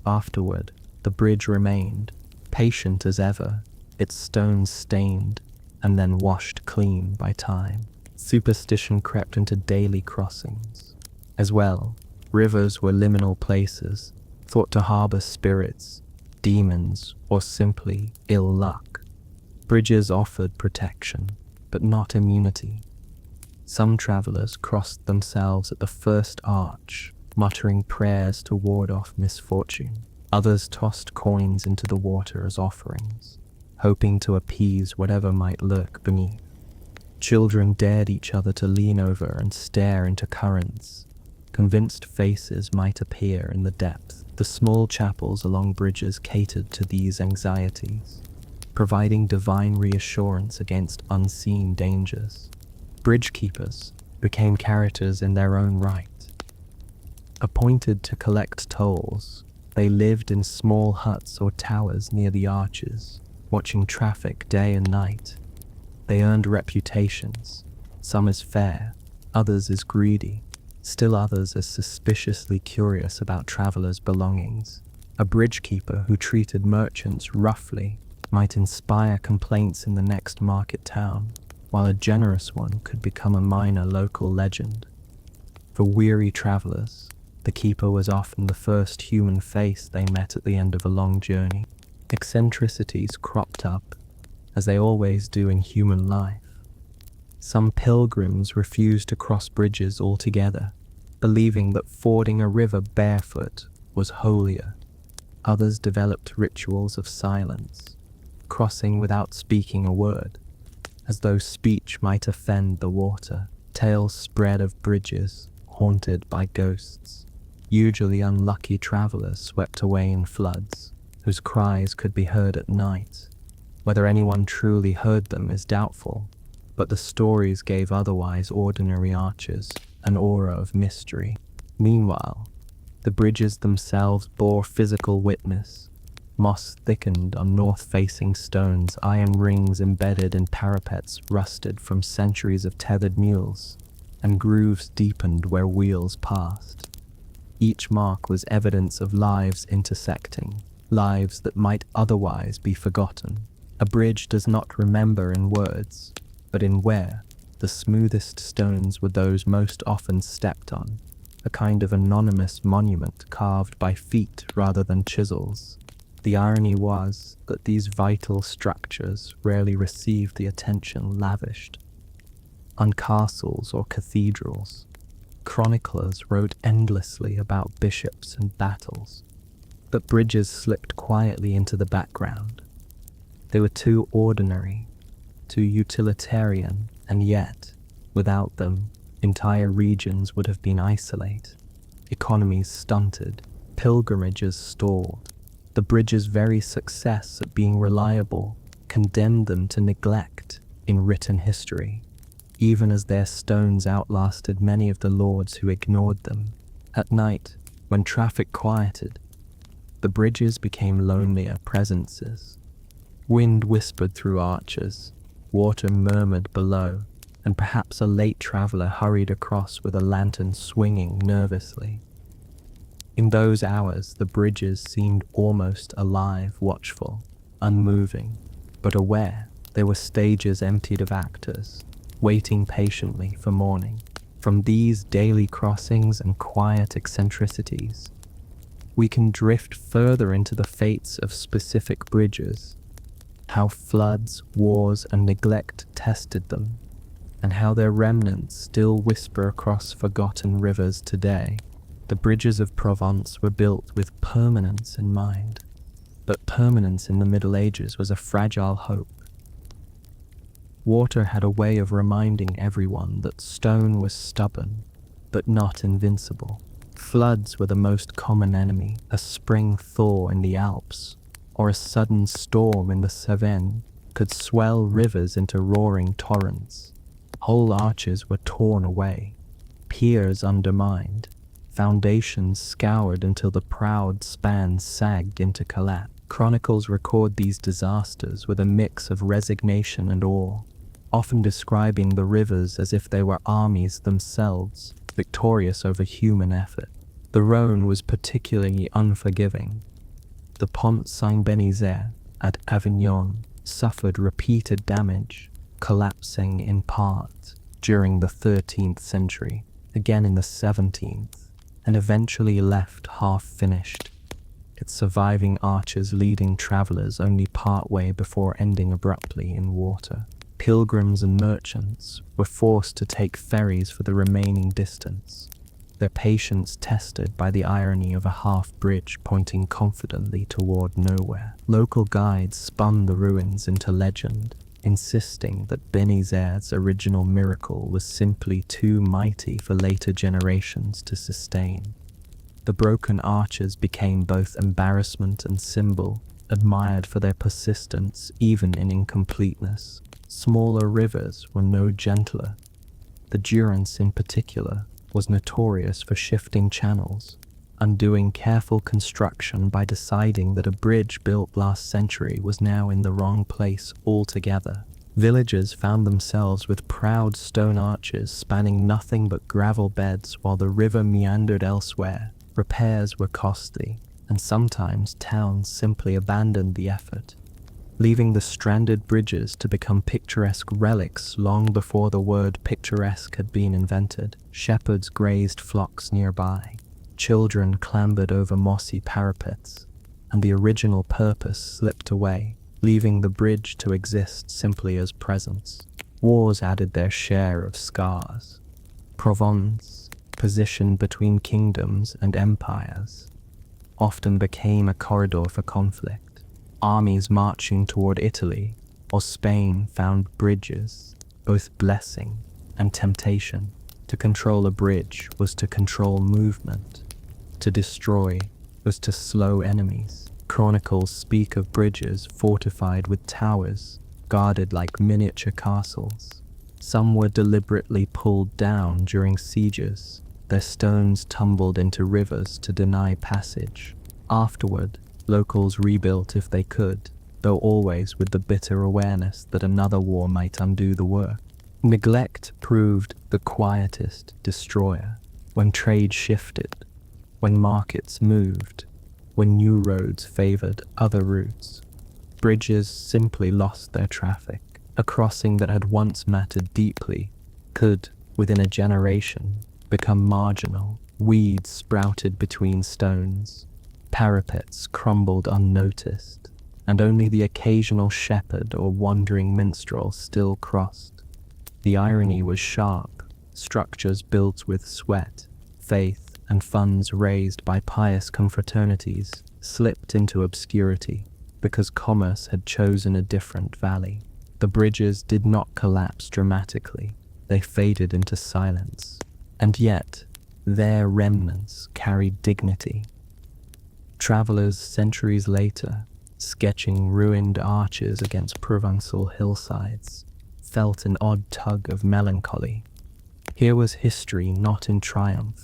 Afterward, the bridge remained, patient as ever, its stones stained and then washed clean by time. Superstition crept into daily crossings. As well, rivers were liminal places, thought to harbor spirits, demons, or simply ill luck. Bridges offered protection, but not immunity. Some travelers crossed themselves at the first arch, muttering prayers to ward off misfortune. Others tossed coins into the water as offerings, hoping to appease whatever might lurk beneath. Children dared each other to lean over and stare into currents. Convinced faces might appear in the depth. The small chapels along bridges catered to these anxieties, providing divine reassurance against unseen dangers. Bridge keepers became characters in their own right. Appointed to collect tolls, they lived in small huts or towers near the arches, watching traffic day and night. They earned reputations, some as fair, others as greedy, still others as suspiciously curious about travelers' belongings. A bridge keeper who treated merchants roughly might inspire complaints in the next market town, while a generous one could become a minor local legend. For weary travelers, the keeper was often the first human face they met at the end of a long journey. Eccentricities cropped up, as they always do in human life. Some pilgrims refused to cross bridges altogether, believing that fording a river barefoot was holier. Others developed rituals of silence, crossing without speaking a word, as though speech might offend the water. Tales spread of bridges haunted by ghosts, usually unlucky travelers swept away in floods, whose cries could be heard at night. Whether anyone truly heard them is doubtful, but the stories gave otherwise ordinary arches an aura of mystery. Meanwhile, the bridges themselves bore physical witness. Moss thickened on north-facing stones, iron rings embedded in parapets rusted from centuries of tethered mules, and grooves deepened where wheels passed. Each mark was evidence of lives intersecting, lives that might otherwise be forgotten. A bridge does not remember in words, but in where the smoothest stones were those most often stepped on, a kind of anonymous monument carved by feet rather than chisels. The irony was that these vital structures rarely received the attention lavished on castles or cathedrals. Chroniclers wrote endlessly about bishops and battles, but bridges slipped quietly into the background. They were too ordinary, too utilitarian, and yet, without them, entire regions would have been isolated, economies stunted, pilgrimages stalled. The bridge's very success at being reliable condemned them to neglect in written history, even as their stones outlasted many of the lords who ignored them. At night, when traffic quieted, the bridges became lonelier presences. Wind whispered through arches, water murmured below, and perhaps a late traveler hurried across with a lantern swinging nervously. In those hours, the bridges seemed almost alive, watchful, unmoving, but aware. They were stages emptied of actors, waiting patiently for morning. From these daily crossings and quiet eccentricities, we can drift further into the fates of specific bridges, how floods, wars, and neglect tested them, and how their remnants still whisper across forgotten rivers today. The bridges of Provence were built with permanence in mind, but permanence in the Middle Ages was a fragile hope. Water had a way of reminding everyone that stone was stubborn, but not invincible. Floods were the most common enemy. A spring thaw in the Alps, or a sudden storm in the Cevennes, could swell rivers into roaring torrents. Whole arches were torn away, piers undermined, foundations scoured until the proud spans sagged into collapse. Chronicles record these disasters with a mix of resignation and awe, often describing the rivers as if they were armies themselves, victorious over human effort. The Rhone was particularly unforgiving. The Pont Saint-Benizet at Avignon suffered repeated damage, collapsing in part during the 13th century, again in the 17th, and eventually left half-finished, its surviving arches leading travelers only partway before ending abruptly in water. Pilgrims and merchants were forced to take ferries for the remaining distance, their patience tested by the irony of a half-bridge pointing confidently toward nowhere. Local guides spun the ruins into legend, insisting that Benizet's original miracle was simply too mighty for later generations to sustain. The broken arches became both embarrassment and symbol, admired for their persistence even in incompleteness. Smaller rivers were no gentler. The Durance in particular was notorious for shifting channels, undoing careful construction by deciding that a bridge built last century was now in the wrong place altogether. Villagers found themselves with proud stone arches spanning nothing but gravel beds while the river meandered elsewhere. Repairs were costly, and sometimes towns simply abandoned the effort, leaving the stranded bridges to become picturesque relics long before the word picturesque had been invented. Shepherds grazed flocks nearby, children clambered over mossy parapets, and the original purpose slipped away, leaving the bridge to exist simply as presence. Wars added their share of scars. Provence, positioned between kingdoms and empires, often became a corridor for conflict. Armies marching toward Italy or Spain found bridges, both blessing and temptation. To control a bridge was to control movement. To destroy was to slow enemies. Chronicles speak of bridges fortified with towers, guarded like miniature castles. Some were deliberately pulled down during sieges, their stones tumbled into rivers to deny passage. Afterward, locals rebuilt if they could, though always with the bitter awareness that another war might undo the work. Neglect proved the quietest destroyer. When trade shifted, when markets moved, when new roads favored other routes, bridges simply lost their traffic. A crossing that had once mattered deeply could, within a generation, become marginal. Weeds sprouted between stones, parapets crumbled unnoticed, and only the occasional shepherd or wandering minstrel still crossed. The irony was sharp. Structures built with sweat, faith, and funds raised by pious confraternities slipped into obscurity because commerce had chosen a different valley. The bridges did not collapse dramatically, they faded into silence, and yet their remnants carried dignity. Travelers centuries later, sketching ruined arches against Provençal hillsides, felt an odd tug of melancholy. Here was history not in triumph,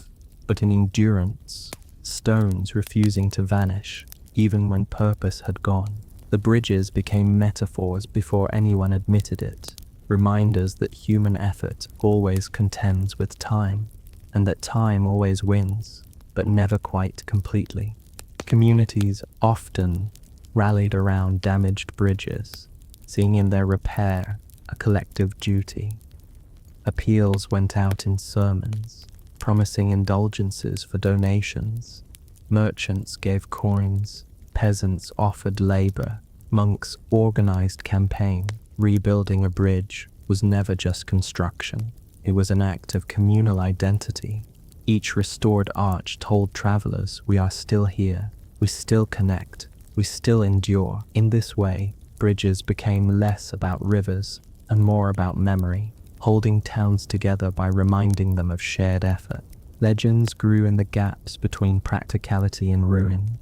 but in endurance, stones refusing to vanish, even when purpose had gone. The bridges became metaphors before anyone admitted it, reminders that human effort always contends with time, and that time always wins, but never quite completely. Communities often rallied around damaged bridges, seeing in their repair a collective duty. Appeals went out in sermons, promising indulgences for donations. Merchants gave coins, peasants offered labor, monks organized campaign. Rebuilding a bridge was never just construction. It was an act of communal identity. Each restored arch told travelers, we are still here, we still connect, we still endure. In this way, bridges became less about rivers and more about memory, holding towns together by reminding them of shared effort. Legends grew in the gaps between practicality and ruin.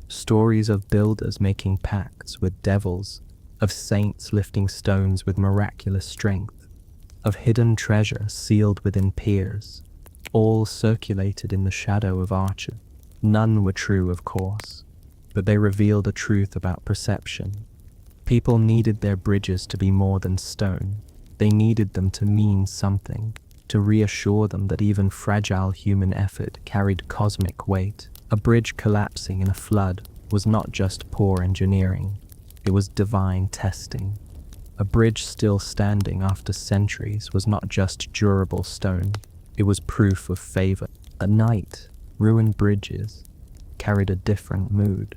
Stories of builders making pacts with devils, of saints lifting stones with miraculous strength, of hidden treasure sealed within piers, all circulated in the shadow of arches. None were true, of course. but they revealed a truth about perception. People needed their bridges to be more than stone. They needed them to mean something, to reassure them that even fragile human effort carried cosmic weight. A bridge collapsing in a flood was not just poor engineering, it was divine testing. A bridge still standing after centuries was not just durable stone, it was proof of favor. At night, ruined bridges carried a different mood.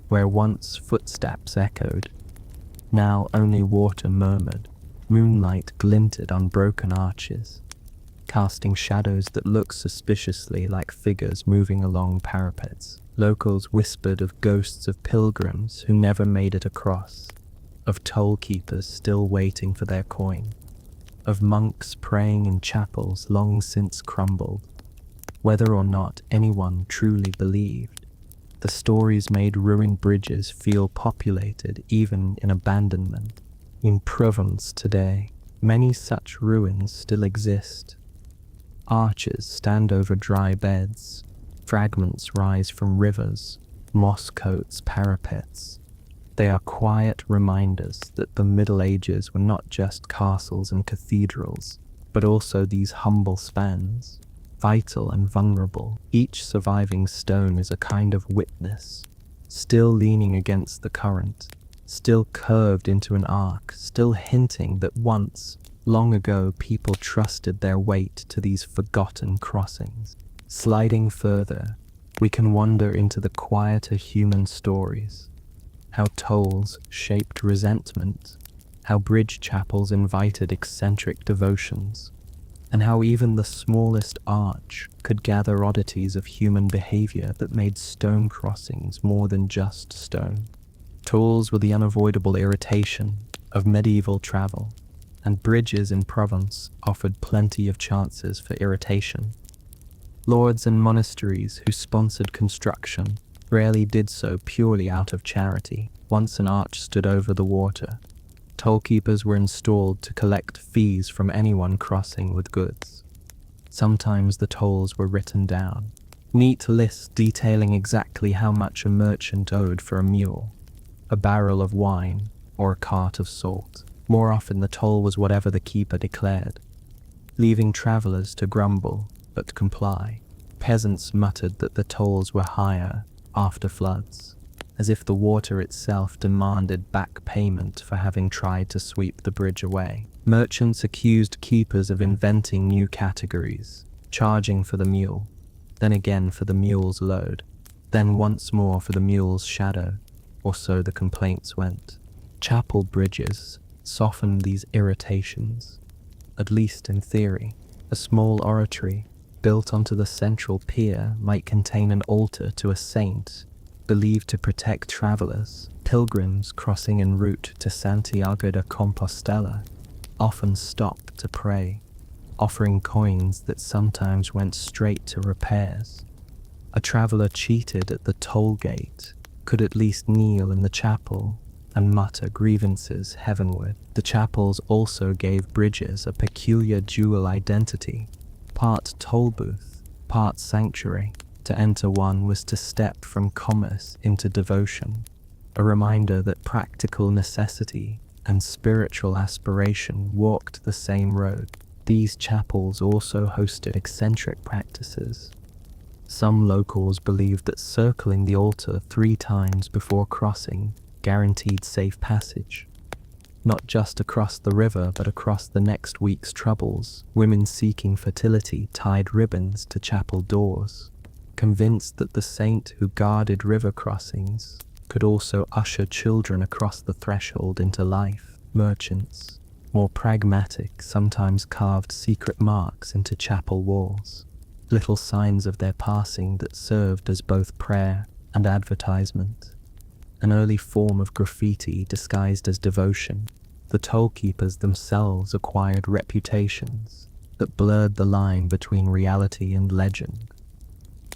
Where once footsteps echoed, now only water murmured. Moonlight glinted on broken arches, casting shadows that looked suspiciously like figures moving along parapets. Locals whispered of ghosts of pilgrims who never made it across, of toll keepers still waiting for their coin, of monks praying in chapels long since crumbled. Whether or not anyone truly believed, the stories made ruined bridges feel populated even in abandonment. In Provence today, many such ruins still exist. Arches stand over dry beds, fragments rise from rivers, moss coats parapets. They are quiet reminders that the Middle Ages were not just castles and cathedrals, but also these humble spans, vital and vulnerable. Each surviving stone is a kind of witness, still leaning against the current, still curved into an arc, still hinting that once, long ago, people trusted their weight to these forgotten crossings. Sliding further, we can wander into the quieter human stories. How tolls shaped resentment, how bridge chapels invited eccentric devotions, and how even the smallest arch could gather oddities of human behavior that made stone crossings more than just stone. Tolls were the unavoidable irritation of medieval travel, and bridges in Provence offered plenty of chances for irritation. Lords and monasteries who sponsored construction rarely did so purely out of charity. Once an arch stood over the water, tollkeepers were installed to collect fees from anyone crossing with goods. Sometimes the tolls were written down, neat lists detailing exactly how much a merchant owed for a mule, a barrel of wine, or a cart of salt. More often the toll was whatever the keeper declared, leaving travelers to grumble but comply. Peasants muttered that the tolls were higher after floods, as if the water itself demanded back payment for having tried to sweep the bridge away. Merchants accused keepers of inventing new categories, charging for the mule, then again for the mule's load, then once more for the mule's shadow, or so the complaints went. Chapel bridges softened these irritations, at least in theory. A small oratory built onto the central pier might contain an altar to a saint, believed to protect travelers. Pilgrims crossing en route to Santiago de Compostela often stopped to pray, offering coins that sometimes went straight to repairs. A traveler cheated at the toll gate could at least kneel in the chapel and mutter grievances heavenward. The chapels also gave bridges a peculiar dual identity, part toll booth, part sanctuary. To enter one was to step from commerce into devotion, a reminder that practical necessity and spiritual aspiration walked the same road. These chapels also hosted eccentric practices. Some locals believed that circling the altar 3 times before crossing guaranteed safe passage, not just across the river but across the next week's troubles. Women seeking fertility tied ribbons to chapel doors, convinced that the saint who guarded river crossings could also usher children across the threshold into life. Merchants, more pragmatic, sometimes carved secret marks into chapel walls, little signs of their passing that served as both prayer and advertisement. An early form of graffiti disguised as devotion. The tollkeepers themselves acquired reputations that blurred the line between reality and legend.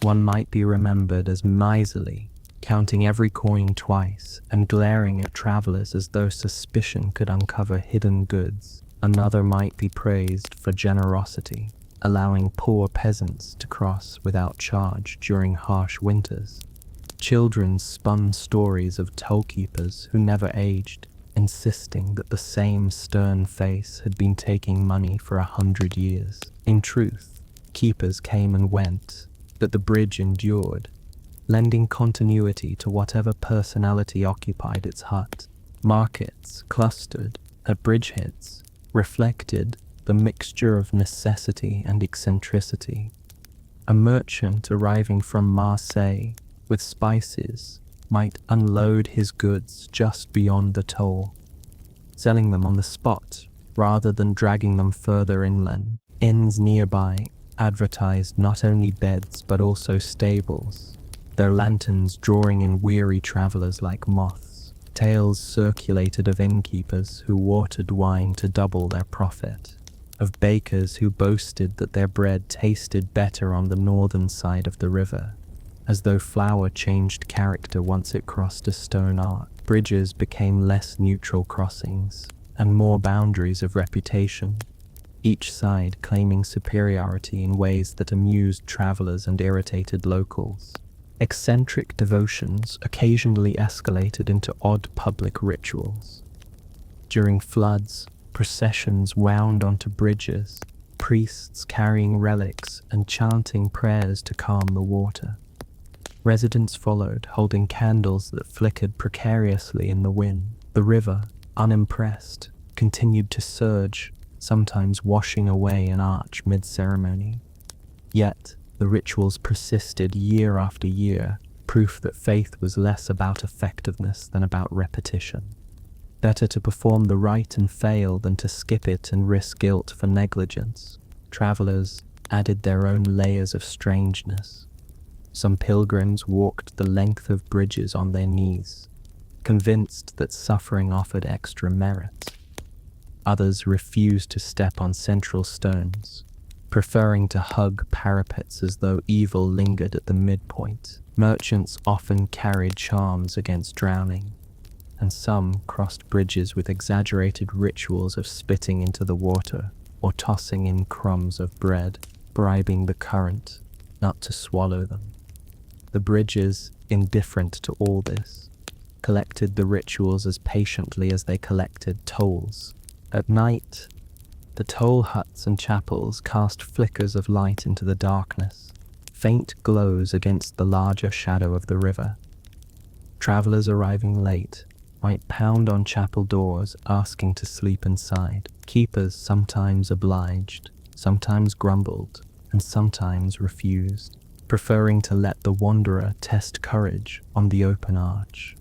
One might be remembered as miserly, counting every coin twice and glaring at travelers as though suspicion could uncover hidden goods. Another might be praised for generosity, allowing poor peasants to cross without charge during harsh winters. Children spun stories of tollkeepers who never aged, insisting that the same stern face had been taking money for 100 years. In truth, keepers came and went, but the bridge endured, lending continuity to whatever personality occupied its hut. Markets clustered at bridgeheads, reflected the mixture of necessity and eccentricity. A merchant arriving from Marseille with spices might unload his goods just beyond the toll, selling them on the spot rather than dragging them further inland. Inns nearby advertised not only beds but also stables, their lanterns drawing in weary travelers like moths. Tales circulated of innkeepers who watered wine to double their profit, of bakers who boasted that their bread tasted better on the northern side of the river, as though flour changed character once it crossed a stone arch. Bridges became less neutral crossings and more boundaries of reputation, each side claiming superiority in ways that amused travelers and irritated locals. Eccentric devotions occasionally escalated into odd public rituals. During floods, processions wound onto bridges, priests carrying relics and chanting prayers to calm the water. Residents followed, holding candles that flickered precariously in the wind. The river, unimpressed, continued to surge, sometimes washing away an arch mid-ceremony. Yet, the rituals persisted year after year, proof that faith was less about effectiveness than about repetition. Better to perform the rite and fail than to skip it and risk guilt for negligence. Travelers added their own layers of strangeness. Some pilgrims walked the length of bridges on their knees, convinced that suffering offered extra merit. Others refused to step on central stones, preferring to hug parapets as though evil lingered at the midpoint. Merchants often carried charms against drowning, and some crossed bridges with exaggerated rituals of spitting into the water or tossing in crumbs of bread, bribing the current not to swallow them. The bridges, indifferent to all this, collected the rituals as patiently as they collected tolls. At night, the toll huts and chapels cast flickers of light into the darkness, faint glows against the larger shadow of the river. Travelers arriving late might pound on chapel doors asking to sleep inside. Keepers sometimes obliged, sometimes grumbled, and sometimes refused, preferring to let the wanderer test courage on the open arch.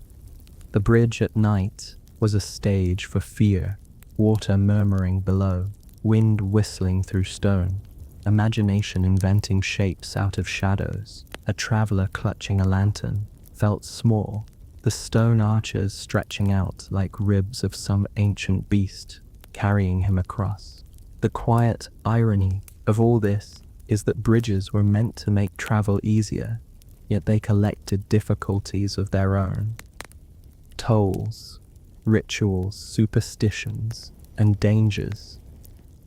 The bridge at night was a stage for fear, water murmuring below, wind whistling through stone, imagination inventing shapes out of shadows. A traveler clutching a lantern felt small, the stone arches stretching out like ribs of some ancient beast, carrying him across. The quiet irony of all this is that bridges were meant to make travel easier, yet they collected difficulties of their own. Tolls, rituals, superstitions, and dangers.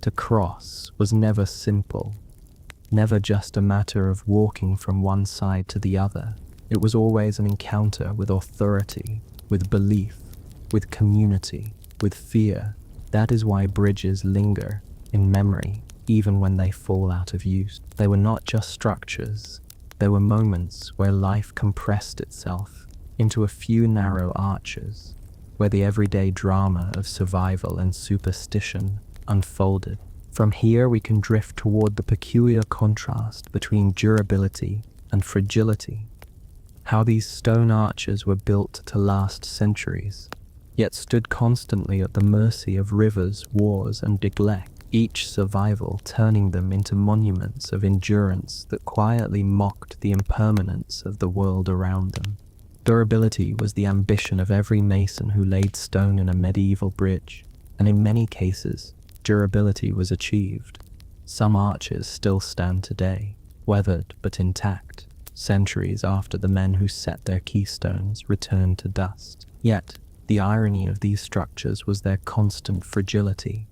To cross was never simple, never just a matter of walking from one side to the other. It was always an encounter with authority, with belief, with community, with fear. That is why bridges linger in memory, even when they fall out of use. They were not just structures, they were moments where life compressed itself into a few narrow arches, where the everyday drama of survival and superstition unfolded. From here we can drift toward the peculiar contrast between durability and fragility. How these stone arches were built to last centuries, yet stood constantly at the mercy of rivers, wars, and neglect, each survival turning them into monuments of endurance that quietly mocked the impermanence of the world around them. Durability was the ambition of every mason who laid stone in a medieval bridge, and in many cases, durability was achieved. Some arches still stand today, weathered but intact, centuries after the men who set their keystones returned to dust. Yet, the irony of these structures was their constant fragility.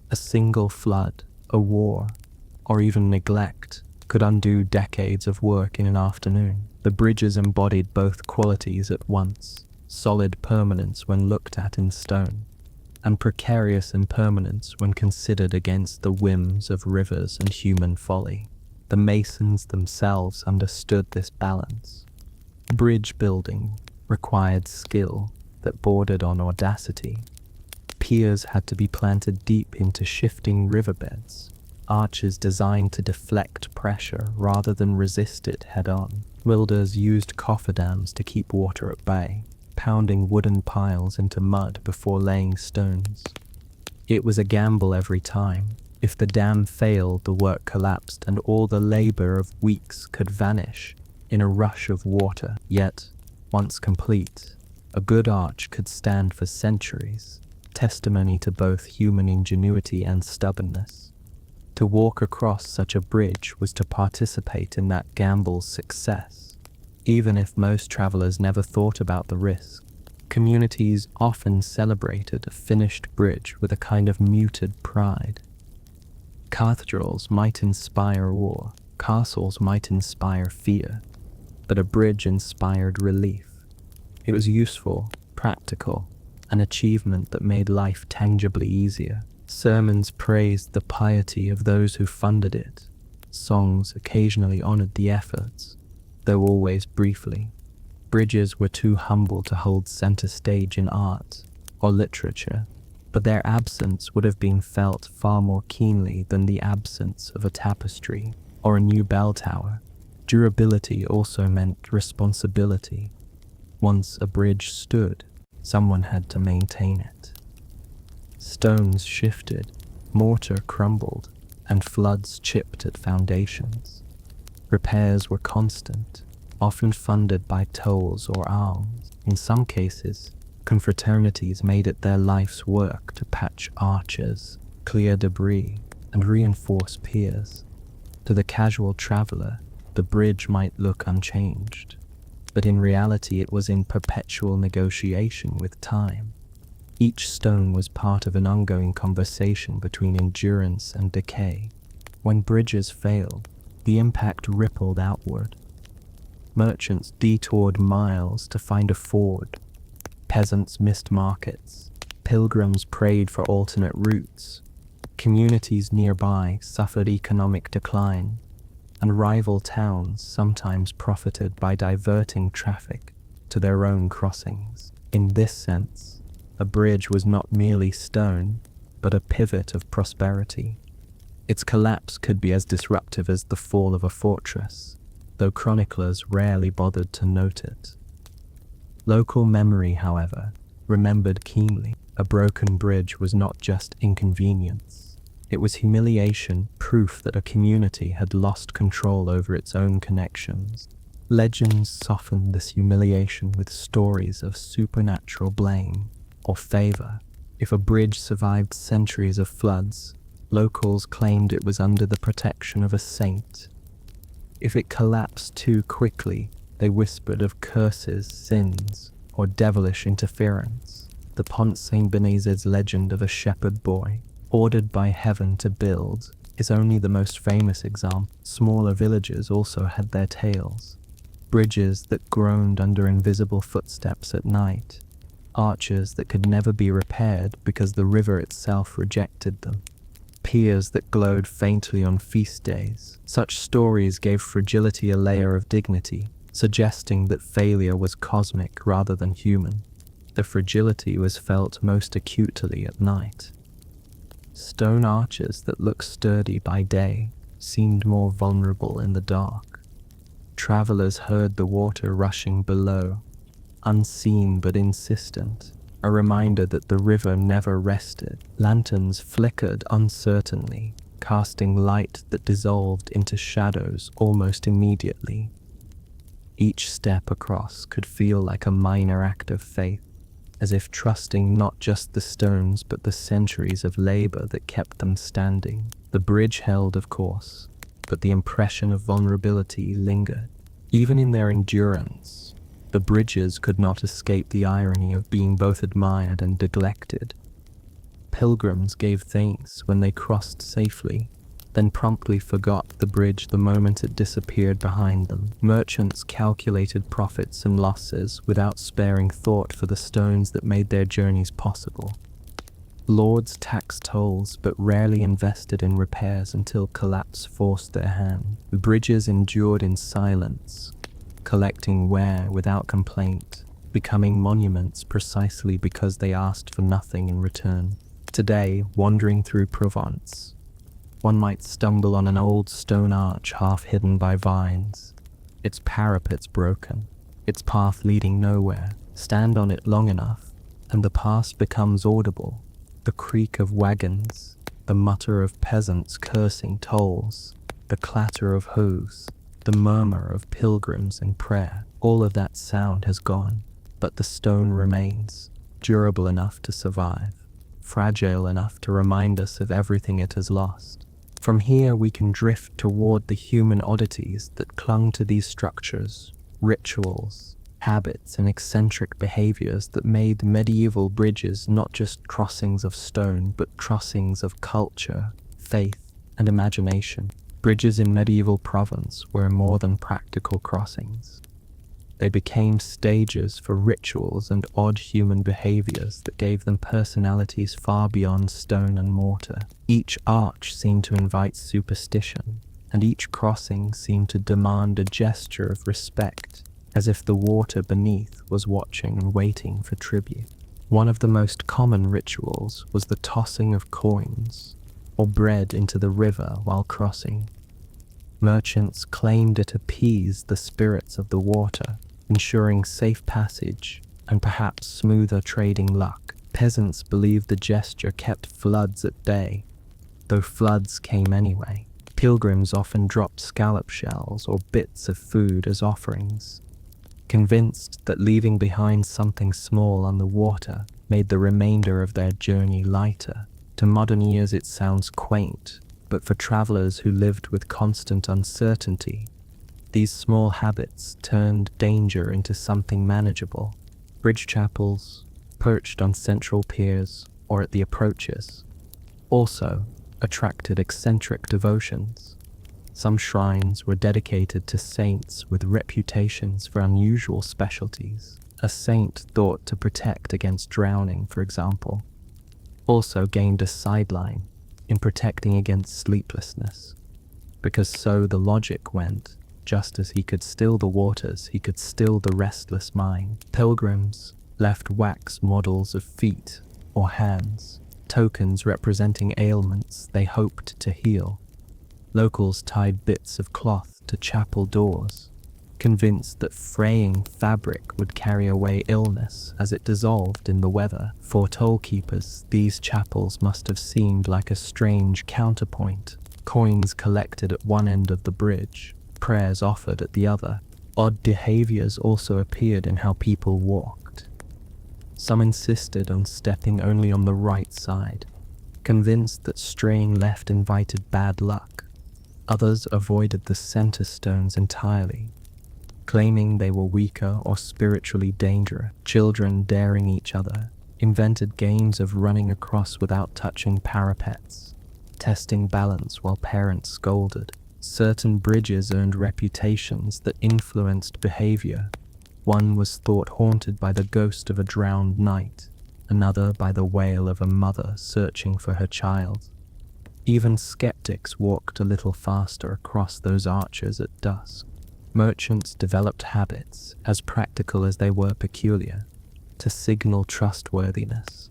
A single flood, a war, or even neglect could undo decades of work in an afternoon. The bridges embodied both qualities at once: solid permanence when looked at in stone, and precarious impermanence when considered against the whims of rivers and human folly. The masons themselves understood this balance. Bridge building required skill that bordered on audacity. Piers had to be planted deep into shifting riverbeds, arches designed to deflect pressure rather than resist it head-on. Builders used cofferdams to keep water at bay, pounding wooden piles into mud before laying stones. It was a gamble every time. If the dam failed, the work collapsed and all the labor of weeks could vanish in a rush of water. Yet, once complete, a good arch could stand for centuries, testimony to both human ingenuity and stubbornness. To walk across such a bridge was to participate in that gamble's success. Even if most travelers never thought about the risk, communities often celebrated a finished bridge with a kind of muted pride. Cathedrals might inspire awe, castles might inspire fear, but a bridge inspired relief. It was useful, practical, an achievement that made life tangibly easier. Sermons praised the piety of those who funded it. Songs occasionally honored the efforts, though always briefly. Bridges were too humble to hold center stage in art or literature, but their absence would have been felt far more keenly than the absence of a tapestry or a new bell tower. Durability also meant responsibility. Once a bridge stood, someone had to maintain it. Stones shifted, mortar crumbled, and floods chipped at foundations. Repairs were constant, often funded by tolls or alms. In some cases, confraternities made it their life's work to patch arches, clear debris, and reinforce piers. To the casual traveler, the bridge might look unchanged, but in reality it was in perpetual negotiation with time. Each stone was part of an ongoing conversation between endurance and decay. When bridges failed, the impact rippled outward. Merchants detoured miles to find a ford. Peasants missed markets. Pilgrims prayed for alternate routes. Communities nearby suffered economic decline, and rival towns sometimes profited by diverting traffic to their own crossings. In this sense, a bridge was not merely stone, but a pivot of prosperity. Its collapse could be as disruptive as the fall of a fortress, though chroniclers rarely bothered to note it. Local memory, however, remembered keenly. A broken bridge was not just inconvenience. It was humiliation, proof that a community had lost control over its own connections. Legends softened this humiliation with stories of supernatural blame or favor. If a bridge survived centuries of floods, locals claimed it was under the protection of a saint. If it collapsed too quickly, they whispered of curses, sins, or devilish interference. The Pont Saint-Benez's legend of a shepherd boy, ordered by heaven to build, is only the most famous example. Smaller villages also had their tales. Bridges that groaned under invisible footsteps at night, arches that could never be repaired because the river itself rejected them, piers that glowed faintly on feast days. Such stories gave fragility a layer of dignity, suggesting that failure was cosmic rather than human. The fragility was felt most acutely at night. Stone arches that looked sturdy by day seemed more vulnerable in the dark. Travelers heard the water rushing below, unseen but insistent, a reminder that the river never rested. Lanterns flickered uncertainly, casting light that dissolved into shadows almost immediately. Each step across could feel like a minor act of faith, as if trusting not just the stones but the centuries of labor that kept them standing. The bridge held, of course, but the impression of vulnerability lingered. Even in their endurance, the bridges could not escape the irony of being both admired and neglected. Pilgrims gave thanks when they crossed safely, then promptly forgot the bridge the moment it disappeared behind them. Merchants calculated profits and losses without sparing thought for the stones that made their journeys possible. Lords taxed tolls but rarely invested in repairs until collapse forced their hand. Bridges endured in silence, collecting wear without complaint, becoming monuments precisely because they asked for nothing in return. Today, wandering through Provence, one might stumble on an old stone arch half hidden by vines, its parapets broken, its path leading nowhere. Stand on it long enough, and the past becomes audible. The creak of wagons, the mutter of peasants cursing tolls, the clatter of hooves, the murmur of pilgrims in prayer. All of that sound has gone, but the stone remains, durable enough to survive, fragile enough to remind us of everything it has lost. From here we can drift toward the human oddities that clung to these structures, rituals, habits, and eccentric behaviors that made medieval bridges not just crossings of stone, but crossings of culture, faith, and imagination. Bridges in medieval Provence were more than practical crossings. They became stages for rituals and odd human behaviors that gave them personalities far beyond stone and mortar. Each arch seemed to invite superstition, and each crossing seemed to demand a gesture of respect, as if the water beneath was watching and waiting for tribute. One of the most common rituals was the tossing of coins or bread into the river while crossing. Merchants claimed it appeased the spirits of the water, ensuring safe passage and perhaps smoother trading luck. Peasants believed the gesture kept floods at bay, though floods came anyway. Pilgrims often dropped scallop shells or bits of food as offerings, convinced that leaving behind something small on the water made the remainder of their journey lighter. To modern ears it sounds quaint, but for travelers who lived with constant uncertainty, these small habits turned danger into something manageable. Bridge chapels, perched on central piers or at the approaches, also attracted eccentric devotions. Some shrines were dedicated to saints with reputations for unusual specialties. A saint thought to protect against drowning, for example, also gained a sideline in protecting against sleeplessness, because so the logic went, just as he could still the waters, he could still the restless mind. Pilgrims left wax models of feet or hands, tokens representing ailments they hoped to heal. Locals tied bits of cloth to chapel doors, convinced that fraying fabric would carry away illness as it dissolved in the weather. For toll-keepers, these chapels must have seemed like a strange counterpoint. Coins collected at one end of the bridge, prayers offered at the other. Odd behaviors also appeared in how people walked. Some insisted on stepping only on the right side, convinced that straying left invited bad luck. Others avoided the center stones entirely, claiming they were weaker or spiritually dangerous. Children, daring each other, invented games of running across without touching parapets, testing balance while parents scolded. Certain bridges earned reputations that influenced behavior. One was thought haunted by the ghost of a drowned knight, another by the wail of a mother searching for her child. Even skeptics walked a little faster across those arches at dusk. Merchants developed habits, as practical as they were peculiar, to signal trustworthiness.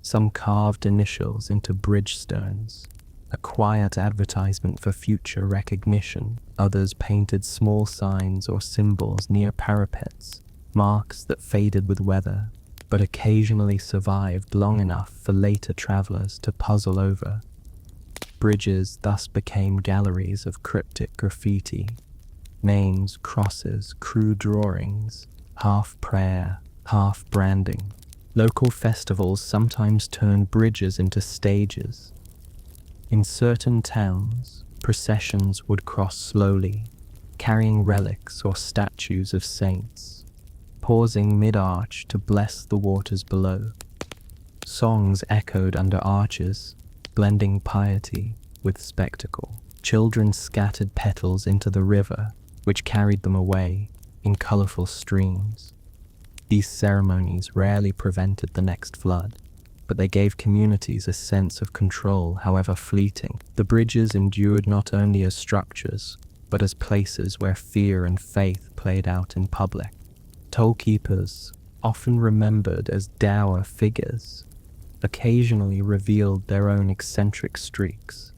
Some carved initials into bridge stones, a quiet advertisement for future recognition. Others painted small signs or symbols near parapets, marks that faded with weather, but occasionally survived long enough for later travelers to puzzle over. Bridges thus became galleries of cryptic graffiti, names, crosses, crude drawings, half prayer, half branding. Local festivals sometimes turned bridges into stages. In certain towns, processions would cross slowly, carrying relics or statues of saints, pausing mid-arch to bless the waters below. Songs echoed under arches, blending piety with spectacle. Children scattered petals into the river, which carried them away in colorful streams. These ceremonies rarely prevented the next flood, but they gave communities a sense of control, however fleeting. The bridges endured not only as structures, but as places where fear and faith played out in public. Toll keepers, often remembered as dour figures, occasionally revealed their own eccentric streaks.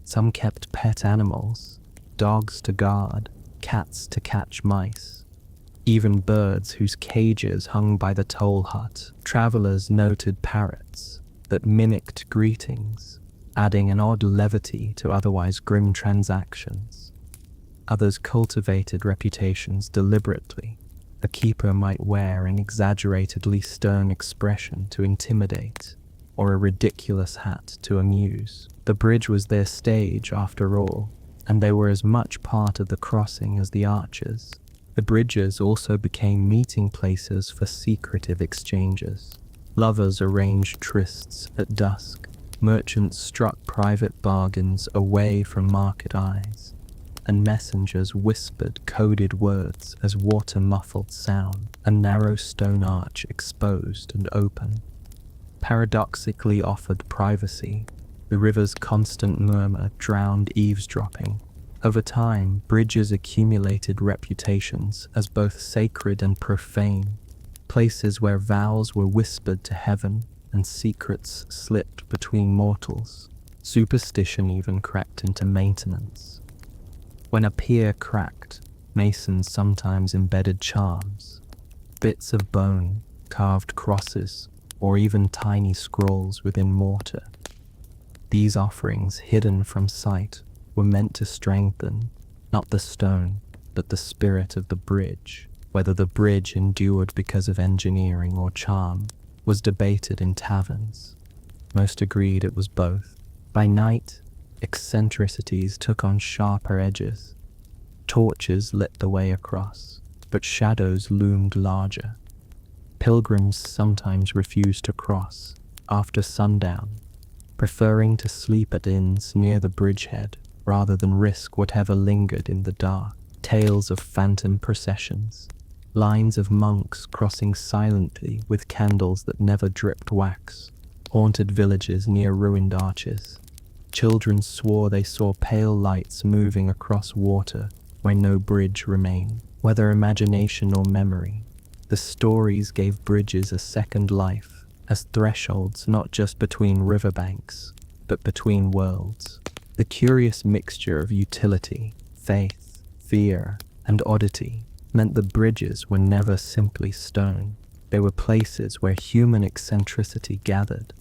Some kept pet animals, dogs to guard, cats to catch mice, even birds whose cages hung by the toll hut. Travelers noted parrots that mimicked greetings, adding an odd levity to otherwise grim transactions. Others cultivated reputations deliberately. A keeper might wear an exaggeratedly stern expression to intimidate, or a ridiculous hat to amuse. The bridge was their stage, after all, and they were as much part of the crossing as the archers. The bridges also became meeting places for secretive exchanges. Lovers arranged trysts at dusk. Merchants struck private bargains away from market eyes, and messengers whispered coded words as water muffled sound. A narrow stone arch exposed and open paradoxically offered privacy. The river's constant murmur drowned eavesdropping. Over time, bridges accumulated reputations as both sacred and profane, places where vows were whispered to heaven and secrets slipped between mortals. Superstition even crept into maintenance. When a pier cracked, masons sometimes embedded charms, bits of bone, carved crosses, or even tiny scrolls within mortar. These offerings, hidden from sight, were meant to strengthen, not the stone, but the spirit of the bridge. Whether the bridge endured because of engineering or charm was debated in taverns. Most agreed it was both. By night, eccentricities took on sharper edges. Torches lit the way across, but shadows loomed larger. Pilgrims sometimes refused to cross after sundown, preferring to sleep at inns near the bridgehead rather than risk whatever lingered in the dark. Tales of phantom processions, lines of monks crossing silently with candles that never dripped wax, haunted villages near ruined arches. Children swore they saw pale lights moving across water where no bridge remained. Whether imagination or memory, the stories gave bridges a second life, as thresholds not just between riverbanks, but between worlds. The curious mixture of utility, faith, fear, and oddity meant the bridges were never simply stone. They were places where human eccentricity gathered,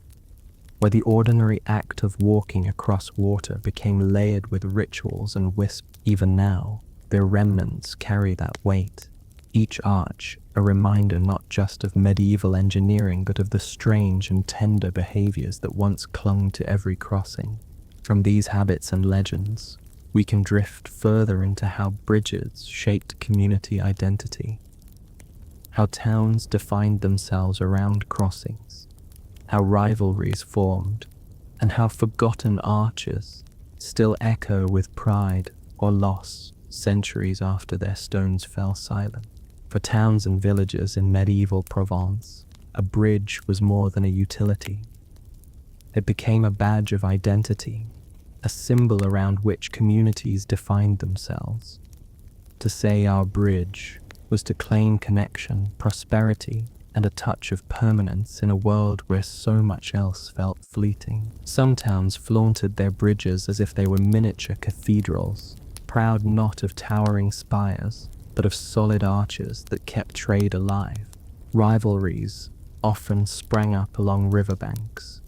where the ordinary act of walking across water became layered with rituals and wisps. Even now, their remnants carry that weight. Each arch a reminder not just of medieval engineering, but of the strange and tender behaviors that once clung to every crossing. From these habits and legends, we can drift further into how bridges shaped community identity, how towns defined themselves around crossings, how rivalries formed, and how forgotten arches still echo with pride or loss centuries after their stones fell silent. For towns and villages in medieval Provence, a bridge was more than a utility. It became a badge of identity, a symbol around which communities defined themselves. To say our bridge was to claim connection, prosperity, and a touch of permanence in a world where so much else felt fleeting. Some towns flaunted their bridges as if they were miniature cathedrals, proud not of towering spires, but of solid arches that kept trade alive. Rivalries often sprang up along riverbanks.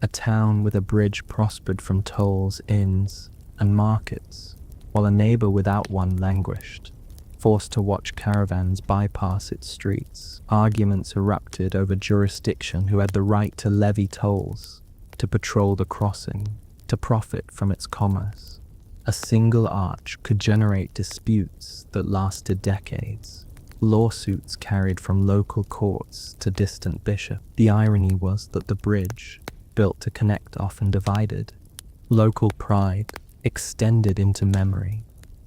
A town with a bridge prospered from tolls, inns, and markets, while a neighbor without one languished, forced to watch caravans bypass its streets. Arguments erupted over jurisdiction, who had the right to levy tolls, to patrol the crossing, to profit from its commerce. A single arch could generate disputes that lasted decades. Lawsuits carried from local courts to distant bishops. The irony was that the bridge, built to connect, often divided. Local pride, extended into memory.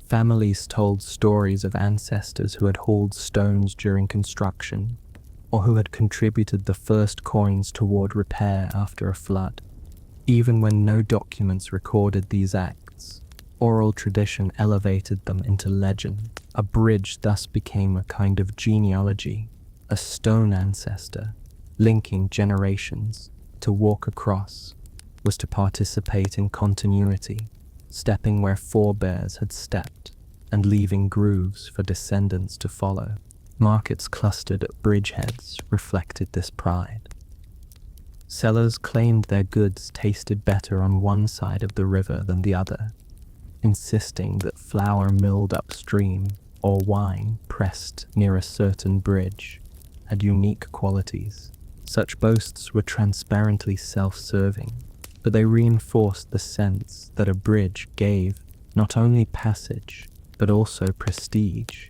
Families told stories of ancestors who had hauled stones during construction, or who had contributed the first coins toward repair after a flood. Even when no documents recorded these acts, oral tradition elevated them into legend. A bridge thus became a kind of genealogy, a stone ancestor, linking generations. To walk across was to participate in continuity, stepping where forebears had stepped, and leaving grooves for descendants to follow. Markets clustered at bridgeheads reflected this pride. Sellers claimed their goods tasted better on one side of the river than the other, insisting that flour milled upstream or wine pressed near a certain bridge had unique qualities. Such boasts were transparently self-serving, but they reinforced the sense that a bridge gave not only passage, but also prestige.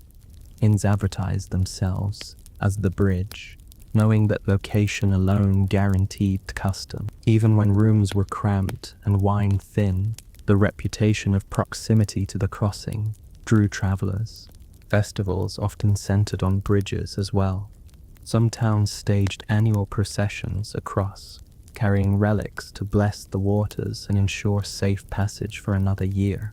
Inns advertised themselves as the bridge, knowing that location alone guaranteed custom. Even when rooms were cramped and wine thin, the reputation of proximity to the crossing drew travelers. Festivals often centered on bridges as well. Some towns staged annual processions across, carrying relics to bless the waters and ensure safe passage for another year.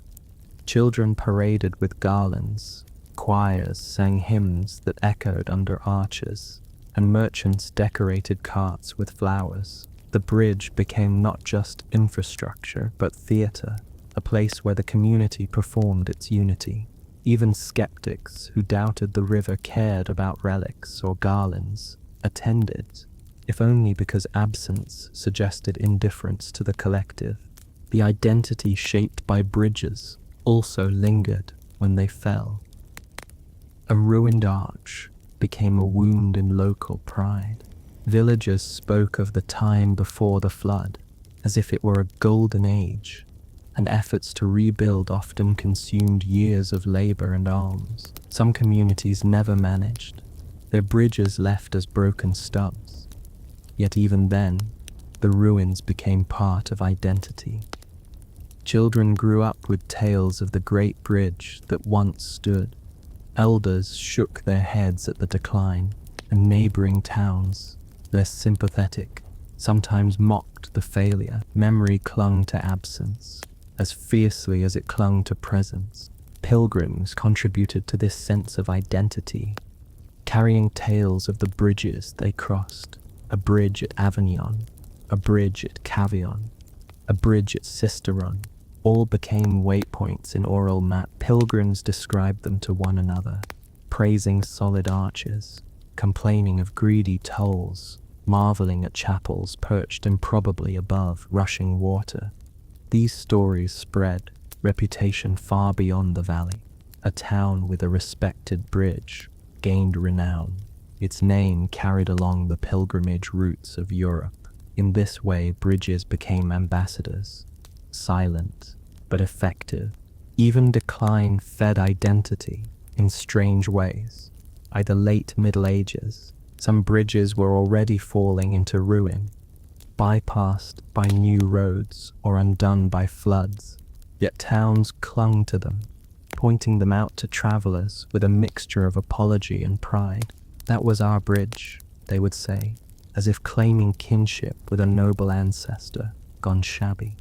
Children paraded with garlands, choirs sang hymns that echoed under arches, and merchants decorated carts with flowers. The bridge became not just infrastructure, but theater, a place where the community performed its unity. Even skeptics who doubted the river cared about relics or garlands attended, if only because absence suggested indifference to the collective. The identity shaped by bridges also lingered when they fell. A ruined arch became a wound in local pride. Villagers spoke of the time before the flood as if it were a golden age, and efforts to rebuild often consumed years of labor and alms. Some communities never managed, their bridges left as broken stubs. Yet even then, the ruins became part of identity. Children grew up with tales of the great bridge that once stood. Elders shook their heads at the decline, and neighboring towns, less sympathetic, sometimes mocked the failure. Memory clung to absence as fiercely as it clung to presence. Pilgrims contributed to this sense of identity, carrying tales of the bridges they crossed. A bridge at Avignon, a bridge at Cavion, a bridge at Cisteron, all became waypoints in oral map. Pilgrims described them to one another, praising solid arches, complaining of greedy tolls, marveling at chapels perched improbably above rushing water. These stories spread reputation far beyond the valley. A town with a respected bridge gained renown, its name carried along the pilgrimage routes of Europe. In this way, bridges became ambassadors, silent but effective. Even decline fed identity in strange ways. By the late Middle Ages, some bridges were already falling into ruin, bypassed by new roads or undone by floods. Yet towns clung to them, pointing them out to travelers with a mixture of apology and pride. "That was our bridge," they would say, as if claiming kinship with a noble ancestor gone shabby.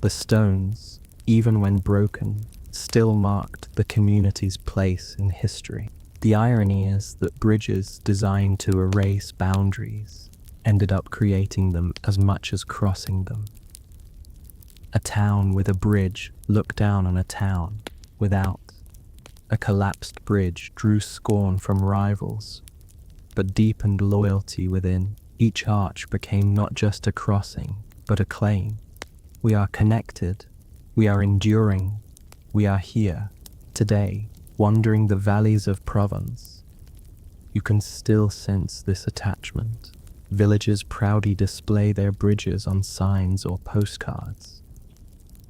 The stones, even when broken, still marked the community's place in history. The irony is that bridges designed to erase boundaries ended up creating them as much as crossing them. A town with a bridge looked down on a town without. A collapsed bridge drew scorn from rivals, but deepened loyalty within. Each arch became not just a crossing, but a claim. We are connected, we are enduring, we are here. Today, wandering the valleys of Provence, you can still sense this attachment. Villages proudly display their bridges on signs or postcards.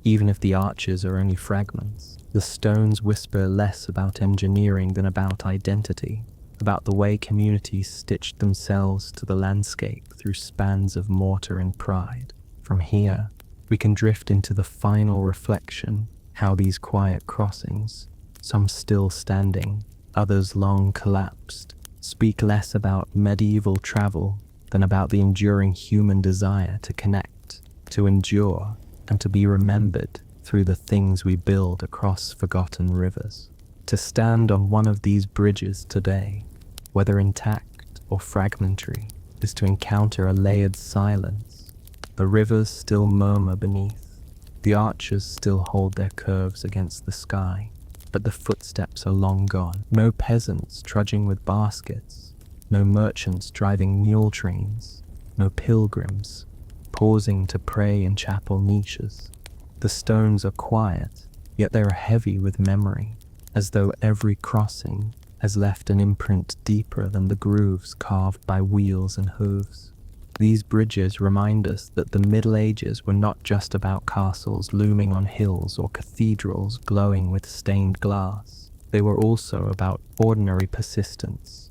Even if the arches are only fragments, the stones whisper less about engineering than about identity, about the way communities stitched themselves to the landscape through spans of mortar and pride. From here, we can drift into the final reflection, how these quiet crossings, some still standing, others long collapsed, speak less about medieval travel than about the enduring human desire to connect, to endure, and to be remembered through the things we build across forgotten rivers. To stand on one of these bridges today, whether intact or fragmentary, is to encounter a layered silence. The rivers still murmur beneath, the arches still hold their curves against the sky, but the footsteps are long gone. No peasants trudging with baskets, no merchants driving mule trains, no pilgrims pausing to pray in chapel niches. The stones are quiet, yet they are heavy with memory, as though every crossing has left an imprint deeper than the grooves carved by wheels and hooves. These bridges remind us that the Middle Ages were not just about castles looming on hills or cathedrals glowing with stained glass. They were also about ordinary persistence.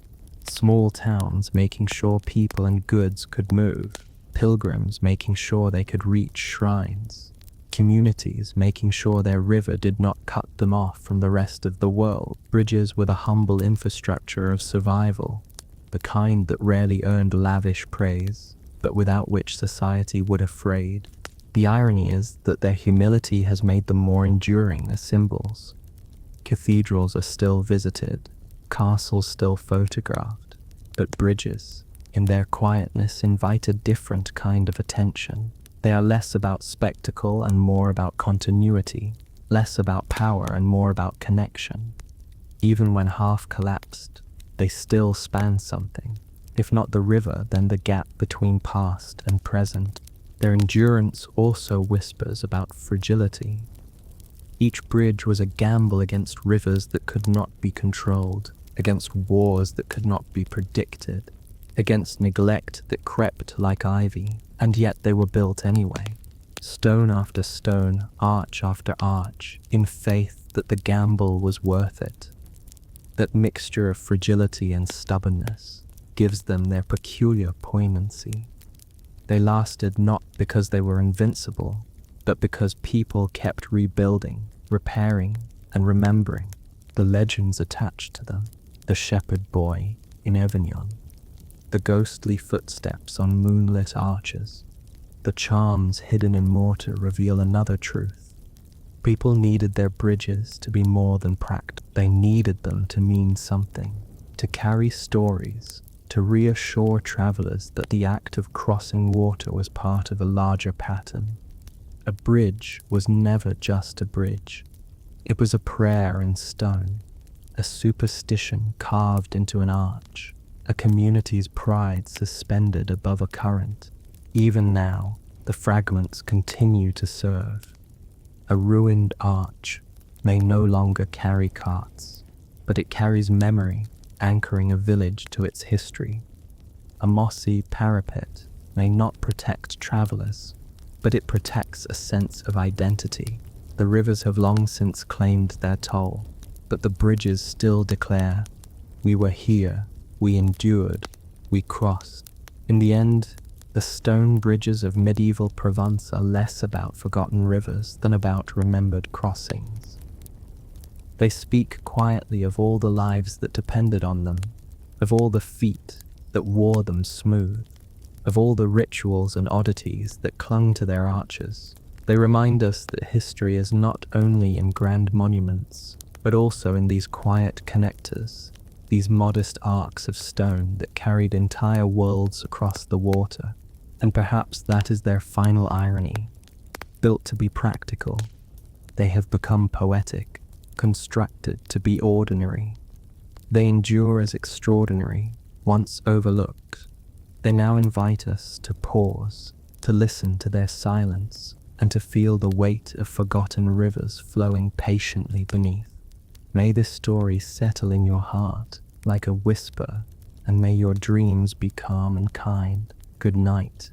Small towns making sure people and goods could move, pilgrims making sure they could reach shrines, communities making sure their river did not cut them off from the rest of the world. Bridges were the humble infrastructure of survival, the kind that rarely earned lavish praise, but without which society would have frayed. The irony is that their humility has made them more enduring as symbols. Cathedrals are still visited, castles still photographed, but bridges, in their quietness, invite a different kind of attention. They are less about spectacle and more about continuity, less about power and more about connection. Even when half collapsed, they still span something. If not the river, then the gap between past and present. Their endurance also whispers about fragility. Each bridge was a gamble against rivers that could not be controlled, against wars that could not be predicted, against neglect that crept like ivy, and yet they were built anyway. Stone after stone, arch after arch, in faith that the gamble was worth it. That mixture of fragility and stubbornness gives them their peculiar poignancy. They lasted not because they were invincible, but because people kept rebuilding, repairing, and remembering the legends attached to them. The shepherd boy in Avignon, the ghostly footsteps on moonlit arches, the charms hidden in mortar reveal another truth. People needed their bridges to be more than practical. They needed them to mean something, to carry stories, to reassure travelers that the act of crossing water was part of a larger pattern. A bridge was never just a bridge. It was a prayer in stone, a superstition carved into an arch, a community's pride suspended above a current. Even now, the fragments continue to serve. A ruined arch may no longer carry carts, but it carries memory, anchoring a village to its history. A mossy parapet may not protect travelers, but it protects a sense of identity. The rivers have long since claimed their toll, but the bridges still declare, "We were here, we endured, we crossed." In the end, the stone bridges of medieval Provence are less about forgotten rivers than about remembered crossings. They speak quietly of all the lives that depended on them, of all the feet that wore them smooth, of all the rituals and oddities that clung to their arches. They remind us that history is not only in grand monuments, but also in these quiet connectors, these modest arcs of stone that carried entire worlds across the water. And perhaps that is their final irony. Built to be practical, they have become poetic, constructed to be ordinary. They endure as extraordinary, once overlooked. They now invite us to pause, to listen to their silence, and to feel the weight of forgotten rivers flowing patiently beneath. May this story settle in your heart like a whisper, and may your dreams be calm and kind. Good night.